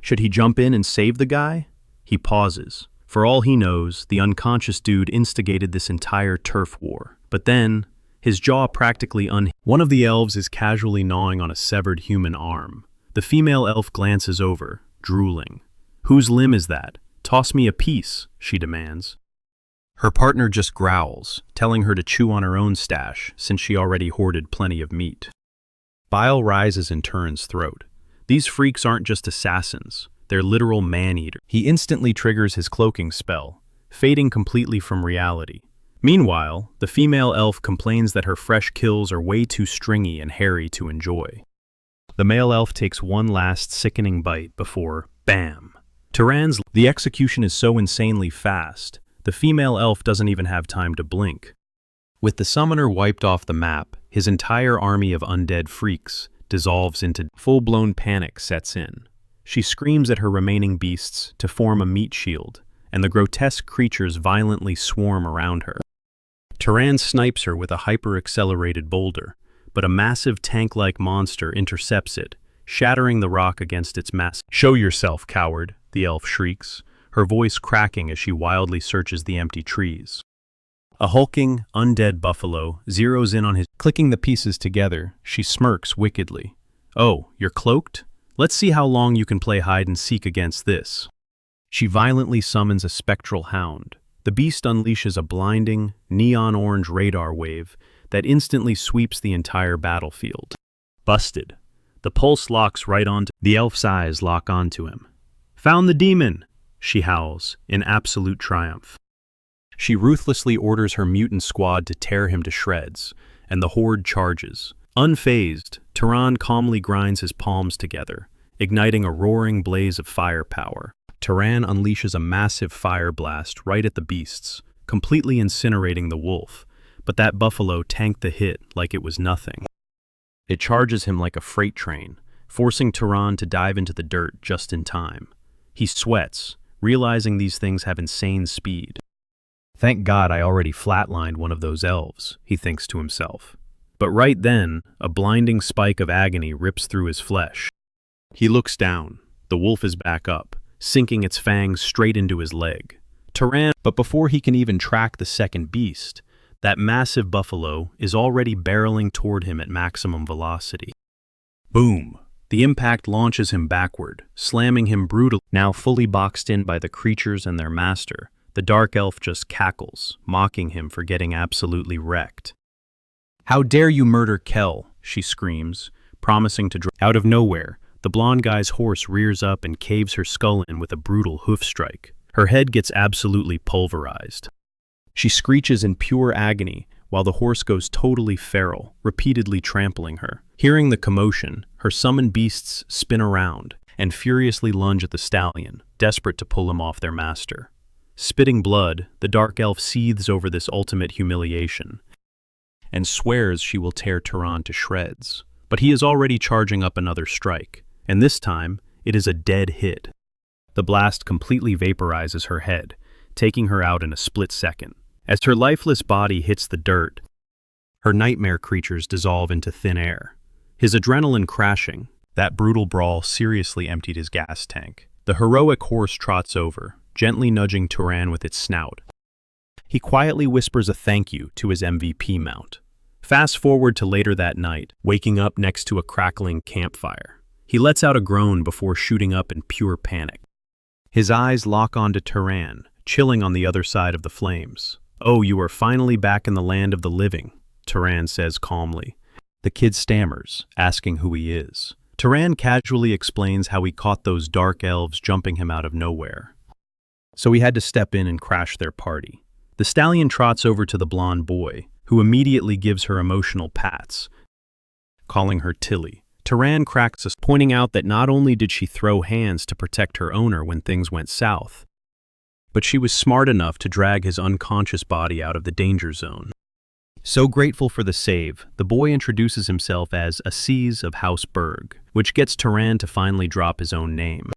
Should he jump in and save the guy? He pauses. For all he knows, the unconscious dude instigated this entire turf war. But then, his jaw practically One of the elves is casually gnawing on a severed human arm. The female elf glances over, drooling. Whose limb is that? Toss me a piece, she demands. Her partner just growls, telling her to chew on her own stash since she already hoarded plenty of meat. Bile rises in Turan's throat. These freaks aren't just assassins, they're literal man-eaters. He instantly triggers his cloaking spell, fading completely from reality. Meanwhile, the female elf complains that her fresh kills are way too stringy and hairy to enjoy. The male elf takes one last sickening bite before, bam! The execution is so insanely fast, the female elf doesn't even have time to blink. With the summoner wiped off the map, his entire army of undead freaks dissolves into full-blown panic sets in. She screams at her remaining beasts to form a meat shield, and the grotesque creatures violently swarm around her. Turan snipes her with a hyper-accelerated boulder, but a massive tank-like monster intercepts it, shattering the rock against its mass. "Show yourself, coward," the elf shrieks, her voice cracking as she wildly searches the empty trees. A hulking, undead buffalo zeroes in on his. Clicking the pieces together, she smirks wickedly. "Oh, you're cloaked? Let's see how long you can play hide-and-seek against this." She violently summons a spectral hound. The beast unleashes a blinding, neon-orange radar wave that instantly sweeps the entire battlefield. Busted. The pulse locks right onto. The elf's eyes lock onto him. "Found the demon!" she howls, in absolute triumph. She ruthlessly orders her mutant squad to tear him to shreds, and the horde charges. Unfazed, Turan calmly grinds his palms together, igniting a roaring blaze of firepower. Turan unleashes a massive fire blast right at the beasts, completely incinerating the wolf, but that buffalo tanked the hit like it was nothing. It charges him like a freight train, forcing Turan to dive into the dirt just in time. He sweats, realizing these things have insane speed. "Thank God I already flatlined one of those elves," he thinks to himself. But right then, a blinding spike of agony rips through his flesh. He looks down. The wolf is back up, sinking its fangs straight into his leg. But before he can even track the second beast, that massive buffalo is already barreling toward him at maximum velocity. Boom! The impact launches him backward, slamming him brutally. Now fully boxed in by the creatures and their master, the dark elf just cackles, mocking him for getting absolutely wrecked. "How dare you murder Kel?" she screams, promising to Out of nowhere, the blonde guy's horse rears up and caves her skull in with a brutal hoof strike. Her head gets absolutely pulverized. She screeches in pure agony, while the horse goes totally feral, repeatedly trampling her. Hearing the commotion, her summoned beasts spin around and furiously lunge at the stallion, desperate to pull him off their master. Spitting blood, the dark elf seethes over this ultimate humiliation and swears she will tear Turan to shreds. But he is already charging up another strike, and this time, it is a dead hit. The blast completely vaporizes her head, taking her out in a split second. As her lifeless body hits the dirt, her nightmare creatures dissolve into thin air. His adrenaline crashing, that brutal brawl seriously emptied his gas tank. The heroic horse trots over, gently nudging Turan with its snout. He quietly whispers a thank you to his MVP mount. Fast forward to later that night, waking up next to a crackling campfire. He lets out a groan before shooting up in pure panic. His eyes lock onto Turan, chilling on the other side of the flames. "Oh, you are finally back in the land of the living," Turan says calmly. The kid stammers, asking who he is. Turan casually explains how he caught those dark elves jumping him out of nowhere. So he had to step in and crash their party. The stallion trots over to the blonde boy, who immediately gives her emotional pats, calling her Tilly. Turan cracks us, pointing out that not only did she throw hands to protect her owner when things went south, but she was smart enough to drag his unconscious body out of the danger zone. So grateful for the save, the boy introduces himself as Aziz of House Berg, which gets Turan to finally drop his own name.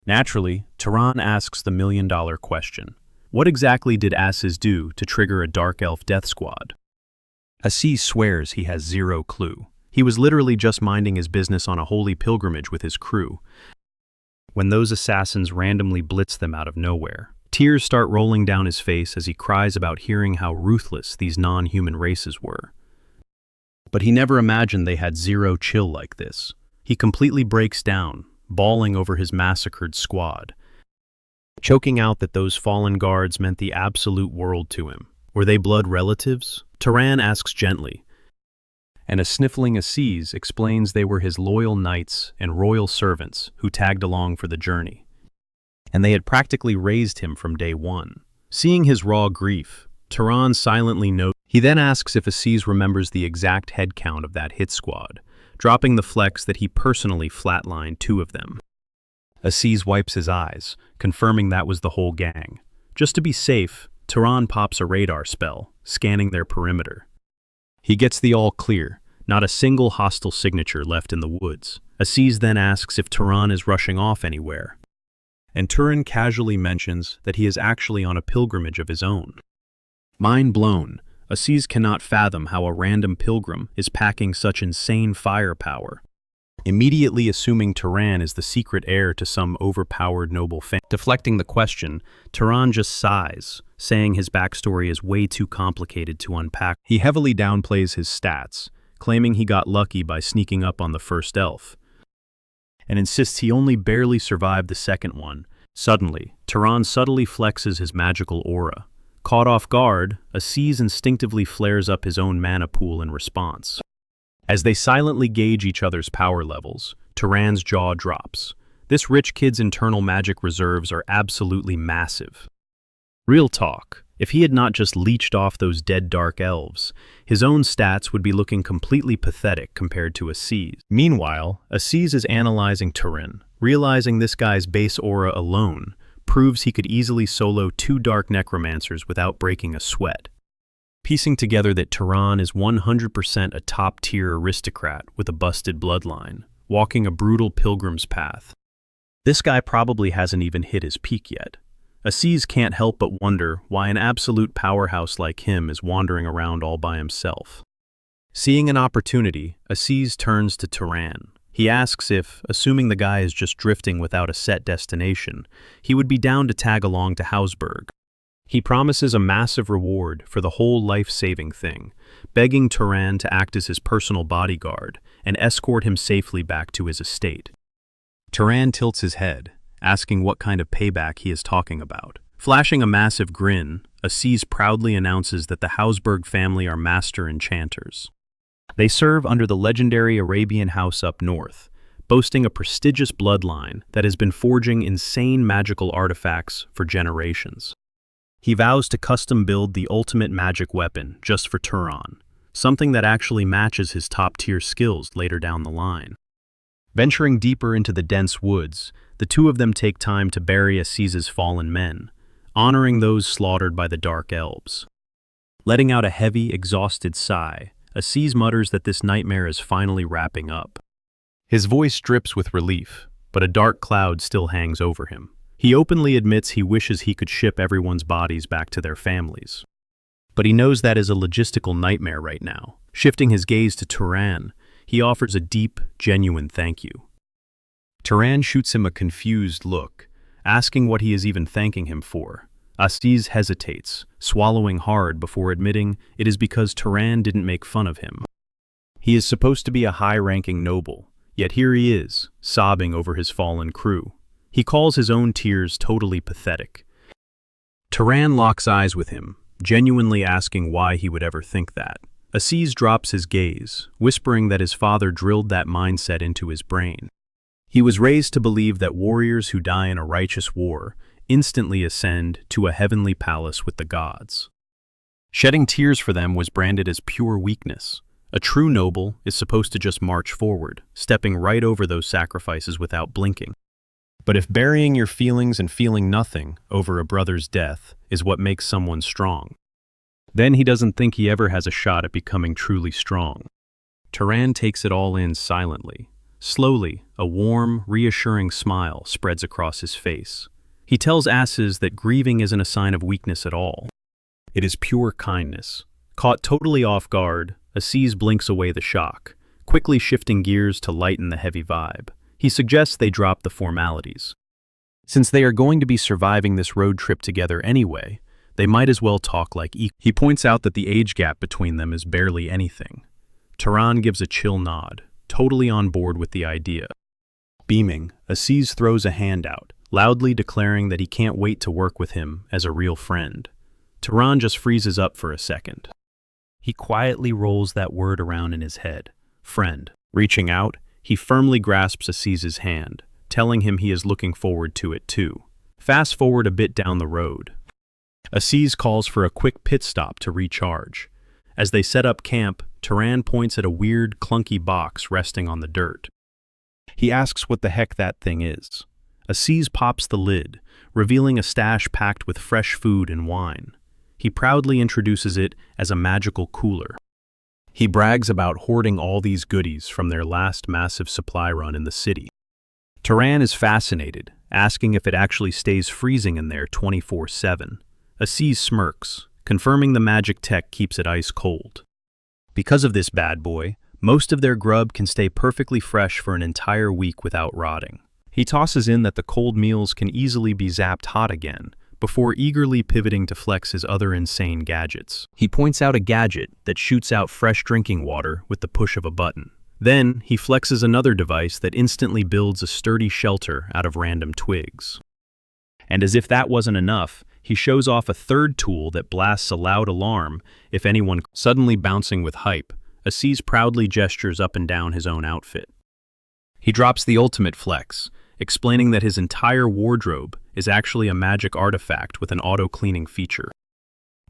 Naturally, Turan asks the million-dollar question. What exactly did Aziz do to trigger a dark elf death squad? Aziz swears he has zero clue. He was literally just minding his business on a holy pilgrimage with his crew, when those assassins randomly blitz them out of nowhere. Tears start rolling down his face as he cries about hearing how ruthless these non-human races were. But he never imagined they had zero chill like this. He completely breaks down, bawling over his massacred squad, choking out that those fallen guards meant the absolute world to him. Were they blood relatives? Turan asks gently, and a sniffling Aziz explains they were his loyal knights and royal servants who tagged along for the journey. And they had practically raised him from day one. Seeing his raw grief, Turan silently notes. He then asks if Aziz remembers the exact head count of that hit squad, dropping the flex that he personally flatlined 2 of them. Aziz wipes his eyes, confirming that was the whole gang. Just to be safe, Turan pops a radar spell, scanning their perimeter. He gets the all clear, not a single hostile signature left in the woods. Aziz then asks if Turan is rushing off anywhere, and Turan casually mentions that he is actually on a pilgrimage of his own. Mind blown, Aziz cannot fathom how a random pilgrim is packing such insane firepower, immediately assuming Turan is the secret heir to some overpowered noble family. Deflecting the question, Turan just sighs, saying his backstory is way too complicated to unpack. He heavily downplays his stats, claiming he got lucky by sneaking up on the first elf, and insists he only barely survived the second one. Suddenly, Turan subtly flexes his magical aura. Caught off guard, Aziz instinctively flares up his own mana pool in response. As they silently gauge each other's power levels, Turan's jaw drops. This rich kid's internal magic reserves are absolutely massive. Real talk, if he had not just leeched off those dead dark elves, his own stats would be looking completely pathetic compared to Aziz. Meanwhile, Aziz is analyzing Turan, realizing this guy's base aura alone proves he could easily solo 2 dark necromancers without breaking a sweat. Piecing together that Turan is 100% a top-tier aristocrat with a busted bloodline, walking a brutal pilgrim's path. This guy probably hasn't even hit his peak yet. Aziz can't help but wonder why an absolute powerhouse like him is wandering around all by himself. Seeing an opportunity, Aziz turns to Turan. He asks if, assuming the guy is just drifting without a set destination, he would be down to tag along to Hausberg. He promises a massive reward for the whole life-saving thing, begging Turan to act as his personal bodyguard and escort him safely back to his estate. Turan tilts his head, asking what kind of payback he is talking about. Flashing a massive grin, Aziz proudly announces that the Hausberg family are master enchanters. They serve under the legendary Arabian house up north, boasting a prestigious bloodline that has been forging insane magical artifacts for generations. He vows to custom build the ultimate magic weapon just for Turan, something that actually matches his top-tier skills later down the line. Venturing deeper into the dense woods, the 2 of them take time to bury Aziz's fallen men, honoring those slaughtered by the dark elves. Letting out a heavy, exhausted sigh, Aziz mutters that this nightmare is finally wrapping up. His voice drips with relief, but a dark cloud still hangs over him. He openly admits he wishes he could ship everyone's bodies back to their families. But he knows that is a logistical nightmare right now. Shifting his gaze to Turan, he offers a deep, genuine thank you. Turan shoots him a confused look, asking what he is even thanking him for. Aziz hesitates, swallowing hard before admitting it is because Turan didn't make fun of him. He is supposed to be a high-ranking noble, yet here he is, sobbing over his fallen crew. He calls his own tears totally pathetic. Turan locks eyes with him, genuinely asking why he would ever think that. Aziz drops his gaze, whispering that his father drilled that mindset into his brain. He was raised to believe that warriors who die in a righteous war instantly ascend to a heavenly palace with the gods. Shedding tears for them was branded as pure weakness. A true noble is supposed to just march forward, stepping right over those sacrifices without blinking. But if burying your feelings and feeling nothing over a brother's death is what makes someone strong, then he doesn't think he ever has a shot at becoming truly strong. Turan takes it all in silently. Slowly, a warm, reassuring smile spreads across his face. He tells Aziz that grieving isn't a sign of weakness at all. It is pure kindness. Caught totally off guard, Aziz blinks away the shock, quickly shifting gears to lighten the heavy vibe. He suggests they drop the formalities. Since they are going to be surviving this road trip together anyway, they might as well talk like equals. He points out that the age gap between them is barely anything. Turan gives a chill nod, totally on board with the idea. Beaming, Aziz throws a hand out, loudly declaring that he can't wait to work with him as a real friend. Taran just freezes up for a second. He quietly rolls that word around in his head. Friend. Reaching out, he firmly grasps Aziz's hand, telling him he is looking forward to it too. Fast forward a bit down the road. Aziz calls for a quick pit stop to recharge. As they set up camp, Taran points at a weird, clunky box resting on the dirt. He asks what the heck that thing is. Aziz pops the lid, revealing a stash packed with fresh food and wine. He proudly introduces it as a magical cooler. He brags about hoarding all these goodies from their last massive supply run in the city. Taran is fascinated, asking if it actually stays freezing in there 24/7. Aziz smirks, confirming the magic tech keeps it ice cold. Because of this bad boy, most of their grub can stay perfectly fresh for an entire week without rotting. He tosses in that the cold meals can easily be zapped hot again, before eagerly pivoting to flex his other insane gadgets. He points out a gadget that shoots out fresh drinking water with the push of a button. Then, he flexes another device that instantly builds a sturdy shelter out of random twigs. And as if that wasn't enough, he shows off a third tool that blasts a loud alarm if anyone suddenly bouncing with hype. Aziz proudly gestures up and down his own outfit. He drops the ultimate flex, explaining that his entire wardrobe is actually a magic artifact with an auto-cleaning feature.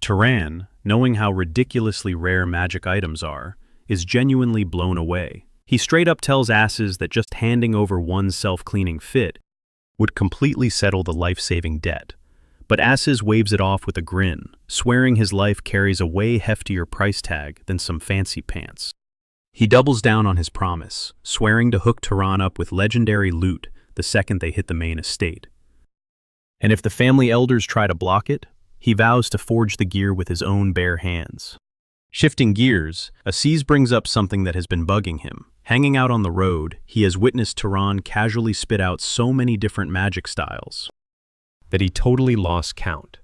Taran, knowing how ridiculously rare magic items are, is genuinely blown away. He straight up tells Asses that just handing over one self-cleaning fit would completely settle the life-saving debt. But Asses waves it off with a grin, swearing his life carries a way heftier price tag than some fancy pants. He doubles down on his promise, swearing to hook Taran up with legendary loot the second they hit the main estate. And if the family elders try to block it, he vows to forge the gear with his own bare hands. Shifting gears, Aziz brings up something that has been bugging him. Hanging out on the road, he has witnessed Taran casually spit out so many different magic styles that he totally lost count.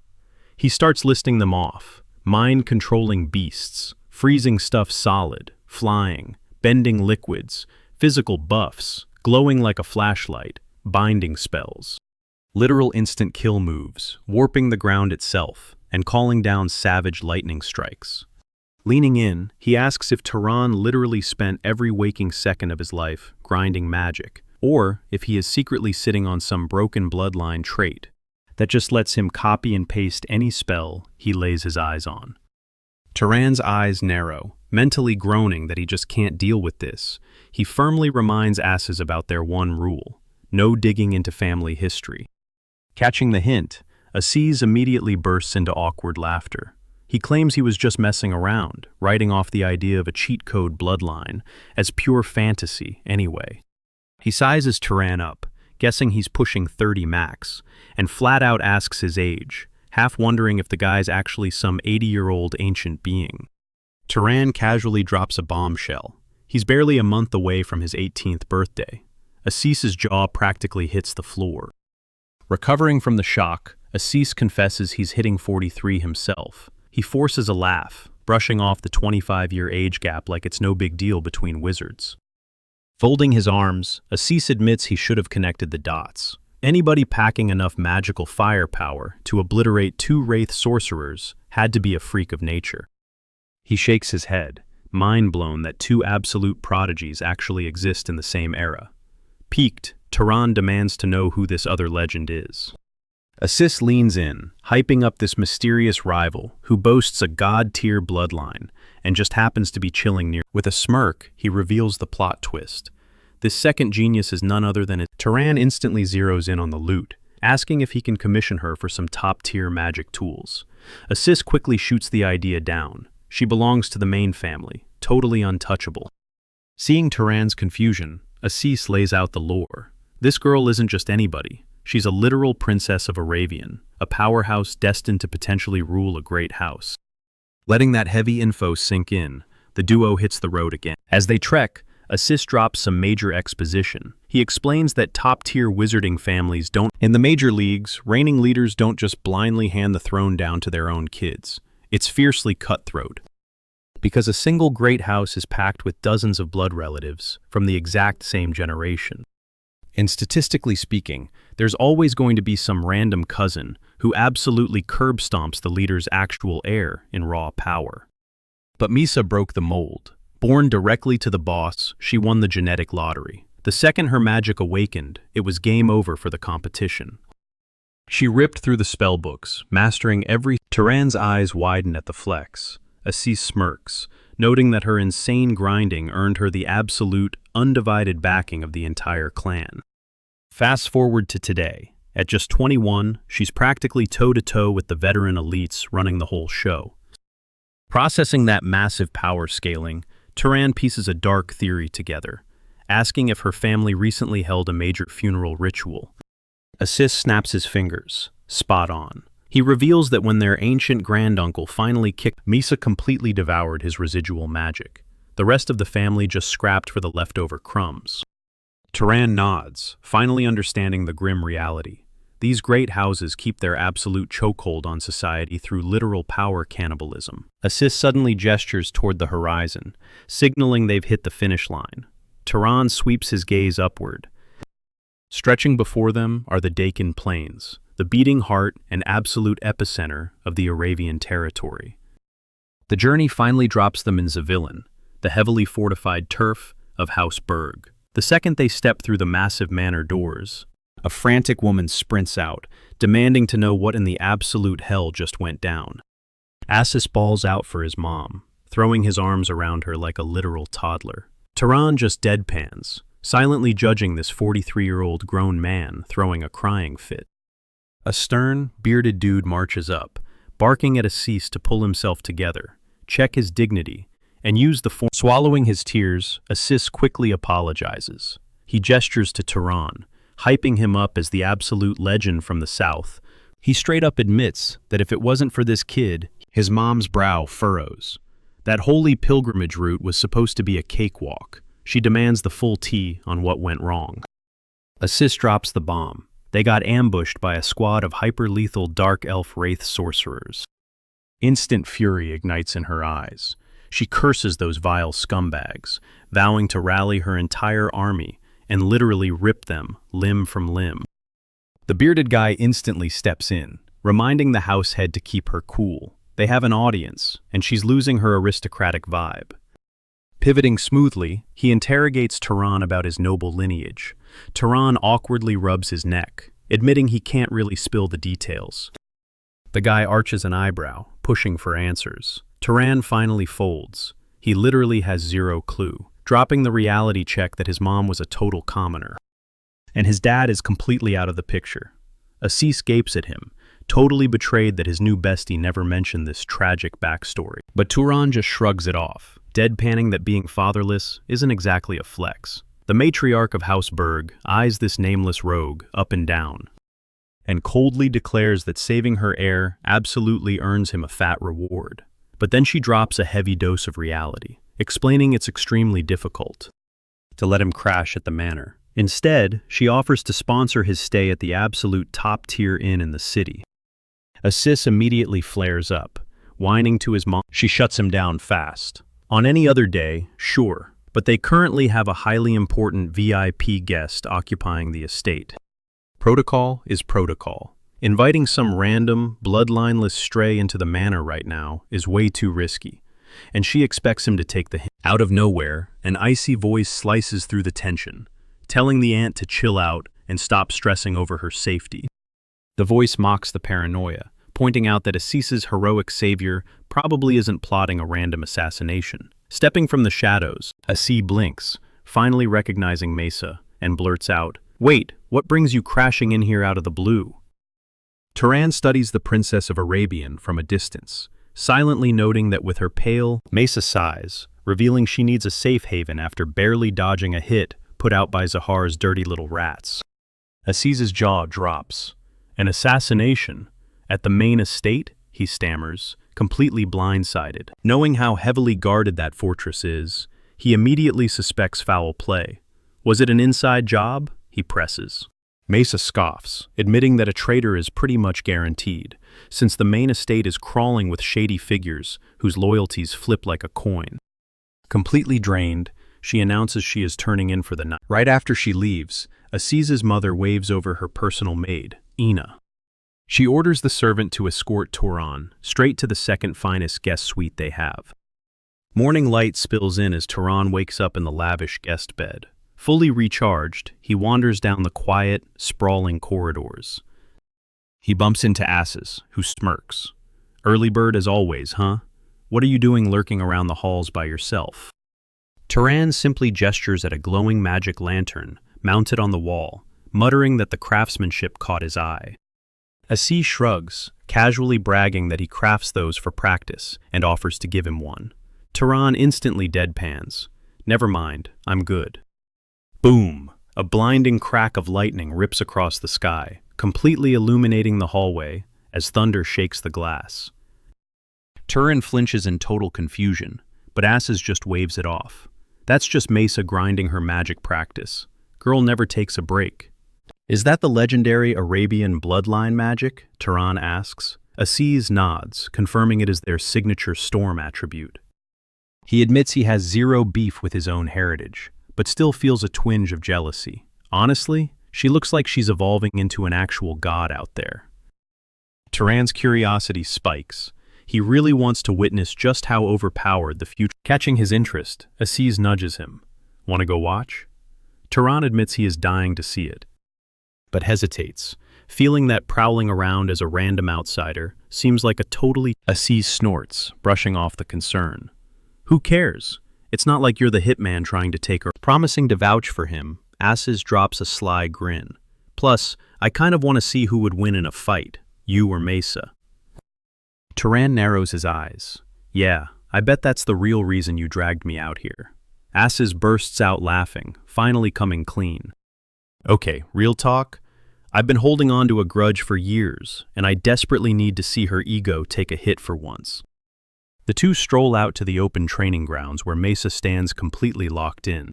He starts listing them off: mind-controlling beasts, freezing stuff solid, flying, bending liquids, physical buffs, glowing like a flashlight, binding spells, literal instant kill moves, warping the ground itself, and calling down savage lightning strikes. Leaning in, he asks if Taran literally spent every waking second of his life grinding magic, or if he is secretly sitting on some broken bloodline trait that just lets him copy and paste any spell he lays his eyes on. Taran's eyes narrow, mentally groaning that he just can't deal with this. He firmly reminds Asses about their one rule: no digging into family history. Catching the hint, Aziz immediately bursts into awkward laughter. He claims he was just messing around, writing off the idea of a cheat code bloodline as pure fantasy anyway. He sizes Taran up, guessing he's pushing 30 max, and flat out asks his age, half wondering if the guy's actually some 80-year-old ancient being. Taran casually drops a bombshell. He's barely a month away from his 18th birthday. Aziz's jaw practically hits the floor. Recovering from the shock, Aziz confesses he's hitting 43 himself. He forces a laugh, brushing off the 25-year age gap like it's no big deal between wizards. Folding his arms, Aziz admits he should have connected the dots. Anybody packing enough magical firepower to obliterate 2 wraith sorcerers had to be a freak of nature. He shakes his head, mind blown that 2 absolute prodigies actually exist in the same era. Piqued, Taran demands to know who this other legend is. Aziz leans in, hyping up this mysterious rival who boasts a god-tier bloodline and just happens to be chilling near. With a smirk, he reveals the plot twist. This second genius is none other than Taran instantly zeroes in on the loot, asking if he can commission her for some top-tier magic tools. Aziz quickly shoots the idea down. She belongs to the main family, totally untouchable. Seeing Taran's confusion, Aziz lays out the lore. This girl isn't just anybody. She's a literal princess of Aravian, a powerhouse destined to potentially rule a great house. Letting that heavy info sink in, the duo hits the road again. As they trek, Aziz drops some major exposition. He explains that top-tier wizarding families don't. In the major leagues, reigning leaders don't just blindly hand the throne down to their own kids. It's fiercely cutthroat. Because a single great house is packed with dozens of blood relatives from the exact same generation. And statistically speaking, there's always going to be some random cousin who absolutely curb stomps the leader's actual heir in raw power. But Misa broke the mold. Born directly to the boss, she won the genetic lottery. The second her magic awakened, it was game over for the competition. She ripped through the spellbooks, mastering every— Turan's eyes widen at the flex. Assis smirks, noting that her insane grinding earned her the absolute, undivided backing of the entire clan. Fast forward to today. At just 21, she's practically toe-to-toe with the veteran elites running the whole show. Processing that massive power scaling, Turan pieces a dark theory together, asking if her family recently held a major funeral ritual. Assis snaps his fingers. Spot on. He reveals that when their ancient granduncle finally kicked, Misa completely devoured his residual magic. The rest of the family just scrapped for the leftover crumbs. Turan nods, finally understanding the grim reality. These great houses keep their absolute chokehold on society through literal power cannibalism. Assis suddenly gestures toward the horizon, signaling they've hit the finish line. Turan sweeps his gaze upward. Stretching before them are the Deccan Plains, the beating heart and absolute epicenter of the Arabian territory. The journey finally drops them in Zavillan, the heavily fortified turf of House Berg. The second they step through the massive manor doors, a frantic woman sprints out, demanding to know what in the absolute hell just went down. Assis bawls out for his mom, throwing his arms around her like a literal toddler. Turan just deadpans, silently judging this 43-year-old grown man throwing a crying fit. A stern, bearded dude marches up, barking at Assis to pull himself together, check his dignity, and use the form. Swallowing his tears, Assis quickly apologizes. He gestures to Turan, hyping him up as the absolute legend from the south. He straight up admits that if it wasn't for this kid, his mom's brow furrows. That holy pilgrimage route was supposed to be a cakewalk. She demands the full tea on what went wrong. Assis drops the bomb. They got ambushed by a squad of hyper-lethal dark elf wraith sorcerers. Instant fury ignites in her eyes. She curses those vile scumbags, vowing to rally her entire army and literally rip them limb from limb. The bearded guy instantly steps in, reminding the house head to keep her cool. They have an audience, and she's losing her aristocratic vibe. Pivoting smoothly, he interrogates Turan about his noble lineage. Turan awkwardly rubs his neck, admitting he can't really spill the details. The guy arches an eyebrow, pushing for answers. Turan finally folds. He literally has zero clue, dropping the reality check that his mom was a total commoner. And his dad is completely out of the picture. Assis gapes at him, totally betrayed that his new bestie never mentioned this tragic backstory. But Turan just shrugs it off, deadpanning that being fatherless isn't exactly a flex. The matriarch of House Berg eyes this nameless rogue up and down, and coldly declares that saving her heir absolutely earns him a fat reward. But then she drops a heavy dose of reality, explaining it's extremely difficult to let him crash at the manor. Instead, she offers to sponsor his stay at the absolute top-tier inn in the city. Assis immediately flares up, whining to his mom. She shuts him down fast. On any other day, sure, but they currently have a highly important VIP guest occupying the estate. Protocol is protocol. Inviting some random, bloodlineless stray into the manor right now is way too risky, and she expects him to take the hint. Out of nowhere, an icy voice slices through the tension, telling the aunt to chill out and stop stressing over her safety. The voice mocks the paranoia, pointing out that Assis's heroic savior probably isn't plotting a random assassination. Stepping from the shadows, Assis blinks, finally recognizing Mesa, and blurts out, "Wait, what brings you crashing in here out of the blue?" Turan studies the Princess of Arabian from a distance, silently noting that with her pale, Mesa sighs, revealing she needs a safe haven after barely dodging a hit put out by Zahar's dirty little rats. Assis's jaw drops. An assassination? At the main estate? He stammers, completely blindsided. Knowing how heavily guarded that fortress is, he immediately suspects foul play. Was it an inside job? He presses. Mesa scoffs, admitting that a traitor is pretty much guaranteed, since the main estate is crawling with shady figures whose loyalties flip like a coin. Completely drained, she announces she is turning in for the night. Right after she leaves, Aziz's mother waves over her personal maid, Ina. She orders the servant to escort Turan straight to the second finest guest suite they have. Morning light spills in as Turan wakes up in the lavish guest bed. Fully recharged, he wanders down the quiet, sprawling corridors. He bumps into Asses, who smirks. "Early bird as always, huh? What are you doing lurking around the halls by yourself?" Turan simply gestures at a glowing magic lantern mounted on the wall, muttering that the craftsmanship caught his eye. Aziz shrugs, casually bragging that he crafts those for practice, and offers to give him one. Turan instantly deadpans. "Never mind, I'm good." Boom! A blinding crack of lightning rips across the sky, completely illuminating the hallway as thunder shakes the glass. Turan flinches in total confusion, but Asses just waves it off. That's just Mesa grinding her magic practice. Girl never takes a break. "Is that the legendary Arabian bloodline magic?" Turan asks. Aziz nods, confirming it is their signature storm attribute. He admits he has zero beef with his own heritage, but still feels a twinge of jealousy. Honestly, she looks like she's evolving into an actual god out there. Turan's curiosity spikes. He really wants to witness just how overpowered the future. Catching his interest, Aziz nudges him. "Want to go watch?" Turan admits he is dying to see it, but hesitates, feeling that prowling around as a random outsider seems like a totally... Aziz snorts, brushing off the concern. "Who cares? It's not like you're the hitman trying to take her." Promising to vouch for him, Asses drops a sly grin. "Plus, I kind of want to see who would win in a fight, you or Mesa." Turan narrows his eyes. "Yeah, I bet that's the real reason you dragged me out here." Asses bursts out laughing, finally coming clean. "Okay, real talk? I've been holding on to a grudge for years, and I desperately need to see her ego take a hit for once." The two stroll out to the open training grounds where Mesa stands completely locked in.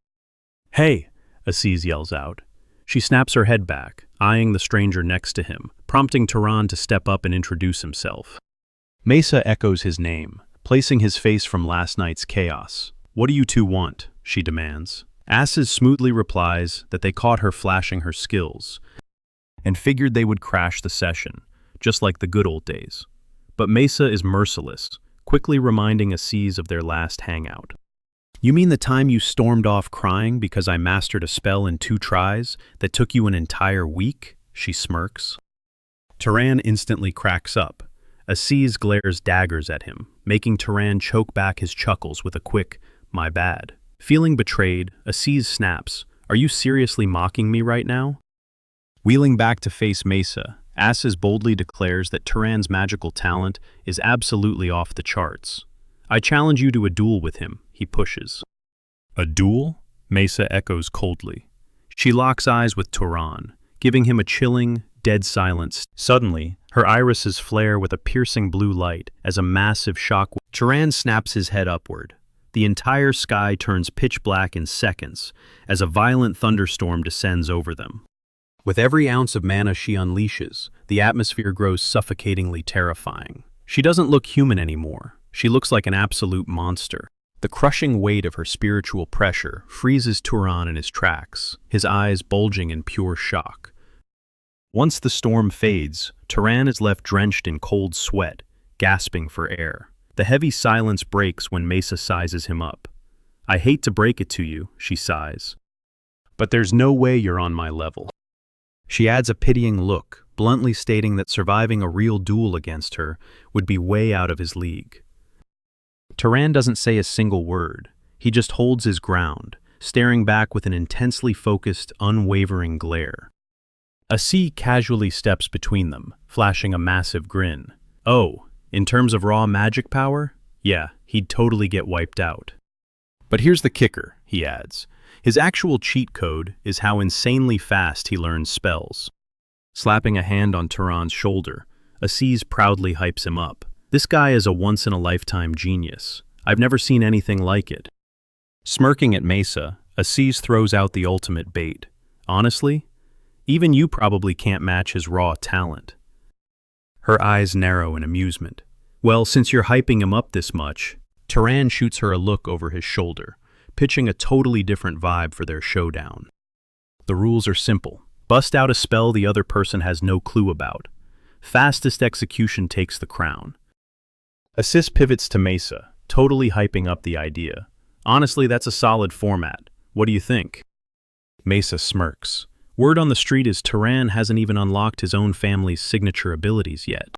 "Hey!" Aziz yells out. She snaps her head back, eyeing the stranger next to him, prompting Turan to step up and introduce himself. Mesa echoes his name, placing his face from last night's chaos. "What do you two want?" she demands. Asses smoothly replies that they caught her flashing her skills and figured they would crash the session, just like the good old days. But Mesa is merciless, quickly reminding Aziz of their last hangout. "You mean the time you stormed off crying because I mastered a spell in 2 tries that took you an entire week?" she smirks. Turan instantly cracks up. Aziz glares daggers at him, making Turan choke back his chuckles with a quick, "My bad." Feeling betrayed, Aziz snaps, "Are you seriously mocking me right now?" Wheeling back to face Mesa, Asses boldly declares that Turan's magical talent is absolutely off the charts. "I challenge you to a duel with him," he pushes. "A duel?" Mesa echoes coldly. She locks eyes with Turan, giving him a chilling, dead silence. Suddenly, her irises flare with a piercing blue light as a massive shock. Turan snaps his head upward. The entire sky turns pitch black in seconds as a violent thunderstorm descends over them. With every ounce of mana she unleashes, the atmosphere grows suffocatingly terrifying. She doesn't look human anymore. She looks like an absolute monster. The crushing weight of her spiritual pressure freezes Turan in his tracks, his eyes bulging in pure shock. Once the storm fades, Turan is left drenched in cold sweat, gasping for air. The heavy silence breaks when Mesa sizes him up. "I hate to break it to you," she sighs, "but there's no way you're on my level." She adds a pitying look, bluntly stating that surviving a real duel against her would be way out of his league. Turan doesn't say a single word. He just holds his ground, staring back with an intensely focused, unwavering glare. Aziz casually steps between them, flashing a massive grin. "Oh, in terms of raw magic power? Yeah, he'd totally get wiped out." "But here's the kicker," he adds. "His actual cheat code is how insanely fast he learns spells." Slapping a hand on Turan's shoulder, Aziz proudly hypes him up. "This guy is a once-in-a-lifetime genius. I've never seen anything like it." Smirking at Mesa, Aziz throws out the ultimate bait. "Honestly, even you probably can't match his raw talent." Her eyes narrow in amusement. "Well, since you're hyping him up this much..." Turan shoots her a look over his shoulder, pitching a totally different vibe for their showdown. The rules are simple. Bust out a spell the other person has no clue about. Fastest execution takes the crown. Assist pivots to Mesa, totally hyping up the idea. Honestly, that's a solid format. What do you think? Mesa smirks. Word on the street is Turan hasn't even unlocked his own family's signature abilities yet.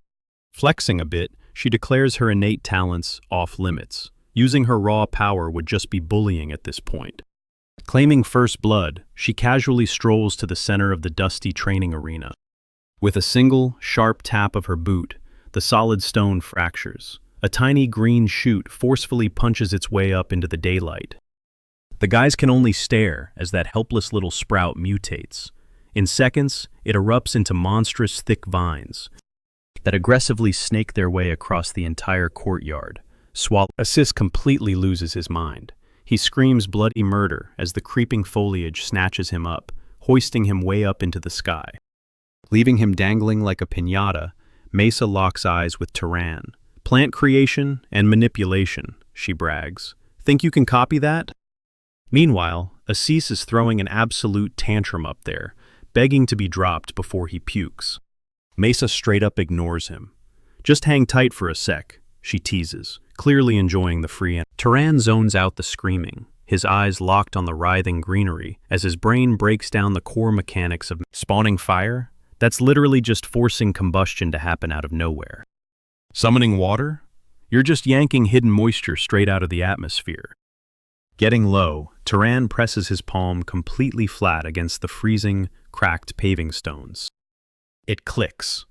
Flexing a bit, she declares her innate talents off limits. Using her raw power would just be bullying at this point. Claiming first blood, she casually strolls to the center of the dusty training arena. With a single, sharp tap of her boot, the solid stone fractures. A tiny green shoot forcefully punches its way up into the daylight. The guys can only stare as that helpless little sprout mutates. In seconds, it erupts into monstrous thick vines that aggressively snake their way across the entire courtyard. Assist completely loses his mind. He screams bloody murder as the creeping foliage snatches him up, hoisting him way up into the sky. Leaving him dangling like a piñata, Mesa locks eyes with Turan. Plant creation and manipulation, she brags. Think you can copy that? Meanwhile, Assis is throwing an absolute tantrum up there, begging to be dropped before he pukes. Mesa straight up ignores him. Just hang tight for a sec, she teases, clearly enjoying the free. Turan zones out the screaming, his eyes locked on the writhing greenery as his brain breaks down the core mechanics of spawning fire. That's literally just forcing combustion to happen out of nowhere. Summoning water? You're just yanking hidden moisture straight out of the atmosphere. Getting low, Turan presses his palm completely flat against the freezing, cracked paving stones. It clicks.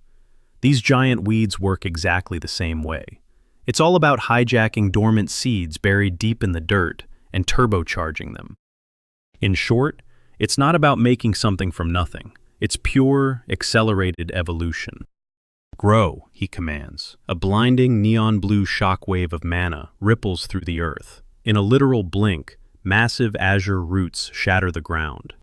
These giant weeds work exactly the same way. It's all about hijacking dormant seeds buried deep in the dirt and turbocharging them. In short, it's not about making something from nothing. It's pure, accelerated evolution. Grow, he commands. A blinding neon blue shockwave of mana ripples through the earth. In a literal blink, massive azure roots shatter the ground,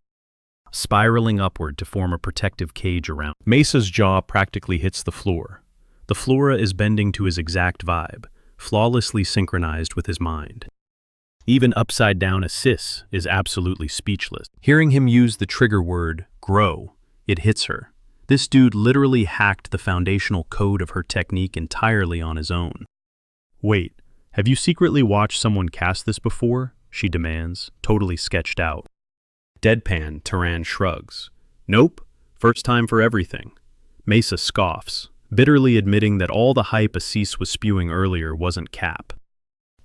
spiraling upward to form a protective cage around. Mesa's jaw practically hits the floor. The flora is bending to his exact vibe, flawlessly synchronized with his mind. Even upside-down Assis is absolutely speechless. Hearing him use the trigger word, grow, it hits her. This dude literally hacked the foundational code of her technique entirely on his own. Wait, have you secretly watched someone cast this before? She demands, totally sketched out. Deadpan, Turan shrugs. Nope, first time for everything. Mesa scoffs, bitterly admitting that all the hype Assis was spewing earlier wasn't cap.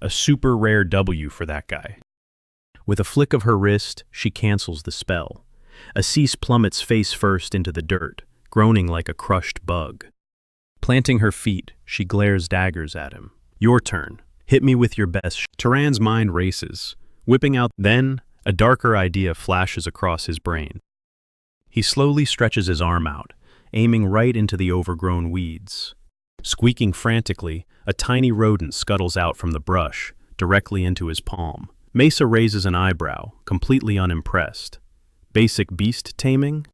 A super rare W for that guy. With a flick of her wrist, she cancels the spell. Assis plummets face first into the dirt, groaning like a crushed bug. Planting her feet, she glares daggers at him. Your turn. Hit me with your best. Turan's mind races, whipping out. Then, a darker idea flashes across his brain. He slowly stretches his arm out, aiming right into the overgrown weeds. Squeaking frantically, a tiny rodent scuttles out from the brush, directly into his palm. Mesa raises an eyebrow, completely unimpressed. Basic beast taming?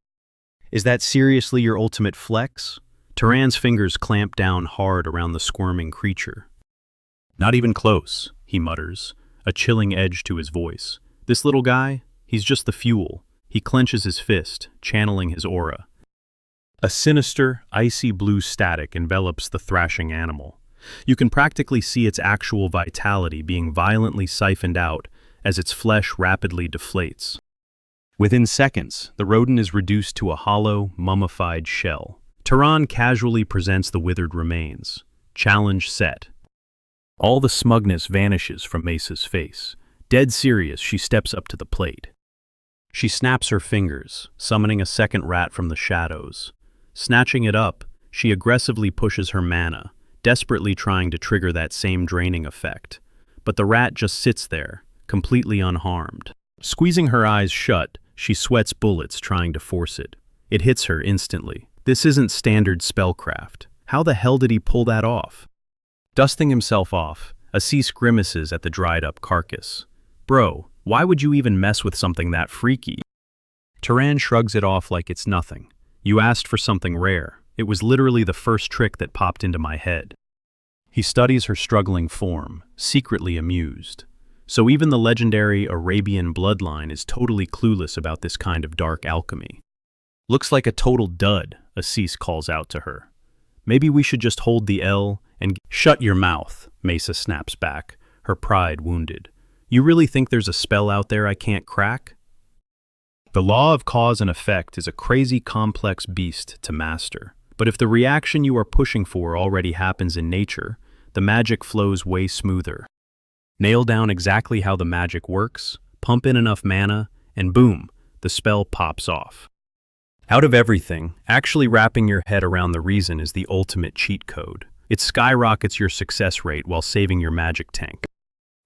Is that seriously your ultimate flex? Turan's fingers clamp down hard around the squirming creature. Not even close, he mutters, a chilling edge to his voice. This little guy, he's just the fuel. He clenches his fist, channeling his aura. A sinister, icy blue static envelops the thrashing animal. You can practically see its actual vitality being violently siphoned out as its flesh rapidly deflates. Within seconds, the rodent is reduced to a hollow, mummified shell. Turan casually presents the withered remains. Challenge set. All the smugness vanishes from Mesa's face. Dead serious, she steps up to the plate. She snaps her fingers, summoning a second rat from the shadows. Snatching it up, she aggressively pushes her mana, desperately trying to trigger that same draining effect. But the rat just sits there, completely unharmed. Squeezing her eyes shut, she sweats bullets trying to force it. It hits her instantly. This isn't standard spellcraft. How the hell did he pull that off? Dusting himself off, Assis grimaces at the dried-up carcass. Bro, why would you even mess with something that freaky? Turan shrugs it off like it's nothing. You asked for something rare. It was literally the first trick that popped into my head. He studies her struggling form, secretly amused. so even the legendary Arabian bloodline is totally clueless about this kind of dark alchemy. Looks like a total dud, Assis calls out to her. Maybe we should just hold the L and— Shut your mouth, Mesa snaps back, her pride wounded. You really think there's a spell out there I can't crack? The law of cause and effect is a crazy complex beast to master. But if the reaction you are pushing for already happens in nature, the magic flows way smoother. Nail down exactly how the magic works, pump in enough mana, and boom, the spell pops off. Out of everything, actually wrapping your head around the reason is the ultimate cheat code. It skyrockets your success rate while saving your magic tank.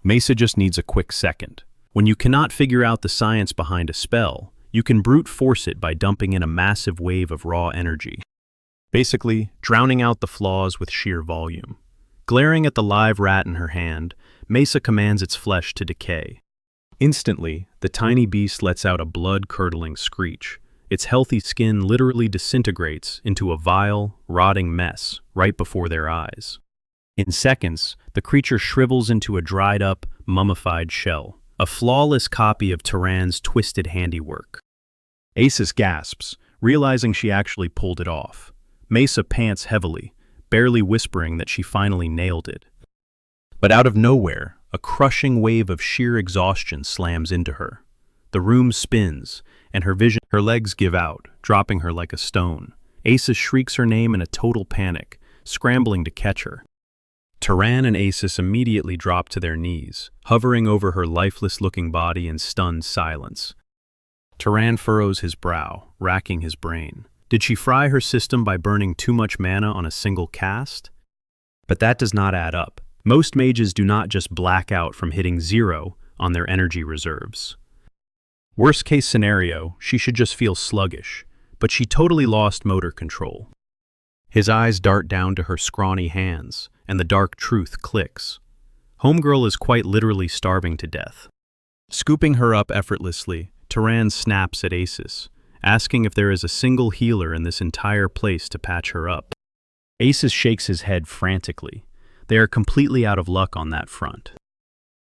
Mesa just needs a quick second. When you cannot figure out the science behind a spell, you can brute force it by dumping in a massive wave of raw energy. Basically, drowning out the flaws with sheer volume. Glaring at the live rat in her hand, Mesa commands its flesh to decay. Instantly, the tiny beast lets out a blood-curdling screech. Its healthy skin literally disintegrates into a vile, rotting mess right before their eyes. In seconds, the creature shrivels into a dried-up, mummified shell, a flawless copy of Turan's twisted handiwork. Acis gasps, realizing she actually pulled it off. Mesa pants heavily, barely whispering that she finally nailed it. But out of nowhere, a crushing wave of sheer exhaustion slams into her. The room spins, and her legs give out, dropping her like a stone. Acis shrieks her name in a total panic, scrambling to catch her. Turan and Acis immediately drop to their knees, hovering over her lifeless-looking body in stunned silence. Turan furrows his brow, racking his brain. Did she fry her system by burning too much mana on a single cast? But that does not add up. Most mages do not just black out from hitting 0 on their energy reserves. Worst case scenario, she should just feel sluggish, but she totally lost motor control. His eyes dart down to her scrawny hands, and the dark truth clicks. Homegirl is quite literally starving to death. Scooping her up effortlessly, Turan snaps at Acis, asking if there is a single healer in this entire place to patch her up. Acis shakes his head frantically. They are completely out of luck on that front.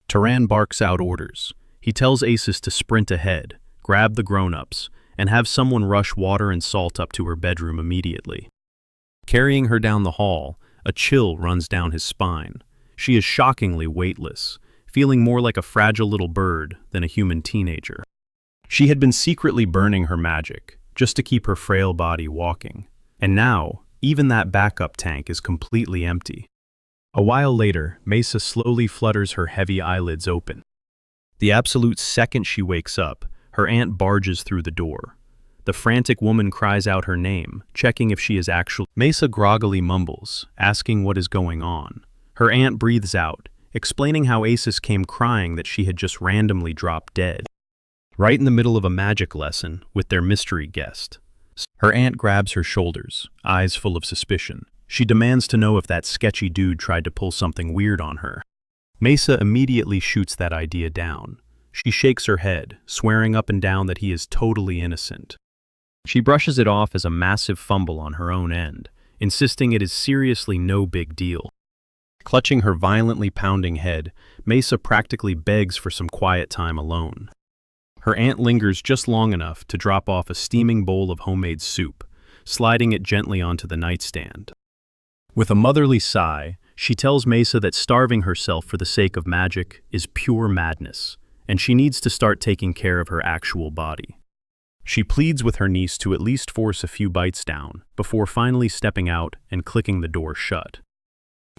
Turan barks out orders. He tells Acis to sprint ahead, grab the grown-ups, and have someone rush water and salt up to her bedroom immediately. Carrying her down the hall, a chill runs down his spine. She is shockingly weightless, feeling more like a fragile little bird than a human teenager. She had been secretly burning her magic, just to keep her frail body walking. And now, even that backup tank is completely empty. A while later, Mesa slowly flutters her heavy eyelids open. The absolute second she wakes up, her aunt barges through the door. The frantic woman cries out her name, checking if she is actually— Mesa groggily mumbles, asking what is going on. Her aunt breathes out, explaining how Acis came crying that she had just randomly dropped dead. Right in the middle of a magic lesson with their mystery guest. Her aunt grabs her shoulders, eyes full of suspicion. She demands to know if that sketchy dude tried to pull something weird on her. Mesa immediately shoots that idea down. She shakes her head, swearing up and down that he is totally innocent. She brushes it off as a massive fumble on her own end, insisting it is seriously no big deal. Clutching her violently pounding head, Mesa practically begs for some quiet time alone. Her aunt lingers just long enough to drop off a steaming bowl of homemade soup, sliding it gently onto the nightstand. With a motherly sigh, she tells Mesa that starving herself for the sake of magic is pure madness, and she needs to start taking care of her actual body. She pleads with her niece to at least force a few bites down, before finally stepping out and clicking the door shut.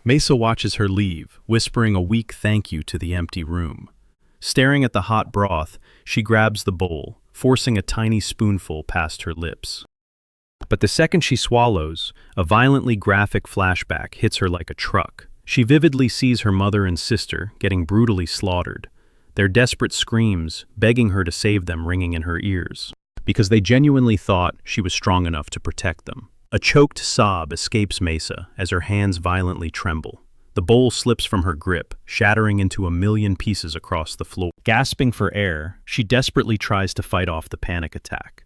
Mesa watches her leave, whispering a weak thank you to the empty room. Staring at the hot broth, she grabs the bowl, forcing a tiny spoonful past her lips. But the second she swallows, a violently graphic flashback hits her like a truck. She vividly sees her mother and sister getting brutally slaughtered, their desperate screams begging her to save them ringing in her ears, because they genuinely thought she was strong enough to protect them. A choked sob escapes Mesa as her hands violently tremble. The bowl slips from her grip, shattering into a million pieces across the floor. Gasping for air, she desperately tries to fight off the panic attack.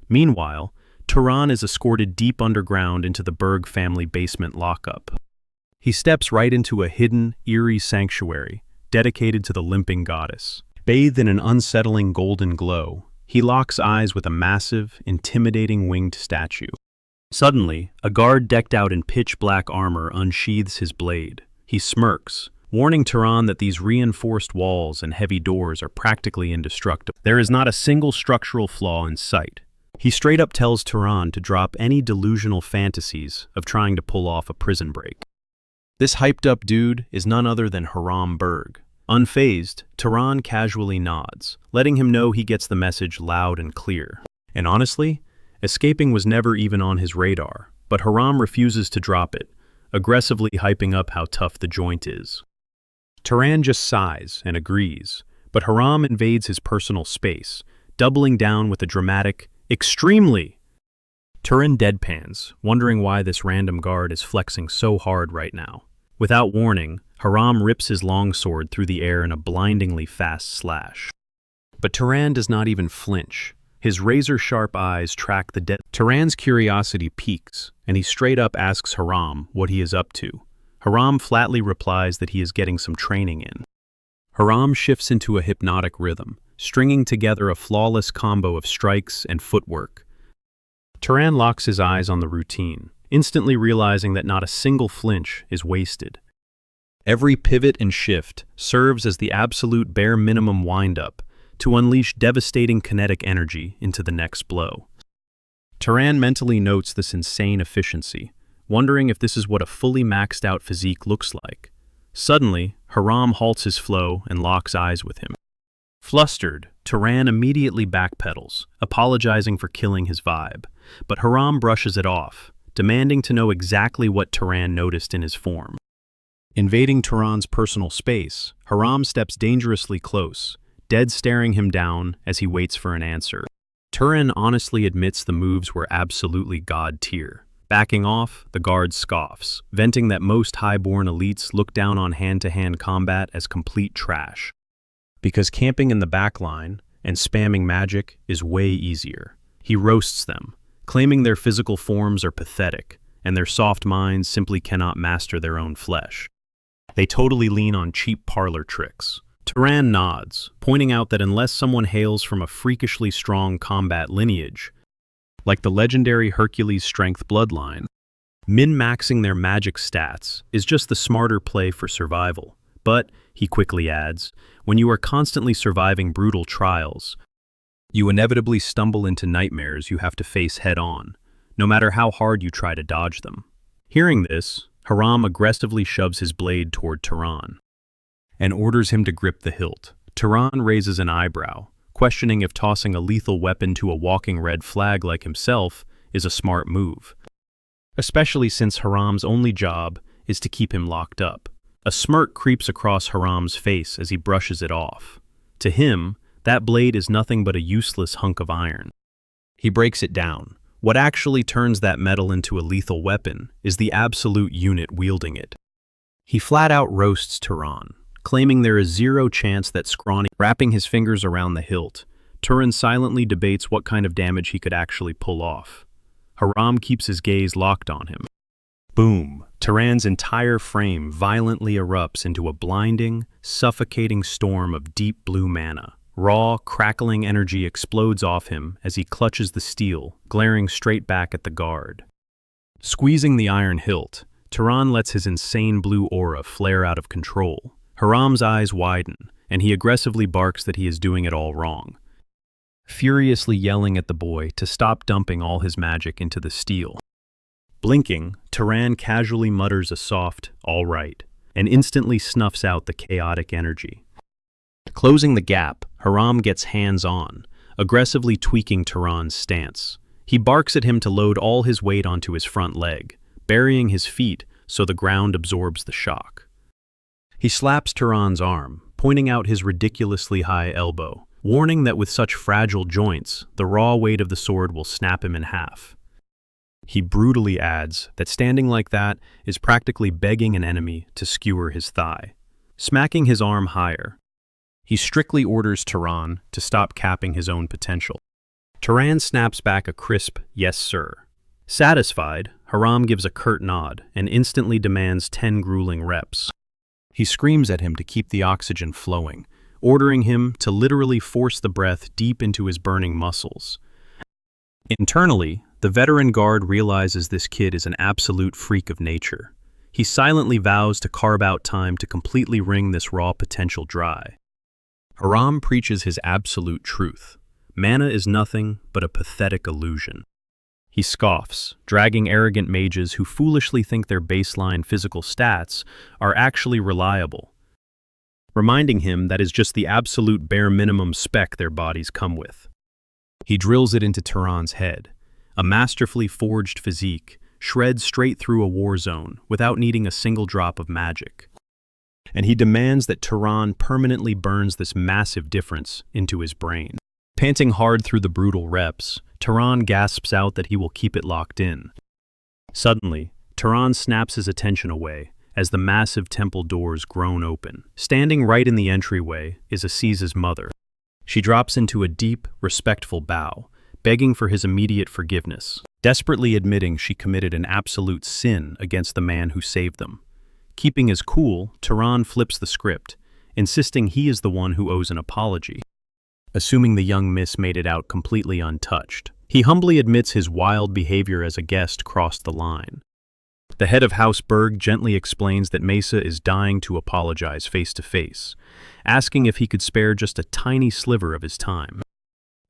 Meanwhile, Turan is escorted deep underground into the Berg family basement lockup. He steps right into a hidden, eerie sanctuary, dedicated to the limping goddess. Bathed in an unsettling golden glow, he locks eyes with a massive, intimidating winged statue. Suddenly, a guard decked out in pitch-black armor unsheathes his blade. He smirks, warning Turan that these reinforced walls and heavy doors are practically indestructible. There is not a single structural flaw in sight. He straight up tells Turan to drop any delusional fantasies of trying to pull off a prison break. This hyped-up dude is none other than Haram Berg. Unfazed, Turan casually nods, letting him know he gets the message loud and clear. And honestly, escaping was never even on his radar, but Haram refuses to drop it, aggressively hyping up how tough the joint is. Turan just sighs and agrees, but Haram invades his personal space, doubling down with a dramatic, "Extremely!" Turan deadpans, wondering why this random guard is flexing so hard right now. Without warning, Haram rips his longsword through the air in a blindingly fast slash. But Turan does not even flinch. His razor-sharp eyes track the dead. Turan's curiosity peaks, and he straight up asks Haram what he is up to. Haram flatly replies that he is getting some training in. Haram shifts into a hypnotic rhythm, stringing together a flawless combo of strikes and footwork. Turan locks his eyes on the routine, instantly realizing that not a single flinch is wasted. Every pivot and shift serves as the absolute bare minimum wind-up to unleash devastating kinetic energy into the next blow. Turan mentally notes this insane efficiency, wondering if this is what a fully maxed out physique looks like. Suddenly, Haram halts his flow and locks eyes with him. Flustered, Turan immediately backpedals, apologizing for killing his vibe, but Haram brushes it off, demanding to know exactly what Turan noticed in his form. Invading Turan's personal space, Haram steps dangerously close, dead staring him down as he waits for an answer. Turan honestly admits the moves were absolutely god-tier. Backing off, the guard scoffs, venting that most high-born elites look down on hand-to-hand combat as complete trash. Because camping in the backline and spamming magic is way easier. He roasts them, claiming their physical forms are pathetic, and their soft minds simply cannot master their own flesh. They totally lean on cheap parlor tricks. Turan nods, pointing out that unless someone hails from a freakishly strong combat lineage, like the legendary Hercules strength bloodline, min-maxing their magic stats is just the smarter play for survival. But, he quickly adds, when you are constantly surviving brutal trials, you inevitably stumble into nightmares you have to face head-on, no matter how hard you try to dodge them. Hearing this, Haram aggressively shoves his blade toward Turan and orders him to grip the hilt. Turan raises an eyebrow, questioning if tossing a lethal weapon to a walking red flag like himself is a smart move, especially since Haram's only job is to keep him locked up. A smirk creeps across Haram's face as he brushes it off. To him, that blade is nothing but a useless hunk of iron. He breaks it down. What actually turns that metal into a lethal weapon is the absolute unit wielding it. He flat out roasts Turan, claiming there is zero chance that scrawny. Wrapping his fingers around the hilt, Turan silently debates what kind of damage he could actually pull off. Haram keeps his gaze locked on him. Boom! Turan's entire frame violently erupts into a blinding, suffocating storm of deep blue mana. Raw, crackling energy explodes off him as he clutches the steel, glaring straight back at the guard. Squeezing the iron hilt, Turan lets his insane blue aura flare out of control. Haram's eyes widen, and he aggressively barks that he is doing it all wrong, furiously yelling at the boy to stop dumping all his magic into the steel. Blinking, Turan casually mutters a soft, "all right," and instantly snuffs out the chaotic energy. Closing the gap, Haram gets hands-on, aggressively tweaking Turan's stance. He barks at him to load all his weight onto his front leg, burying his feet so the ground absorbs the shock. He slaps Turan's arm, pointing out his ridiculously high elbow, warning that with such fragile joints, the raw weight of the sword will snap him in half. He brutally adds that standing like that is practically begging an enemy to skewer his thigh. Smacking his arm higher, he strictly orders Turan to stop capping his own potential. Turan snaps back a crisp, "Yes, sir." Satisfied, Haram gives a curt nod and instantly demands 10 grueling reps. He screams at him to keep the oxygen flowing, ordering him to literally force the breath deep into his burning muscles. Internally, the veteran guard realizes this kid is an absolute freak of nature. He silently vows to carve out time to completely wring this raw potential dry. Haram preaches his absolute truth. Mana is nothing but a pathetic illusion. He scoffs, dragging arrogant mages who foolishly think their baseline physical stats are actually reliable, reminding him that is just the absolute bare minimum spec their bodies come with. He drills it into Turan's head. A masterfully forged physique shreds straight through a war zone without needing a single drop of magic. And he demands that Turan permanently burns this massive difference into his brain. Panting hard through the brutal reps, Turan gasps out that he will keep it locked in. Suddenly, Turan snaps his attention away as the massive temple doors groan open. Standing right in the entryway is Aziza's mother. She drops into a deep, respectful bow, begging for his immediate forgiveness, desperately admitting she committed an absolute sin against the man who saved them. Keeping his cool, Turan flips the script, insisting he is the one who owes an apology. Assuming the young miss made it out completely untouched, he humbly admits his wild behavior as a guest crossed the line. The head of House Berg gently explains that Mesa is dying to apologize face to face, asking if he could spare just a tiny sliver of his time.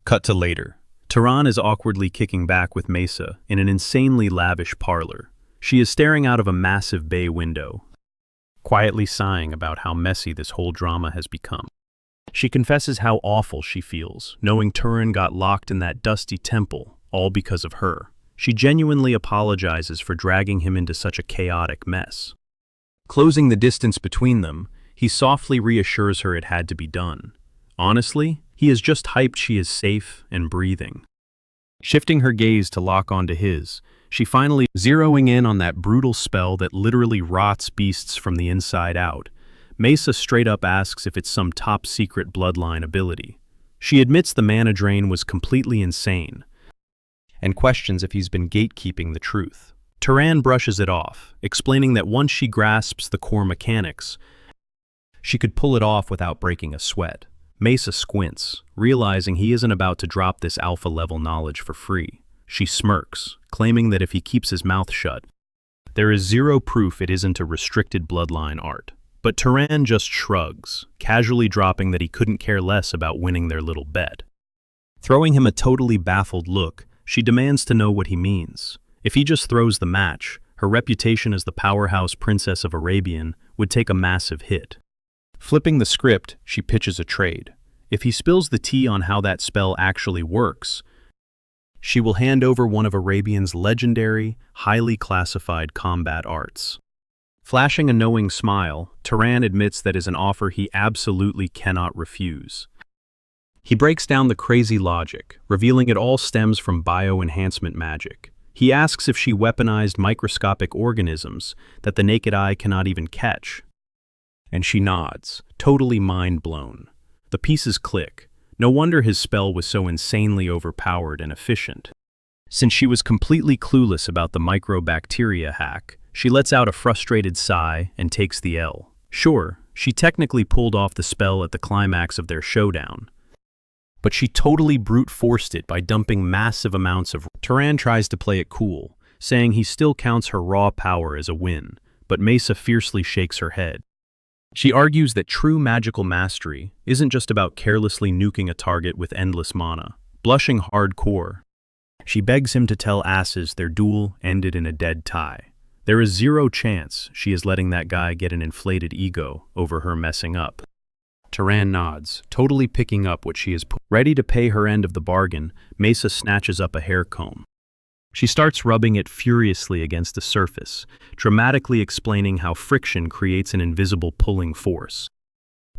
Cut to later. Turan is awkwardly kicking back with Mesa in an insanely lavish parlor. She is staring out of a massive bay window, quietly sighing about how messy this whole drama has become. She confesses how awful she feels, knowing Turan got locked in that dusty temple, all because of her. She genuinely apologizes for dragging him into such a chaotic mess. Closing the distance between them, he softly reassures her it had to be done. Honestly, he is just hyped she is safe and breathing. Shifting her gaze to lock onto his, she finally zeroing in on that brutal spell that literally rots beasts from the inside out. Mesa straight up asks if it's some top-secret bloodline ability. She admits the mana drain was completely insane, and questions if he's been gatekeeping the truth. Turan brushes it off, explaining that once she grasps the core mechanics, she could pull it off without breaking a sweat. Mesa squints, realizing he isn't about to drop this alpha-level knowledge for free. She smirks, claiming that if he keeps his mouth shut, there is zero proof it isn't a restricted bloodline art. But Turan just shrugs, casually dropping that he couldn't care less about winning their little bet. Throwing him a totally baffled look, she demands to know what he means. If he just throws the match, her reputation as the powerhouse princess of Arabian would take a massive hit. Flipping the script, she pitches a trade. If he spills the tea on how that spell actually works, she will hand over one of Arabian's legendary, highly classified combat arts. Flashing a knowing smile, Turan admits that is an offer he absolutely cannot refuse. He breaks down the crazy logic, revealing it all stems from bio-enhancement magic. He asks if she weaponized microscopic organisms that the naked eye cannot even catch. And she nods, totally mind-blown. The pieces click. No wonder his spell was so insanely overpowered and efficient. Since she was completely clueless about the microbacteria hack, she lets out a frustrated sigh and takes the L. Sure, she technically pulled off the spell at the climax of their showdown, but she totally brute forced it by dumping massive amounts of. Turan tries to play it cool, saying he still counts her raw power as a win, but Mesa fiercely shakes her head. She argues that true magical mastery isn't just about carelessly nuking a target with endless mana. Blushing hardcore, she begs him to tell asses their duel ended in a dead tie. There is zero chance she is letting that guy get an inflated ego over her messing up. Turan nods, totally picking up what she is ready to pay her end of the bargain. Mesa snatches up a hair comb. She starts rubbing it furiously against the surface, dramatically explaining how friction creates an invisible pulling force.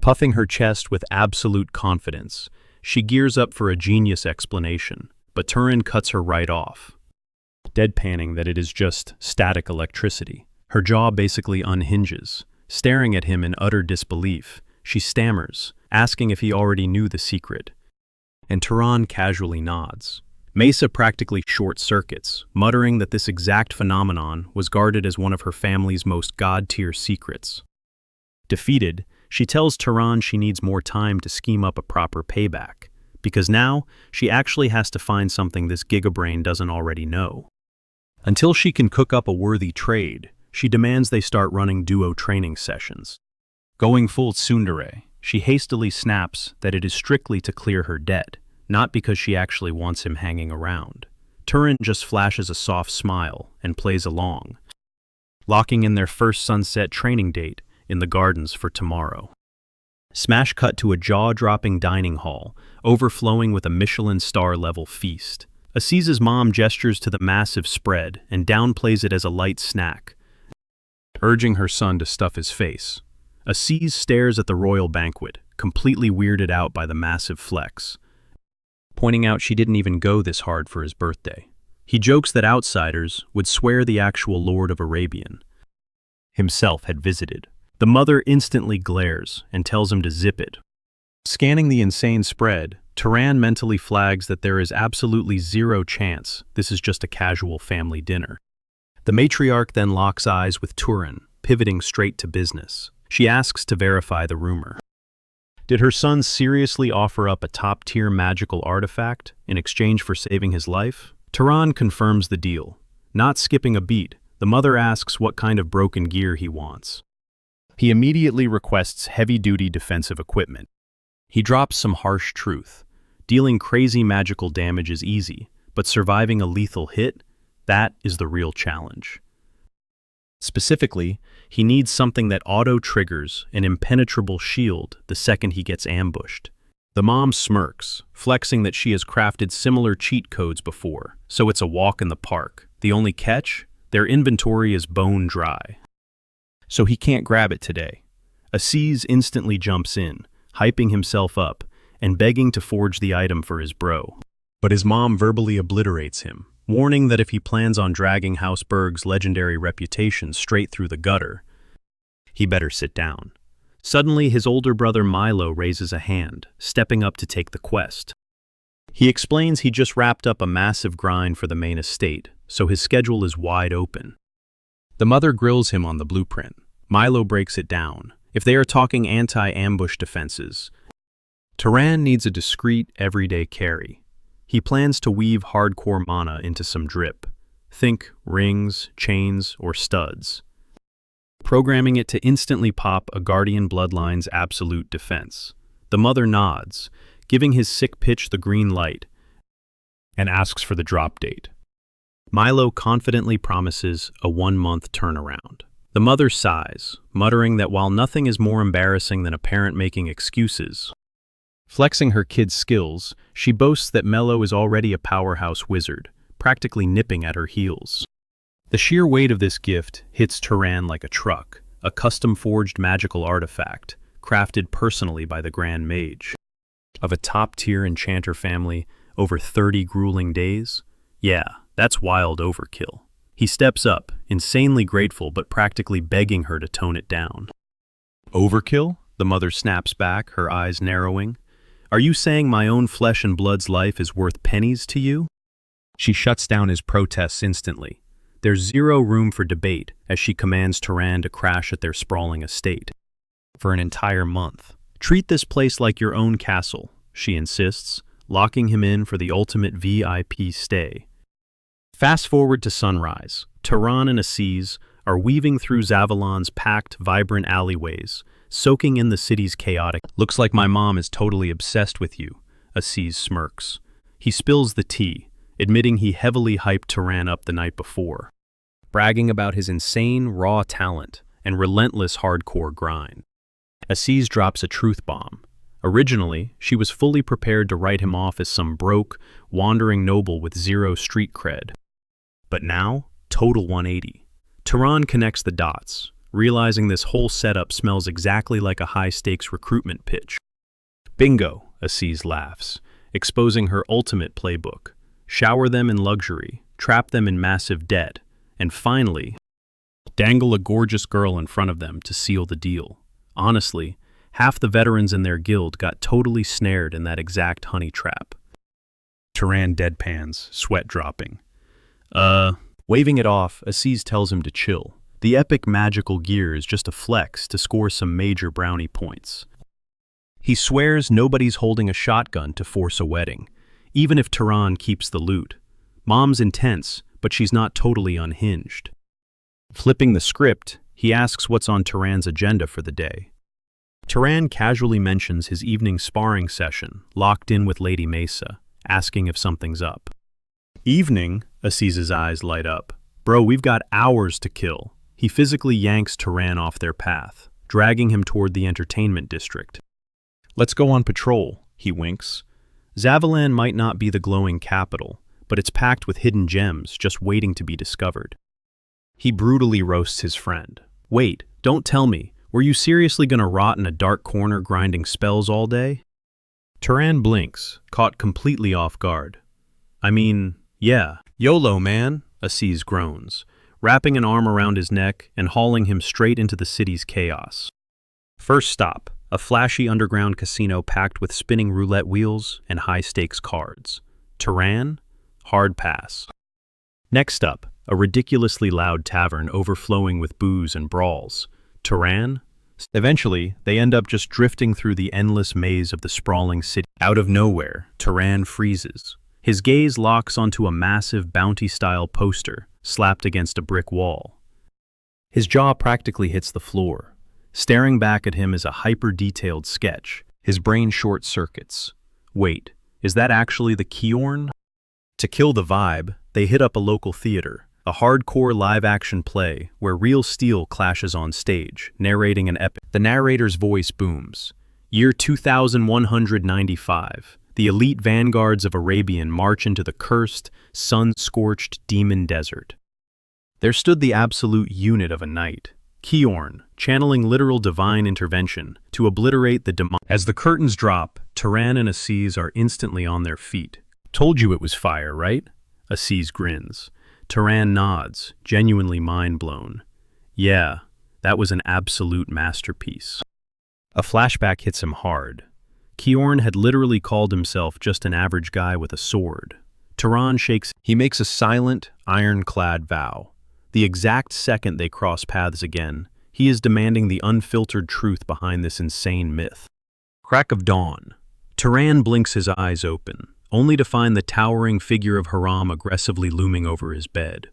Puffing her chest with absolute confidence, she gears up for a genius explanation, but Turan cuts her right off, deadpanning that it is just static electricity. Her jaw basically unhinges. Staring at him in utter disbelief, she stammers, asking if he already knew the secret, and Turan casually nods. Mesa practically short-circuits, muttering that this exact phenomenon was guarded as one of her family's most god-tier secrets. Defeated, she tells Turan she needs more time to scheme up a proper payback, because now she actually has to find something this gigabrain doesn't already know. Until she can cook up a worthy trade, she demands they start running duo training sessions. Going full tsundere, she hastily snaps that it is strictly to clear her debt, not because she actually wants him hanging around. Turan just flashes a soft smile and plays along, locking in their first sunset training date in the gardens for tomorrow. Smash cut to a jaw-dropping dining hall, overflowing with a Michelin star-level feast. Aziz's mom gestures to the massive spread and downplays it as a light snack, urging her son to stuff his face. Aziz stares at the royal banquet, completely weirded out by the massive flex, pointing out she didn't even go this hard for his birthday. He jokes that outsiders would swear the actual Lord of Arabian himself had visited. The mother instantly glares and tells him to zip it. Scanning the insane spread, Turan mentally flags that there is absolutely zero chance this is just a casual family dinner. The matriarch then locks eyes with Turan, pivoting straight to business. She asks to verify the rumor. Did her son seriously offer up a top-tier magical artifact in exchange for saving his life? Turan confirms the deal. Not skipping a beat, the mother asks what kind of broken gear he wants. He immediately requests heavy-duty defensive equipment. He drops some harsh truth. Dealing crazy magical damage is easy, but surviving a lethal hit, that is the real challenge. Specifically, he needs something that auto-triggers an impenetrable shield the second he gets ambushed. The mom smirks, flexing that she has crafted similar cheat codes before, so it's a walk in the park. The only catch? Their inventory is bone dry, so he can't grab it today. Aziz instantly jumps in, hyping himself up and begging to forge the item for his bro. But his mom verbally obliterates him, warning that if he plans on dragging House Berg's legendary reputation straight through the gutter, he better sit down. Suddenly, his older brother Milo raises a hand, stepping up to take the quest. He explains he just wrapped up a massive grind for the main estate, so his schedule is wide open. The mother grills him on the blueprint. Milo breaks it down. If they are talking anti-ambush defenses, Turan needs a discreet, everyday carry. He plans to weave hardcore mana into some drip. Think rings, chains, or studs, programming it to instantly pop a Guardian Bloodline's absolute defense. The mother nods, giving his sick pitch the green light, and asks for the drop date. Milo confidently promises a 1-month turnaround. The mother sighs, muttering that while nothing is more embarrassing than a parent making excuses, flexing her kid's skills, she boasts that Mello is already a powerhouse wizard, practically nipping at her heels. The sheer weight of this gift hits Turan like a truck, a custom-forged magical artifact, crafted personally by the Grand Mage. Of a top-tier enchanter family over 30 grueling days? Yeah, that's wild overkill. He steps up, insanely grateful but practically begging her to tone it down. Overkill? The mother snaps back, her eyes narrowing. Are you saying my own flesh and blood's life is worth pennies to you? She shuts down his protests instantly. There's zero room for debate as she commands Turan to crash at their sprawling estate for an entire month. Treat this place like your own castle, she insists, locking him in for the ultimate VIP stay. Fast forward to sunrise. Turan and Aziz are weaving through Zavalon's packed, vibrant alleyways, soaking in the city's chaotic. Looks like my mom is totally obsessed with you, Aziz smirks. He spills the tea, admitting he heavily hyped Turan up the night before, bragging about his insane, raw talent and relentless hardcore grind. Aziz drops a truth bomb. Originally, she was fully prepared to write him off as some broke, wandering noble with zero street cred. But now, total 180. Turan connects the dots, realizing this whole setup smells exactly like a high-stakes recruitment pitch. Bingo, Aziz laughs, exposing her ultimate playbook. Shower them in luxury, trap them in massive debt, and finally, dangle a gorgeous girl in front of them to seal the deal. Honestly, half the veterans in their guild got totally snared in that exact honey trap. Turan deadpans, sweat dropping. Waving it off, Aziz tells him to chill, The epic magical gear is just a flex to score some major brownie points. He swears nobody's holding a shotgun to force a wedding, even if Tehran keeps the loot. Mom's intense, but she's not totally unhinged. Flipping the script, he asks what's on Tehran's agenda for the day. Tehran casually mentions his evening sparring session, locked in with Lady Mesa, asking if something's up. Evening, Aziz's eyes light up. Bro, we've got hours to kill. He physically yanks Tehran off their path, dragging him toward the entertainment district. Let's go on patrol, he winks. Zavalan might not be the glowing capital, but it's packed with hidden gems just waiting to be discovered. He brutally roasts his friend. Wait, don't tell me, were you seriously gonna rot in a dark corner grinding spells all day? Tehran blinks, caught completely off guard. I mean, yeah, YOLO, man, Aziz groans, wrapping an arm around his neck and hauling him straight into the city's chaos. First stop, a flashy underground casino packed with spinning roulette wheels and high-stakes cards. Tehran? Hard pass. Next up, a ridiculously loud tavern overflowing with booze and brawls. Tehran? Eventually, they end up just drifting through the endless maze of the sprawling city. Out of nowhere, Tehran freezes. His gaze locks onto a massive bounty-style poster slapped against a brick wall. His jaw practically hits the floor. Staring back at him is a hyper-detailed sketch. His brain short-circuits. Wait, is that actually the Kiorn? To kill the vibe, they hit up a local theater, a hardcore live-action play where real steel clashes on stage, narrating an epic. The narrator's voice booms. Year 2195. The elite vanguards of Arabian march into the cursed, sun-scorched demon desert. There stood the absolute unit of a knight, Kiorn, channeling literal divine intervention to obliterate the demon. As the curtains drop, Tehran and Aziz are instantly on their feet. Told you it was fire, right? Aziz grins. Tehran nods, genuinely mind-blown. Yeah, that was an absolute masterpiece. A flashback hits him hard. Kiorn had literally called himself just an average guy with a sword. Tehran shakes. He makes a silent, ironclad vow. The exact second they cross paths again, he is demanding the unfiltered truth behind this insane myth. Crack of dawn. Tehran blinks his eyes open, only to find the towering figure of Haram aggressively looming over his bed.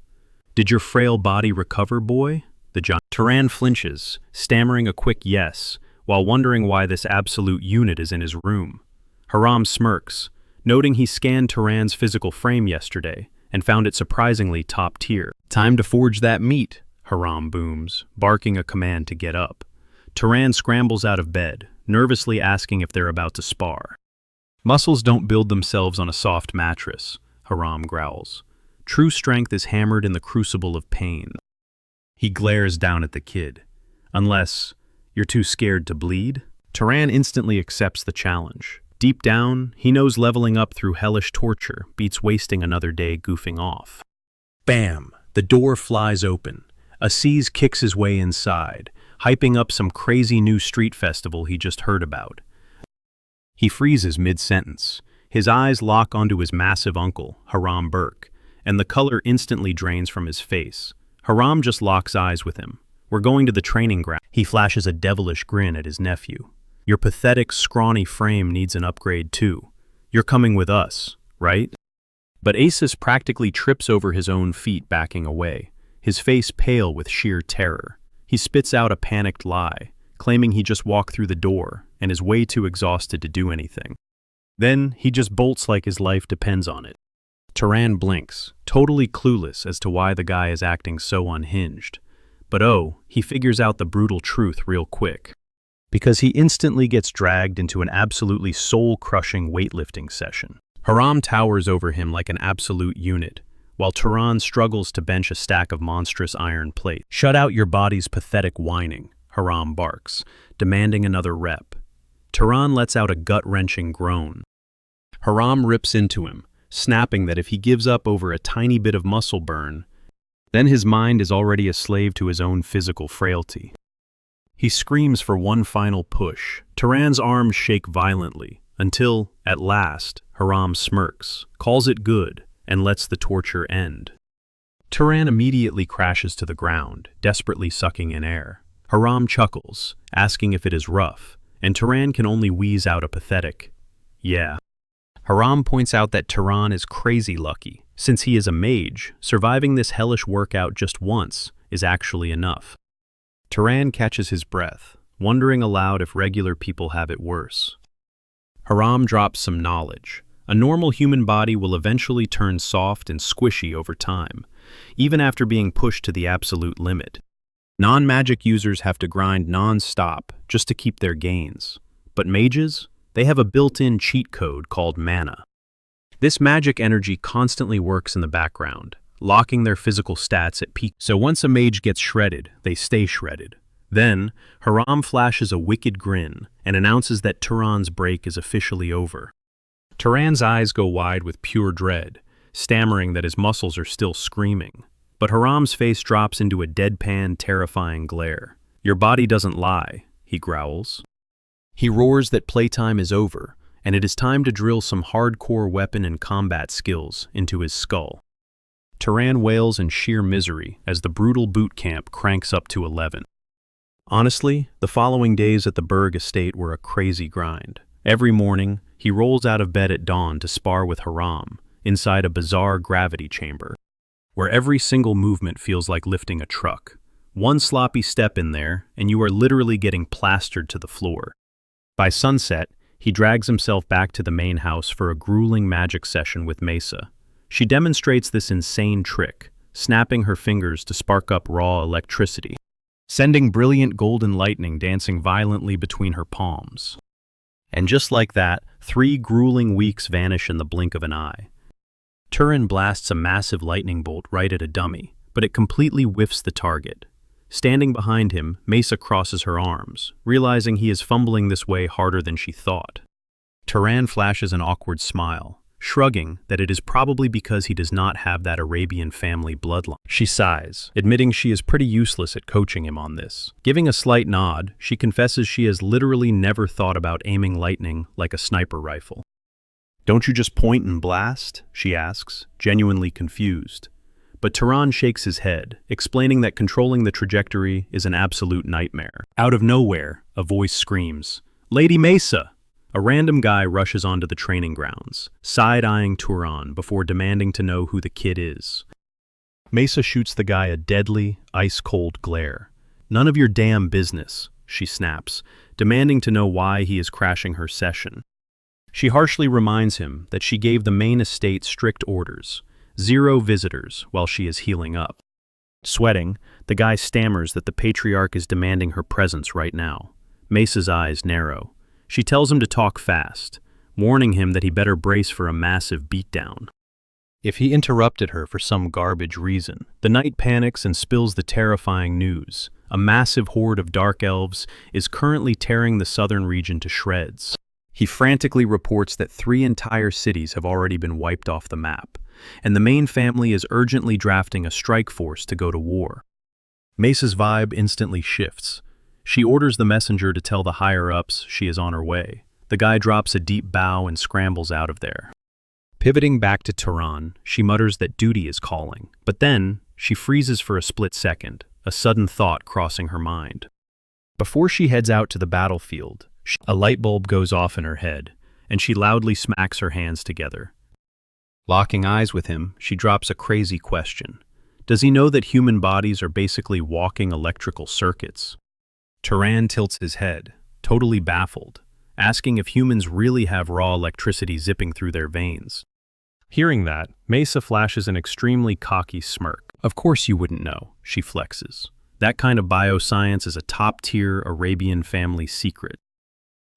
Did your frail body recover, boy? The giant. Tehran flinches, stammering a quick yes, while wondering why this absolute unit is in his room. Haram smirks, noting he scanned Tehran's physical frame yesterday and found it surprisingly top tier. Time to forge that meat, Haram booms, barking a command to get up. Tehran scrambles out of bed, nervously asking if they're about to spar. Muscles don't build themselves on a soft mattress, Haram growls. True strength is hammered in the crucible of pain. He glares down at the kid. Unless you're too scared to bleed? Tehran instantly accepts the challenge. Deep down, he knows leveling up through hellish torture beats wasting another day goofing off. Bam! The door flies open. Aziz kicks his way inside, hyping up some crazy new street festival he just heard about. He freezes mid-sentence. His eyes lock onto his massive uncle, Haram Burke, and the color instantly drains from his face. Haram just locks eyes with him. We're going to the training ground. He flashes a devilish grin at his nephew. Your pathetic, scrawny frame needs an upgrade too. You're coming with us, right? But Asus practically trips over his own feet, backing away, his face pale with sheer terror. He spits out a panicked lie, claiming he just walked through the door and is way too exhausted to do anything. Then he just bolts like his life depends on it. Tehran blinks, totally clueless as to why the guy is acting so unhinged. But oh, he figures out the brutal truth real quick. Because he instantly gets dragged into an absolutely soul-crushing weightlifting session. Haram towers over him like an absolute unit, while Tehran struggles to bench a stack of monstrous iron plates. Shut out your body's pathetic whining, Haram barks, demanding another rep. Tehran lets out a gut-wrenching groan. Haram rips into him, snapping that if he gives up over a tiny bit of muscle burn, then his mind is already a slave to his own physical frailty. He screams for one final push. Tehran's arms shake violently, until, at last, Haram smirks, calls it good, and lets the torture end. Turan immediately crashes to the ground, desperately sucking in air. Haram chuckles, asking if it is rough, and Turan can only wheeze out a pathetic, "Yeah." Haram points out that Turan is crazy lucky. Since he is a mage, surviving this hellish workout just once is actually enough. Turan catches his breath, wondering aloud if regular people have it worse. Haram drops some knowledge. A normal human body will eventually turn soft and squishy over time, even after being pushed to the absolute limit. Non-magic users have to grind non-stop just to keep their gains. But mages? They have a built-in cheat code called mana. This magic energy constantly works in the background, locking their physical stats at peak. So once a mage gets shredded, they stay shredded. Then, Haram flashes a wicked grin and announces that Turan's break is officially over. Turan's eyes go wide with pure dread, stammering that his muscles are still screaming. But Haram's face drops into a deadpan, terrifying glare. "Your body doesn't lie," he growls. He roars that playtime is over, and it is time to drill some hardcore weapon and combat skills into his skull. Turan wails in sheer misery as the brutal boot camp cranks up to 11. Honestly, the following days at the Berg estate were a crazy grind. Every morning, he rolls out of bed at dawn to spar with Haram inside a bizarre gravity chamber, where every single movement feels like lifting a truck. One sloppy step in there, and you are literally getting plastered to the floor. By sunset, he drags himself back to the main house for a grueling magic session with Mesa. She demonstrates this insane trick, snapping her fingers to spark up raw electricity, sending brilliant golden lightning dancing violently between her palms. And just like that, 3 grueling weeks vanish in the blink of an eye. Turan blasts a massive lightning bolt right at a dummy, but it completely whiffs the target. Standing behind him, Mesa crosses her arms, realizing he is fumbling this way harder than she thought. Turan flashes an awkward smile, shrugging that it is probably because he does not have that Arabian family bloodline. She sighs, admitting she is pretty useless at coaching him on this. Giving a slight nod, she confesses she has literally never thought about aiming lightning like a sniper rifle. "Don't you just point and blast?" she asks, genuinely confused. But Turan shakes his head, explaining that controlling the trajectory is an absolute nightmare. Out of nowhere, a voice screams, "Lady Mesa!" A random guy rushes onto the training grounds, side-eyeing Turan before demanding to know who the kid is. Mesa shoots the guy a deadly, ice-cold glare. "None of your damn business," she snaps, demanding to know why he is crashing her session. She harshly reminds him that she gave the main estate strict orders. 0 visitors while she is healing up. Sweating, the guy stammers that the patriarch is demanding her presence right now. Mesa's eyes narrow. She tells him to talk fast, warning him that he better brace for a massive beatdown. If he interrupted her for some garbage reason, the knight panics and spills the terrifying news. A massive horde of dark elves is currently tearing the southern region to shreds. He frantically reports that 3 entire cities have already been wiped off the map, and the main family is urgently drafting a strike force to go to war. Mesa's vibe instantly shifts. She orders the messenger to tell the higher-ups she is on her way. The guy drops a deep bow and scrambles out of there. Pivoting back to Turan, she mutters that duty is calling, but then she freezes for a split second, a sudden thought crossing her mind. Before she heads out to the battlefield, a light bulb goes off in her head, and she loudly smacks her hands together. Locking eyes with him, she drops a crazy question. Does he know that human bodies are basically walking electrical circuits? Turan tilts his head, totally baffled, asking if humans really have raw electricity zipping through their veins. Hearing that, Mesa flashes an extremely cocky smirk. "Of course you wouldn't know," she flexes. "That kind of bioscience is a top-tier Arabian family secret."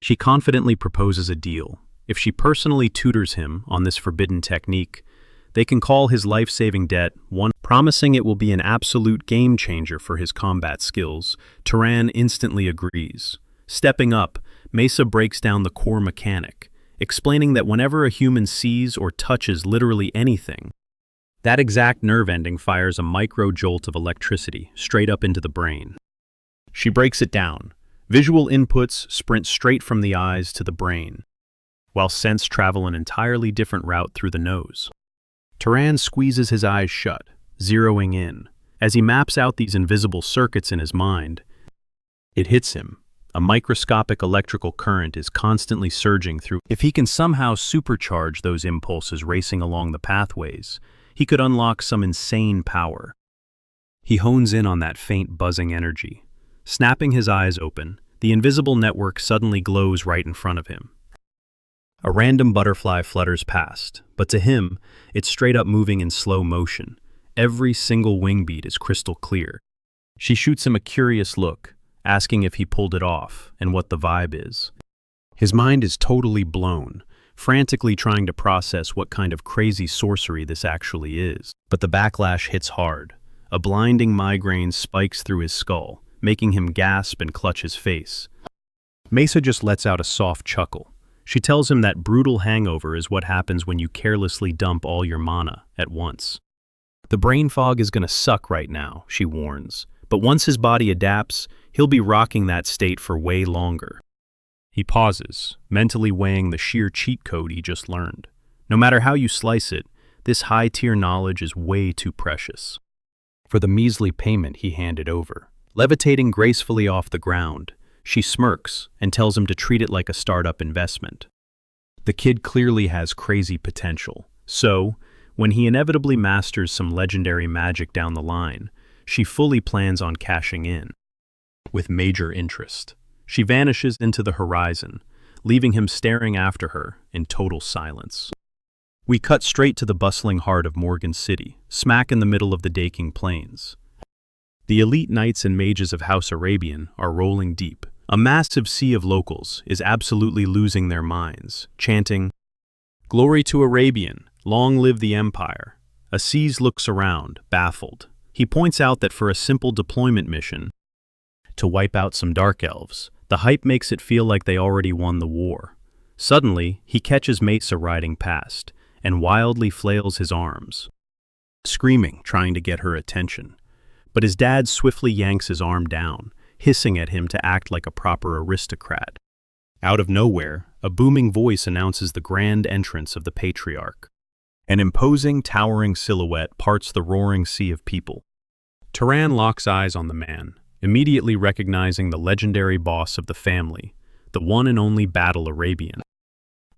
She confidently proposes a deal. If she personally tutors him on this forbidden technique, they can call his life-saving debt one, promising it will be an absolute game-changer for his combat skills. Turan instantly agrees. Stepping up, Mesa breaks down the core mechanic, explaining that whenever a human sees or touches literally anything, that exact nerve ending fires a micro-jolt of electricity straight up into the brain. She breaks it down. Visual inputs sprint straight from the eyes to the brain, while scents travel an entirely different route through the nose. Turan squeezes his eyes shut, zeroing in. As he maps out these invisible circuits in his mind, it hits him. A microscopic electrical current is constantly surging through. If he can somehow supercharge those impulses racing along the pathways, he could unlock some insane power. He hones in on that faint buzzing energy. Snapping his eyes open, the invisible network suddenly glows right in front of him. A random butterfly flutters past, but to him, it's straight up moving in slow motion. Every single wing beat is crystal clear. She shoots him a curious look, asking if he pulled it off and what the vibe is. His mind is totally blown, frantically trying to process what kind of crazy sorcery this actually is. But the backlash hits hard. A blinding migraine spikes through his skull, making him gasp and clutch his face. Mesa just lets out a soft chuckle. She tells him that brutal hangover is what happens when you carelessly dump all your mana at once. The brain fog is gonna suck right now, she warns, but once his body adapts, he'll be rocking that state for way longer. He pauses, mentally weighing the sheer cheat code he just learned. No matter how you slice it, this high-tier knowledge is way too precious. For the measly payment he handed over, levitating gracefully off the ground, she smirks and tells him to treat it like a startup investment. The kid clearly has crazy potential, so, when he inevitably masters some legendary magic down the line, she fully plans on cashing in. With major interest, she vanishes into the horizon, leaving him staring after her in total silence. We cut straight to the bustling heart of Morgan City, smack in the middle of the Daking Plains. The elite knights and mages of House Arabian are rolling deep. A massive sea of locals is absolutely losing their minds, chanting, "Glory to Arabian, long live the Empire." Aziz looks around, baffled. He points out that for a simple deployment mission, to wipe out some dark elves, the hype makes it feel like they already won the war. Suddenly, he catches Mesa riding past, and wildly flails his arms, screaming, trying to get her attention. But his dad swiftly yanks his arm down, hissing at him to act like a proper aristocrat. Out of nowhere, a booming voice announces the grand entrance of the patriarch. An imposing, towering silhouette parts the roaring sea of people. Turan locks eyes on the man, immediately recognizing the legendary boss of the family, the one and only Battle Arabian.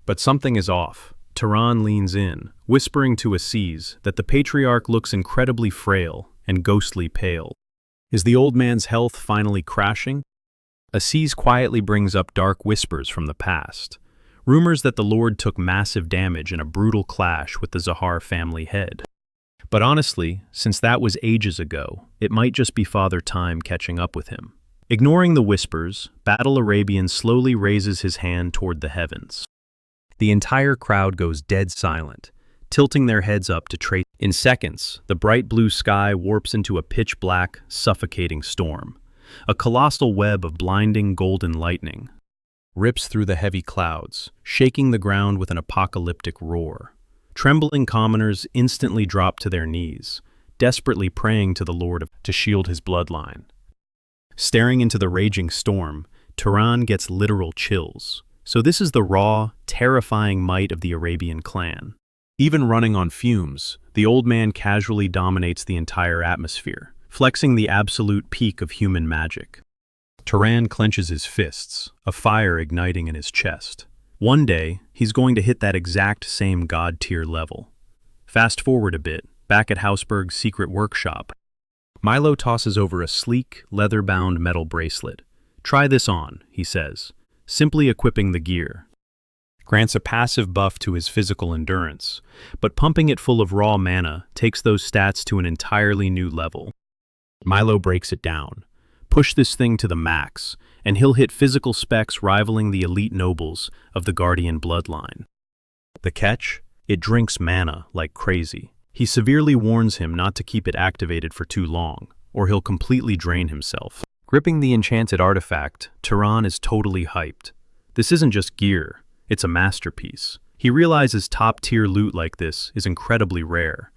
But something is off. Turan leans in, whispering to Aziz that the patriarch looks incredibly frail and ghostly pale. Is the old man's health finally crashing? Aziz quietly brings up dark whispers from the past. Rumors that the Lord took massive damage in a brutal clash with the Zahar family head. But honestly, since that was ages ago, it might just be Father Time catching up with him. Ignoring the whispers, Battle Arabian slowly raises his hand toward the heavens. The entire crowd goes dead silent, tilting their heads up to trace. In seconds, the bright blue sky warps into a pitch-black, suffocating storm. A colossal web of blinding golden lightning rips through the heavy clouds, shaking the ground with an apocalyptic roar. Trembling commoners instantly drop to their knees, desperately praying to the Lord to shield his bloodline. Staring into the raging storm, Turan gets literal chills. So this is the raw, terrifying might of the Arabian clan. Even running on fumes, the old man casually dominates the entire atmosphere, flexing the absolute peak of human magic. Turan clenches his fists, a fire igniting in his chest. One day, he's going to hit that exact same god-tier level. Fast forward a bit, back at Hausberg's secret workshop. Milo tosses over a sleek, leather-bound metal bracelet. "Try this on," he says, simply equipping the gear. Grants a passive buff to his physical endurance, but pumping it full of raw mana takes those stats to an entirely new level. Milo breaks it down. Push this thing to the max, and he'll hit physical specs rivaling the elite nobles of the Guardian bloodline. The catch? It drinks mana like crazy. He severely warns him not to keep it activated for too long, or he'll completely drain himself. Gripping the enchanted artifact, Turan is totally hyped. This isn't just gear, it's a masterpiece. He realizes top-tier loot like this is incredibly rare,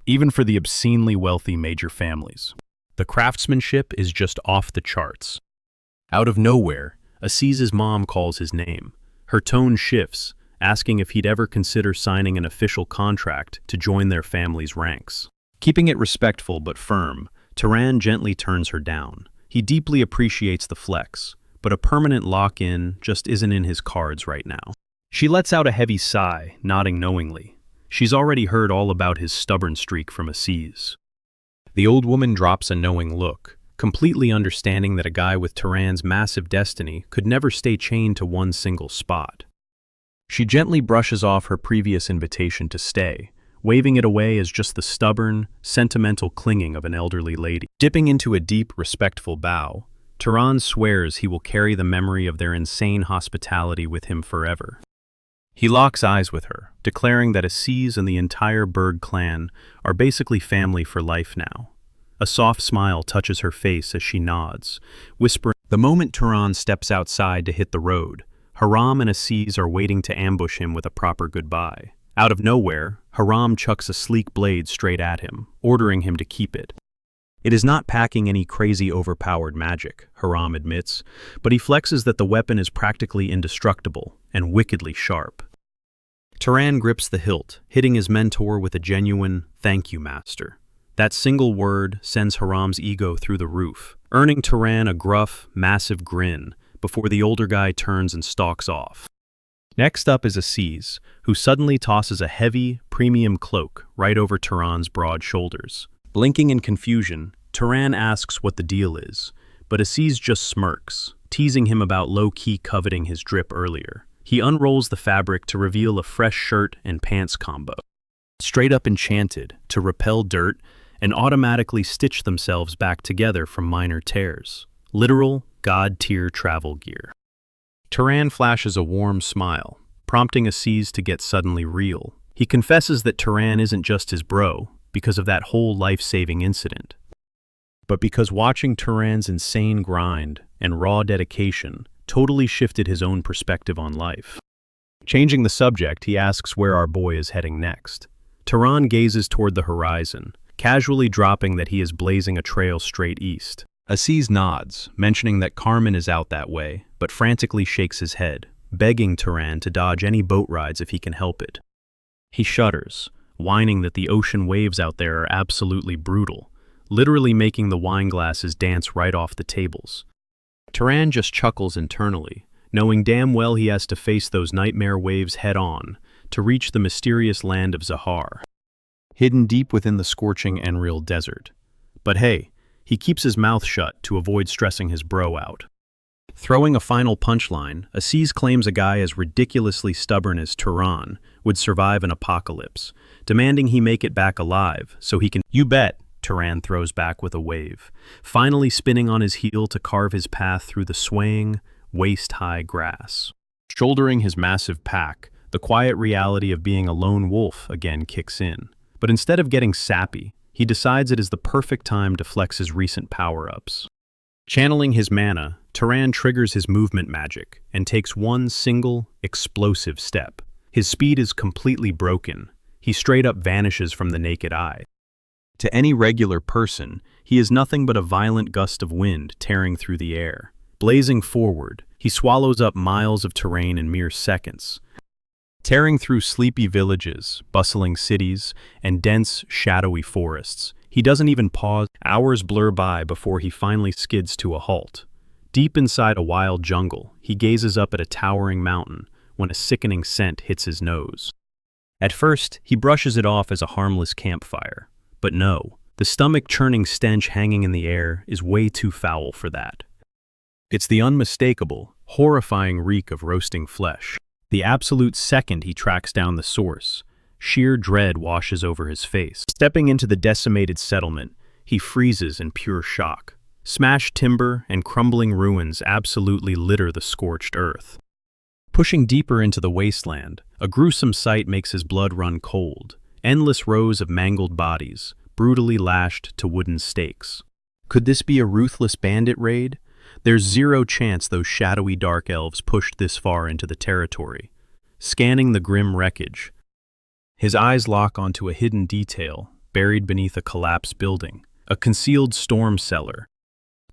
even for the obscenely wealthy major families. The craftsmanship is just off the charts. Out of nowhere, Aziz's mom calls his name. Her tone shifts, asking if he'd ever consider signing an official contract to join their family's ranks. Keeping it respectful but firm, Turan gently turns her down. He deeply appreciates the flex, but a permanent lock-in just isn't in his cards right now. She lets out a heavy sigh, nodding knowingly. She's already heard all about his stubborn streak from Aziz. The old woman drops a knowing look, completely understanding that a guy with Turan's massive destiny could never stay chained to one single spot. She gently brushes off her previous invitation to stay, waving it away as just the stubborn, sentimental clinging of an elderly lady. Dipping into a deep, respectful bow, Turan swears he will carry the memory of their insane hospitality with him forever. He locks eyes with her, declaring that Aziz and the entire Berg clan are basically family for life now. A soft smile touches her face as she nods, whispering. The moment Turan steps outside to hit the road, Haram and Aziz are waiting to ambush him with a proper goodbye. Out of nowhere, Haram chucks a sleek blade straight at him, ordering him to keep it. It is not packing any crazy overpowered magic, Haram admits, but he flexes that the weapon is practically indestructible and wickedly sharp. Turan grips the hilt, hitting his mentor with a genuine, "Thank you, master." That single word sends Haram's ego through the roof, earning Turan a gruff, massive grin before the older guy turns and stalks off. Next up is Aziz, who suddenly tosses a heavy, premium cloak right over Turan's broad shoulders. Blinking in confusion, Turan asks what the deal is, but Aziz just smirks, teasing him about low-key coveting his drip earlier. He unrolls the fabric to reveal a fresh shirt and pants combo. Straight up enchanted to repel dirt and automatically stitch themselves back together from minor tears. Literal, god-tier travel gear. Turan flashes a warm smile, prompting Aziz to get suddenly real. He confesses that Turan isn't just his bro because of that whole life-saving incident, but because watching Turan's insane grind and raw dedication totally shifted his own perspective on life. Changing the subject, he asks where our boy is heading next. Turan gazes toward the horizon, casually dropping that he is blazing a trail straight east. Aziz nods, mentioning that Carmen is out that way, but frantically shakes his head, begging Turan to dodge any boat rides if he can help it. He shudders, whining that the ocean waves out there are absolutely brutal, literally making the wine glasses dance right off the tables. Turan just chuckles internally, knowing damn well he has to face those nightmare waves head-on to reach the mysterious land of Zahar, hidden deep within the scorching Enril desert. But hey, he keeps his mouth shut to avoid stressing his bro out. Throwing a final punchline, Aziz claims a guy as ridiculously stubborn as Turan would survive an apocalypse, demanding he make it back alive so he can— "You bet," Turan throws back with a wave, finally spinning on his heel to carve his path through the swaying, waist-high grass. Shouldering his massive pack, the quiet reality of being a lone wolf again kicks in. But instead of getting sappy, he decides it is the perfect time to flex his recent power-ups. Channeling his mana, Turan triggers his movement magic and takes one single, explosive step. His speed is completely broken. He straight up vanishes from the naked eye. To any regular person, he is nothing but a violent gust of wind tearing through the air. Blazing forward, he swallows up miles of terrain in mere seconds, tearing through sleepy villages, bustling cities, and dense, shadowy forests. He doesn't even pause. Hours blur by before he finally skids to a halt. Deep inside a wild jungle, he gazes up at a towering mountain when a sickening scent hits his nose. At first, he brushes it off as a harmless campfire. But no, the stomach-churning stench hanging in the air is way too foul for that. It's the unmistakable, horrifying reek of roasting flesh. The absolute second he tracks down the source, sheer dread washes over his face. Stepping into the decimated settlement, he freezes in pure shock. Smashed timber and crumbling ruins absolutely litter the scorched earth. Pushing deeper into the wasteland, a gruesome sight makes his blood run cold. Endless rows of mangled bodies, brutally lashed to wooden stakes. Could this be a ruthless bandit raid? There's zero chance those shadowy dark elves pushed this far into the territory. Scanning the grim wreckage, his eyes lock onto a hidden detail buried beneath a collapsed building, a concealed storm cellar.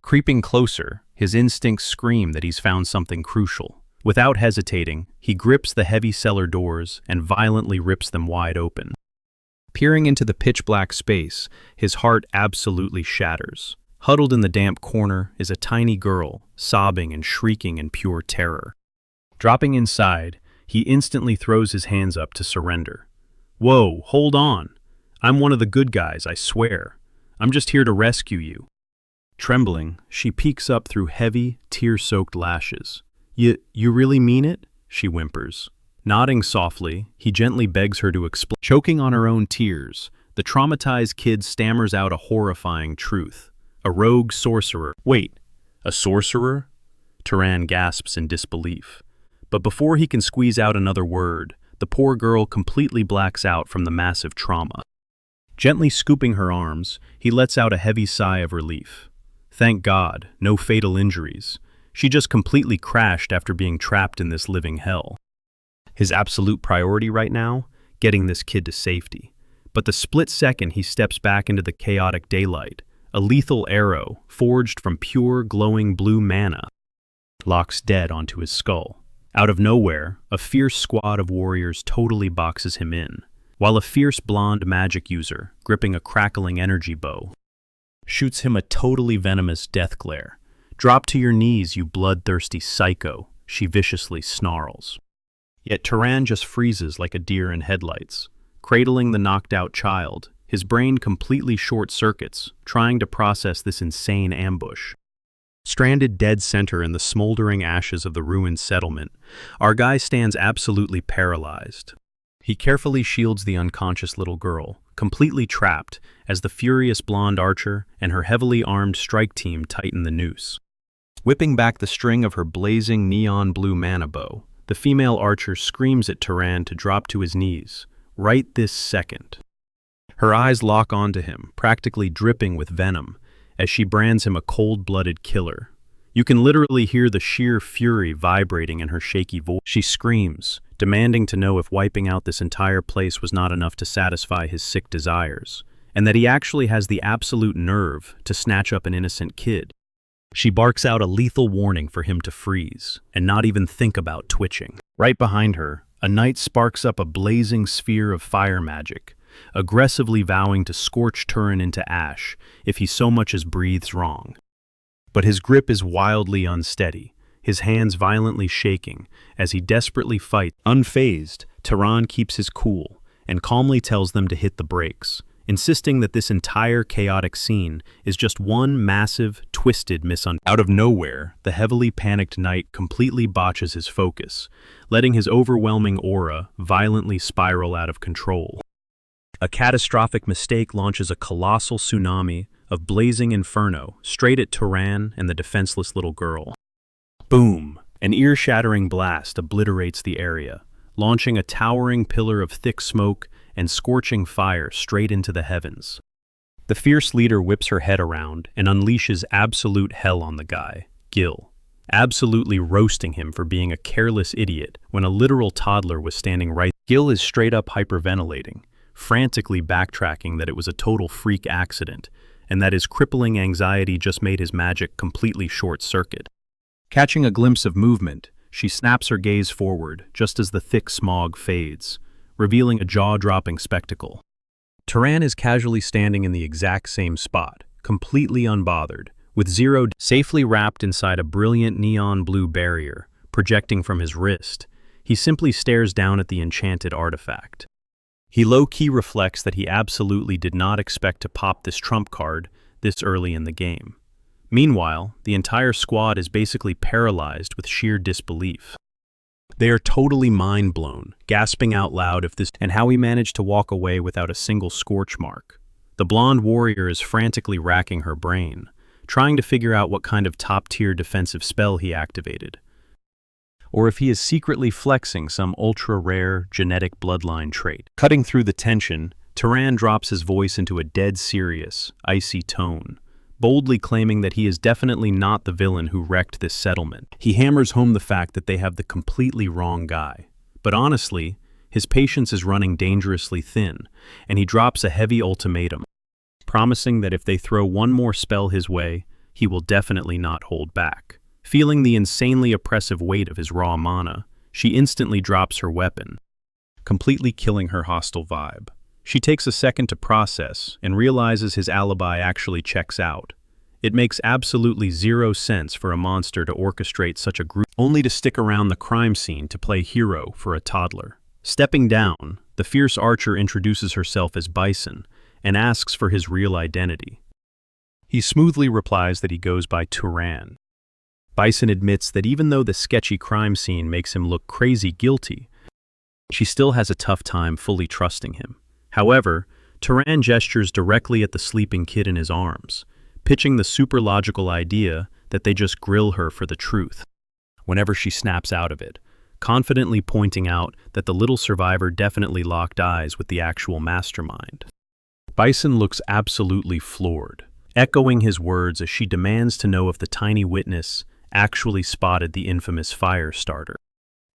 Creeping closer, his instincts scream that he's found something crucial. Without hesitating, he grips the heavy cellar doors and violently rips them wide open. Peering into the pitch-black space, his heart absolutely shatters. Huddled in the damp corner is a tiny girl, sobbing and shrieking in pure terror. Dropping inside, he instantly throws his hands up to surrender. "Whoa, hold on. I'm one of the good guys, I swear. I'm just here to rescue you." Trembling, she peeks up through heavy, tear-soaked lashes. You really mean it?" she whimpers. Nodding softly, he gently begs her to explain. Choking on her own tears, the traumatized kid stammers out a horrifying truth. "A rogue sorcerer." "Wait, a sorcerer?" Turan gasps in disbelief. But before he can squeeze out another word, the poor girl completely blacks out from the massive trauma. Gently scooping her arms, he lets out a heavy sigh of relief. Thank God, no fatal injuries. She just completely crashed after being trapped in this living hell. His absolute priority right now, getting this kid to safety. But the split second he steps back into the chaotic daylight, a lethal arrow, forged from pure glowing blue mana, locks dead onto his skull. Out of nowhere, a fierce squad of warriors totally boxes him in, while a fierce blonde magic user, gripping a crackling energy bow, shoots him a totally venomous death glare. "Drop to your knees, you bloodthirsty psycho," she viciously snarls. Yet Turan just freezes like a deer in headlights, cradling the knocked-out child, his brain completely short-circuits, trying to process this insane ambush. Stranded dead center in the smoldering ashes of the ruined settlement, our guy stands absolutely paralyzed. He carefully shields the unconscious little girl, completely trapped, as the furious blonde archer and her heavily armed strike team tighten the noose. Whipping back the string of her blazing neon blue mana bow, the female archer screams at Turan to drop to his knees, right this second. Her eyes lock onto him, practically dripping with venom, as she brands him a cold-blooded killer. You can literally hear the sheer fury vibrating in her shaky voice. She screams, demanding to know if wiping out this entire place was not enough to satisfy his sick desires, and that he actually has the absolute nerve to snatch up an innocent kid. She barks out a lethal warning for him to freeze, and not even think about twitching. Right behind her, a knight sparks up a blazing sphere of fire magic, aggressively vowing to scorch Turan into ash if he so much as breathes wrong. But his grip is wildly unsteady, his hands violently shaking as he desperately fights. Unfazed, Turan keeps his cool and calmly tells them to hit the brakes, insisting that this entire chaotic scene is just one massive, twisted misunderstanding. Out of nowhere, the heavily panicked knight completely botches his focus, letting his overwhelming aura violently spiral out of control. A catastrophic mistake launches a colossal tsunami of blazing inferno straight at Turan and the defenseless little girl. Boom! An ear-shattering blast obliterates the area, launching a towering pillar of thick smoke and scorching fire straight into the heavens. The fierce leader whips her head around and unleashes absolute hell on the guy, Gil, absolutely roasting him for being a careless idiot when a literal toddler was standing right. Gil is straight up hyperventilating, frantically backtracking that it was a total freak accident, and that his crippling anxiety just made his magic completely short-circuit. Catching a glimpse of movement, she snaps her gaze forward just as the thick smog fades, revealing a jaw-dropping spectacle. Turan is casually standing in the exact same spot, completely unbothered, with zero safely wrapped inside a brilliant neon blue barrier, projecting from his wrist. He simply stares down at the enchanted artifact. He low-key reflects that he absolutely did not expect to pop this trump card this early in the game. Meanwhile, the entire squad is basically paralyzed with sheer disbelief. They are totally mind-blown, gasping out loud if this and how he managed to walk away without a single scorch mark. The blonde warrior is frantically racking her brain, trying to figure out what kind of top-tier defensive spell he activated, or if he is secretly flexing some ultra-rare genetic bloodline trait. Cutting through the tension, Turan drops his voice into a dead serious, icy tone, boldly claiming that he is definitely not the villain who wrecked this settlement. He hammers home the fact that they have the completely wrong guy. But honestly, his patience is running dangerously thin, and he drops a heavy ultimatum, promising that if they throw one more spell his way, he will definitely not hold back. Feeling the insanely oppressive weight of his raw mana, she instantly drops her weapon, completely killing her hostile vibe. She takes a second to process and realizes his alibi actually checks out. It makes absolutely zero sense for a monster to orchestrate such a group only to stick around the crime scene to play hero for a toddler. Stepping down, the fierce archer introduces herself as Bison and asks for his real identity. He smoothly replies that he goes by Turan. Bison admits that even though the sketchy crime scene makes him look crazy guilty, she still has a tough time fully trusting him. However, Turan gestures directly at the sleeping kid in his arms, pitching the super logical idea that they just grill her for the truth whenever she snaps out of it, confidently pointing out that the little survivor definitely locked eyes with the actual mastermind. Bison looks absolutely floored, echoing his words as she demands to know if the tiny witness actually spotted the infamous fire starter.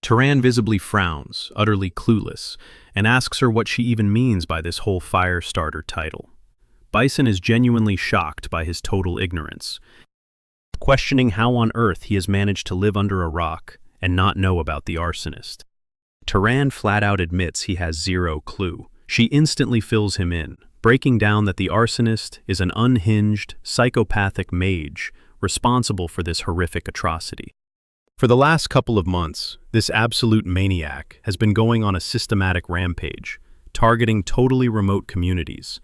Turan visibly frowns, utterly clueless, and asks her what she even means by this whole fire starter title. Bison is genuinely shocked by his total ignorance, questioning how on earth he has managed to live under a rock and not know about the arsonist. Turan flat out admits he has zero clue. She instantly fills him in, breaking down that the arsonist is an unhinged, psychopathic mage responsible for this horrific atrocity. For the last couple of months, this absolute maniac has been going on a systematic rampage, targeting totally remote communities,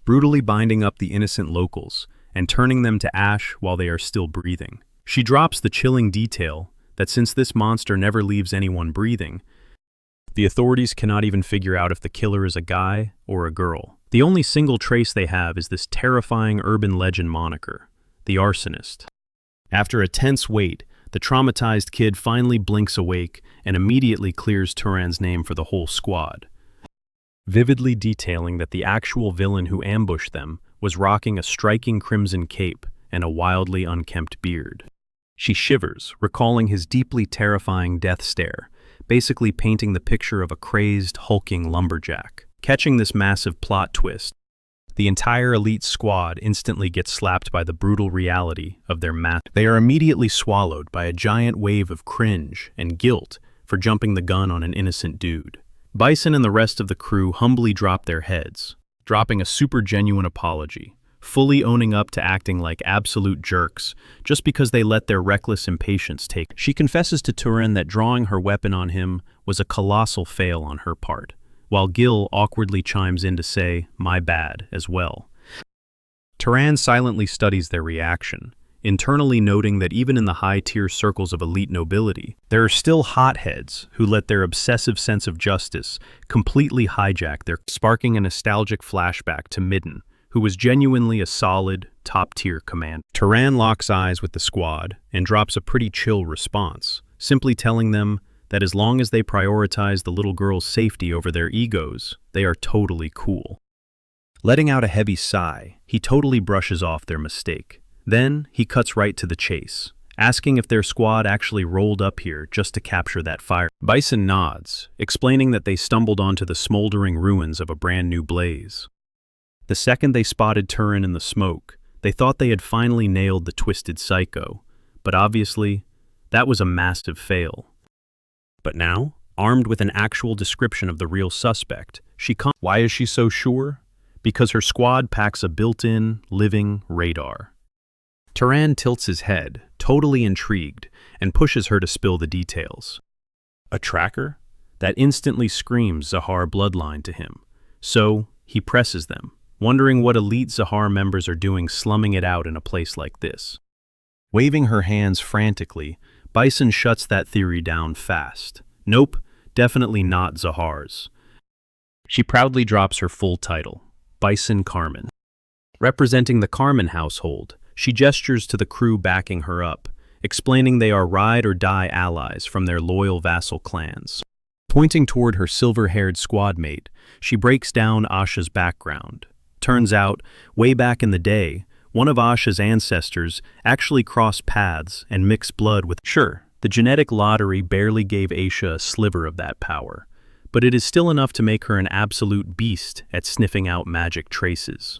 brutally binding up the innocent locals and turning them to ash while they are still breathing. She drops the chilling detail that since this monster never leaves anyone breathing, the authorities cannot even figure out if the killer is a guy or a girl. The only single trace they have is this terrifying urban legend moniker, the arsonist. After a tense wait, the traumatized kid finally blinks awake and immediately clears Turan's name for the whole squad, vividly detailing that the actual villain who ambushed them was rocking a striking crimson cape and a wildly unkempt beard. She shivers, recalling his deeply terrifying death stare, basically painting the picture of a crazed, hulking lumberjack. Catching this massive plot twist, the entire elite squad instantly gets slapped by the brutal reality of their They are immediately swallowed by a giant wave of cringe and guilt for jumping the gun on an innocent dude. Bison and the rest of the crew humbly drop their heads, dropping a super genuine apology, fully owning up to acting like absolute jerks just because they let their reckless impatience take. She confesses to Turan that drawing her weapon on him was a colossal fail on her part, while Gil awkwardly chimes in to say, "My bad," as well. Turan silently studies their reaction, internally noting that even in the high-tier circles of elite nobility, there are still hotheads who let their obsessive sense of justice completely hijack their, sparking a nostalgic flashback to Midden, who was genuinely a solid, top-tier commander. Turan locks eyes with the squad and drops a pretty chill response, simply telling them that as long as they prioritize the little girl's safety over their egos, they are totally cool. Letting out a heavy sigh, he totally brushes off their mistake. Then, he cuts right to the chase, asking if their squad actually rolled up here just to capture that fire. Bison nods, explaining that they stumbled onto the smoldering ruins of a brand new blaze. The second they spotted Turan in the smoke, they thought they had finally nailed the twisted psycho, but obviously, that was a massive fail. But now, armed with an actual description of the real suspect, Why is she so sure? Because her squad packs a built-in, living radar. Turan tilts his head, totally intrigued, and pushes her to spill the details. A tracker? That instantly screams Zahar bloodline to him. So, he presses them, wondering what elite Zahar members are doing slumming it out in a place like this. Waving her hands frantically, Bison shuts that theory down fast. Nope, definitely not Zahar's. She proudly drops her full title, Bison Carmen. Representing the Carmen household, she gestures to the crew backing her up, explaining they are ride-or-die allies from their loyal vassal clans. Pointing toward her silver-haired squad mate, she breaks down Asha's background. Turns out, way back in the day, one of Asha's ancestors actually crossed paths and mixed blood with... Sure, the genetic lottery barely gave Asha a sliver of that power, but it is still enough to make her an absolute beast at sniffing out magic traces.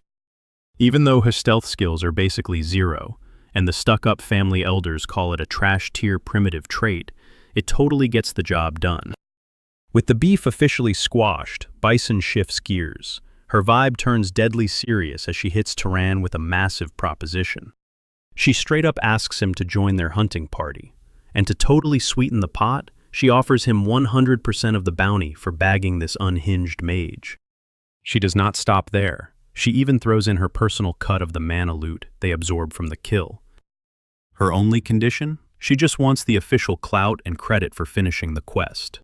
Even though her stealth skills are basically zero, and the stuck-up family elders call it a trash-tier primitive trait, it totally gets the job done. With the beef officially squashed, Bison shifts gears. Her vibe turns deadly serious as she hits Turan with a massive proposition. She straight up asks him to join their hunting party, and to totally sweeten the pot, she offers him 100% of the bounty for bagging this unhinged mage. She does not stop there. She even throws in her personal cut of the mana loot they absorb from the kill. Her only condition? She just wants the official clout and credit for finishing the quest.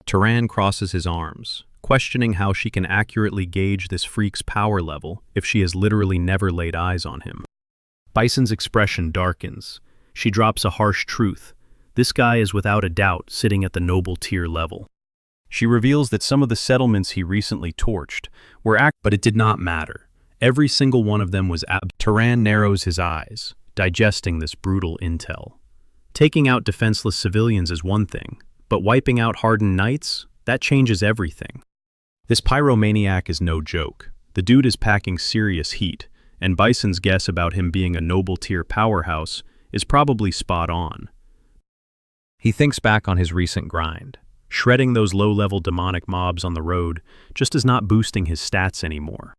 Turan crosses his arms, questioning how she can accurately gauge this freak's power level if she has literally never laid eyes on him. Bison's expression darkens. She drops a harsh truth. This guy is without a doubt sitting at the noble tier level. She reveals that some of the settlements he recently torched were but it did not matter. Every single one of them was Turan narrows his eyes, digesting this brutal intel. Taking out defenseless civilians is one thing, but wiping out hardened knights? That changes everything. This pyromaniac is no joke. The dude is packing serious heat, and Bison's guess about him being a noble tier powerhouse is probably spot on. He thinks back on his recent grind. Shredding those low-level demonic mobs on the road just is not boosting his stats anymore.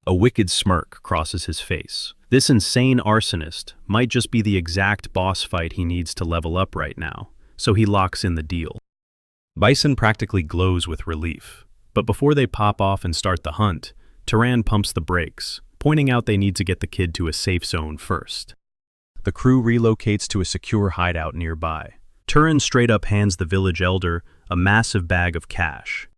A wicked smirk crosses his face. This insane arsonist might just be the exact boss fight he needs to level up right now, so he locks in the deal. Bison practically glows with relief, but before they pop off and start the hunt, Turan pumps the brakes, pointing out they need to get the kid to a safe zone first. The crew relocates to a secure hideout nearby. Turan straight up hands the village elder a massive bag of cash,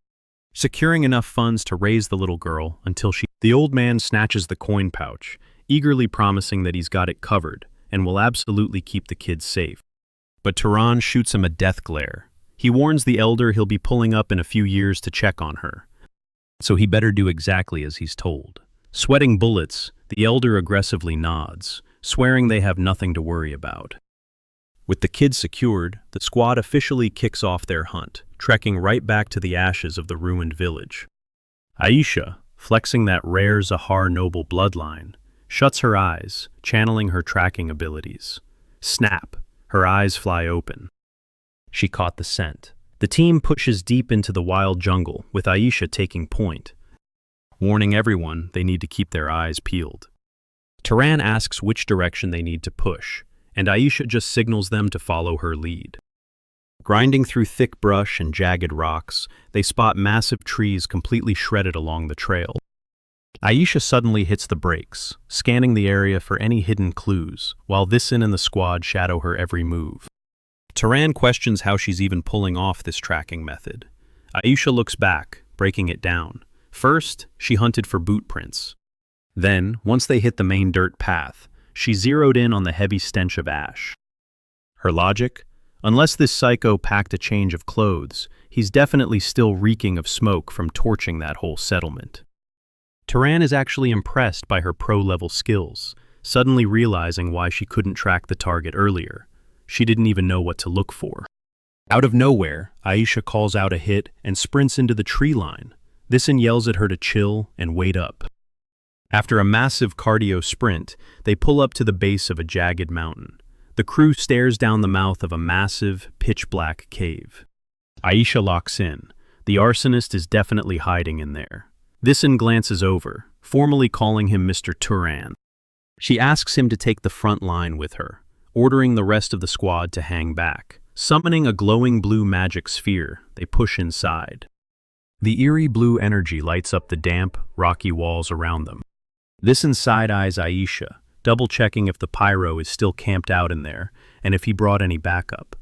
securing enough funds to raise the little girl until the old man snatches the coin pouch, eagerly promising that he's got it covered and will absolutely keep the kid safe. But Turan shoots him a death glare. He warns the elder he'll be pulling up in a few years to check on her, so he better do exactly as he's told. Sweating bullets, the elder aggressively nods, swearing they have nothing to worry about. With the kid secured, the squad officially kicks off their hunt, trekking right back to the ashes of the ruined village. Aisha, flexing that rare Zahar noble bloodline, shuts her eyes, channeling her tracking abilities. Snap, her eyes fly open. She caught the scent. The team pushes deep into the wild jungle, with Aisha taking point, warning everyone they need to keep their eyes peeled. Turan asks which direction they need to push, and Aisha just signals them to follow her lead. Grinding through thick brush and jagged rocks, they spot massive trees completely shredded along the trail. Aisha suddenly hits the brakes, scanning the area for any hidden clues, while Visin and the squad shadow her every move. Turan questions how she's even pulling off this tracking method. Aisha looks back, breaking it down. First, she hunted for boot prints. Then, once they hit the main dirt path, she zeroed in on the heavy stench of ash. Her logic? Unless this psycho packed a change of clothes, he's definitely still reeking of smoke from torching that whole settlement. Turan is actually impressed by her pro-level skills, suddenly realizing why she couldn't track the target earlier. She didn't even know what to look for. Out of nowhere, Aisha calls out a hit and sprints into the tree line. Visin yells at her to chill and wait up. After a massive cardio sprint, they pull up to the base of a jagged mountain. The crew stares down the mouth of a massive, pitch-black cave. Aisha locks in. The arsonist is definitely hiding in there. Visin glances over, formally calling him Mr. Turan. She asks him to take the front line with her, ordering the rest of the squad to hang back. Summoning a glowing blue magic sphere, they push inside. The eerie blue energy lights up the damp, rocky walls around them. Visin side-eyes Aisha, double-checking if the pyro is still camped out in there and if he brought any backup.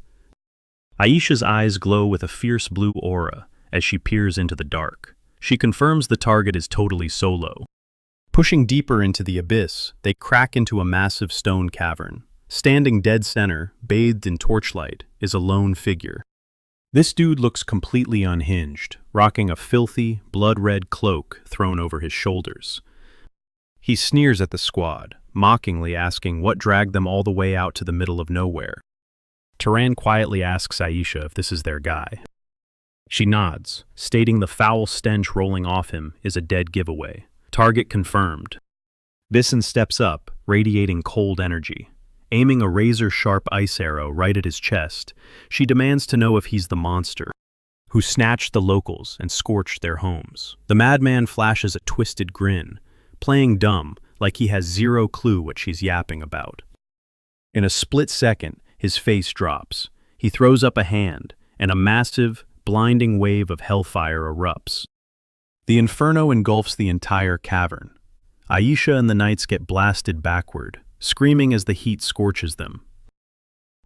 Aisha's eyes glow with a fierce blue aura as she peers into the dark. She confirms the target is totally solo. Pushing deeper into the abyss, they crack into a massive stone cavern. Standing dead center, bathed in torchlight, is a lone figure. This dude looks completely unhinged, rocking a filthy, blood-red cloak thrown over his shoulders. He sneers at the squad, mockingly asking what dragged them all the way out to the middle of nowhere. Turan quietly asks Aisha if this is their guy. She nods, stating the foul stench rolling off him is a dead giveaway. Target confirmed. Visin steps up, radiating cold energy. Aiming a razor-sharp ice arrow right at his chest, she demands to know if he's the monster. who snatched the locals and scorched their homes. The madman flashes a twisted grin, playing dumb like he has zero clue what she's yapping about. In a split second, his face drops. He throws up a hand, and a massive, blinding wave of hellfire erupts. The inferno engulfs the entire cavern. Aisha and the knights get blasted backward, screaming as the heat scorches them.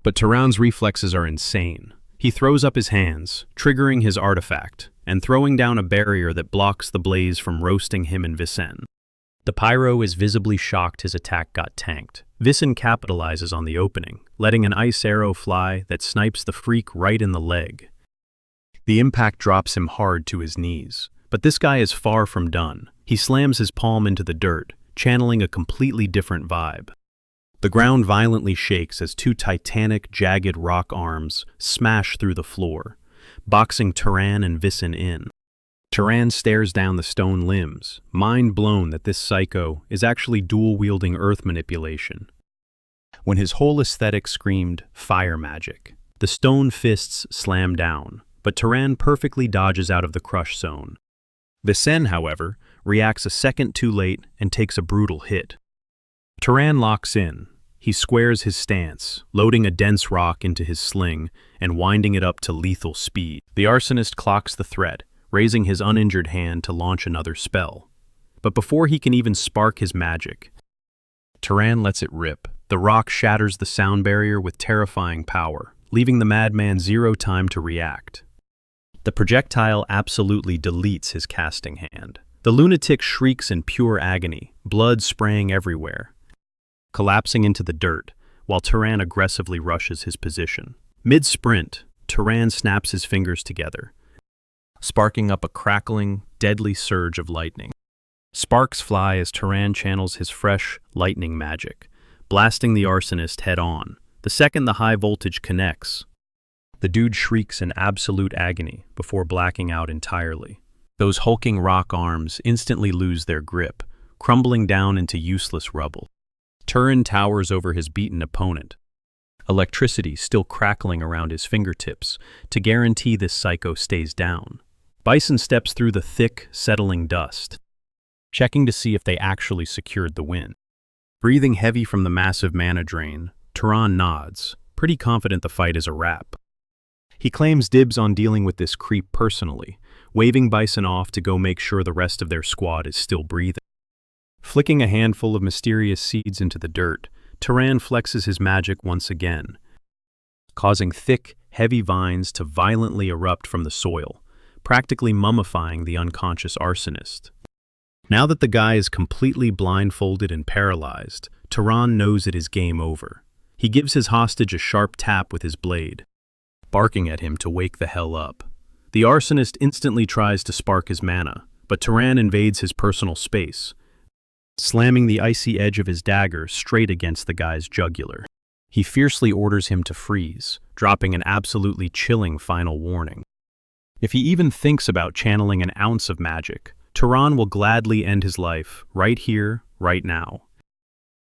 But Turan's reflexes are insane. He throws up his hands, triggering his artifact, and throwing down a barrier that blocks the blaze from roasting him and Vicen. The pyro is visibly shocked his attack got tanked. Vicen capitalizes on the opening, letting an ice arrow fly that snipes the freak right in the leg. The impact drops him hard to his knees. But this guy is far from done. He slams his palm into the dirt, channeling a completely different vibe. The ground violently shakes as two titanic, jagged rock arms smash through the floor, boxing Turan and Vicen in. Turan stares down the stone limbs, mind blown that this psycho is actually dual-wielding earth manipulation. When his whole aesthetic screamed fire magic, the stone fists slam down, but Turan perfectly dodges out of the crush zone. Vicen, however, reacts a second too late and takes a brutal hit. Turan locks in. He squares his stance, loading a dense rock into his sling and winding it up to lethal speed. The arsonist clocks the threat, raising his uninjured hand to launch another spell. But before he can even spark his magic, Turan lets it rip. The rock shatters the sound barrier with terrifying power, leaving the madman zero time to react. The projectile absolutely deletes his casting hand. The lunatic shrieks in pure agony, blood spraying everywhere, collapsing into the dirt, while Turan aggressively rushes his position. Mid-sprint, Turan snaps his fingers together, sparking up a crackling, deadly surge of lightning. Sparks fly as Turan channels his fresh, lightning magic, blasting the arsonist head-on. The second the high voltage connects, the dude shrieks in absolute agony before blacking out entirely. Those hulking rock arms instantly lose their grip, crumbling down into useless rubble. Turan towers over his beaten opponent, electricity still crackling around his fingertips to guarantee this psycho stays down. Bison steps through the thick, settling dust, checking to see if they actually secured the win. Breathing heavy from the massive mana drain, Turan nods, pretty confident the fight is a wrap. He claims dibs on dealing with this creep personally, waving Bison off to go make sure the rest of their squad is still breathing. Flicking a handful of mysterious seeds into the dirt, Turan flexes his magic once again, causing thick, heavy vines to violently erupt from the soil, practically mummifying the unconscious arsonist. Now that the guy is completely blindfolded and paralyzed, Turan knows it is game over. He gives his hostage a sharp tap with his blade, barking at him to wake the hell up. The arsonist instantly tries to spark his mana, but Turan invades his personal space, slamming the icy edge of his dagger straight against the guy's jugular. He fiercely orders him to freeze, dropping an absolutely chilling final warning. If he even thinks about channeling an ounce of magic, Turan will gladly end his life right here, right now.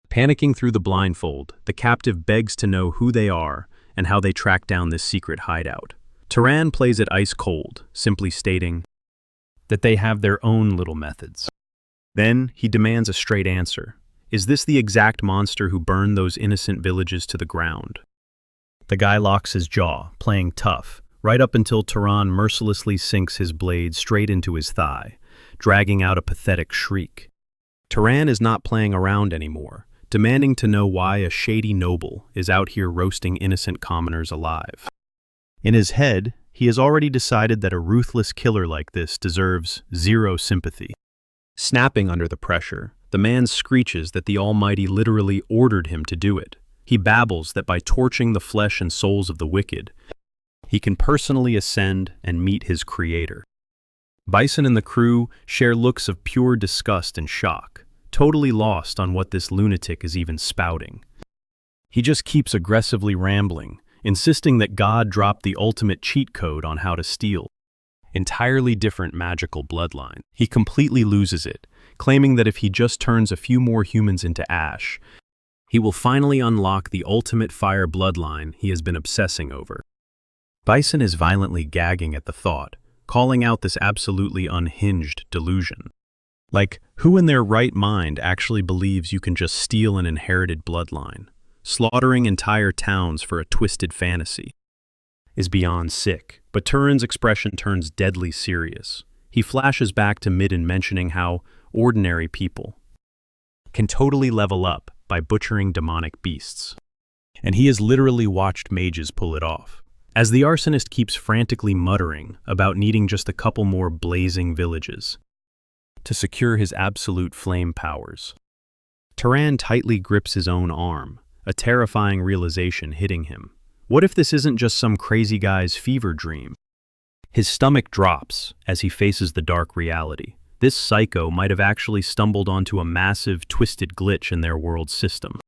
Panicking through the blindfold, the captive begs to know who they are and how they track down this secret hideout. Turan plays it ice cold, simply stating that they have their own little methods. Then he demands a straight answer. Is this the exact monster who burned those innocent villages to the ground? The guy locks his jaw, playing tough, right up until Turan mercilessly sinks his blade straight into his thigh, dragging out a pathetic shriek. Turan is not playing around anymore, demanding to know why a shady noble is out here roasting innocent commoners alive. In his head, he has already decided that a ruthless killer like this deserves zero sympathy. Snapping under the pressure, the man screeches that the Almighty literally ordered him to do it. He babbles that by torching the flesh and souls of the wicked, he can personally ascend and meet his creator. Bison and the crew share looks of pure disgust and shock, totally lost on what this lunatic is even spouting. He just keeps aggressively rambling, insisting that God dropped the ultimate cheat code on how to steal. Entirely different magical bloodline. He completely loses it, claiming that if he just turns a few more humans into ash, he will finally unlock the ultimate fire bloodline he has been obsessing over. Bison is violently gagging at the thought, calling out this absolutely unhinged delusion. Like, who in their right mind actually believes you can just steal an inherited bloodline? Slaughtering entire towns for a twisted fantasy is beyond sick, but Turin's expression turns deadly serious. He flashes back to Midden mentioning how ordinary people can totally level up by butchering demonic beasts. And he has literally watched mages pull it off. As the arsonist keeps frantically muttering about needing just a couple more blazing villages to secure his absolute flame powers, Turan tightly grips his own arm, a terrifying realization hitting him. What if this isn't just some crazy guy's fever dream? His stomach drops as he faces the dark reality. This psycho might have actually stumbled onto a massive, twisted glitch in their world system.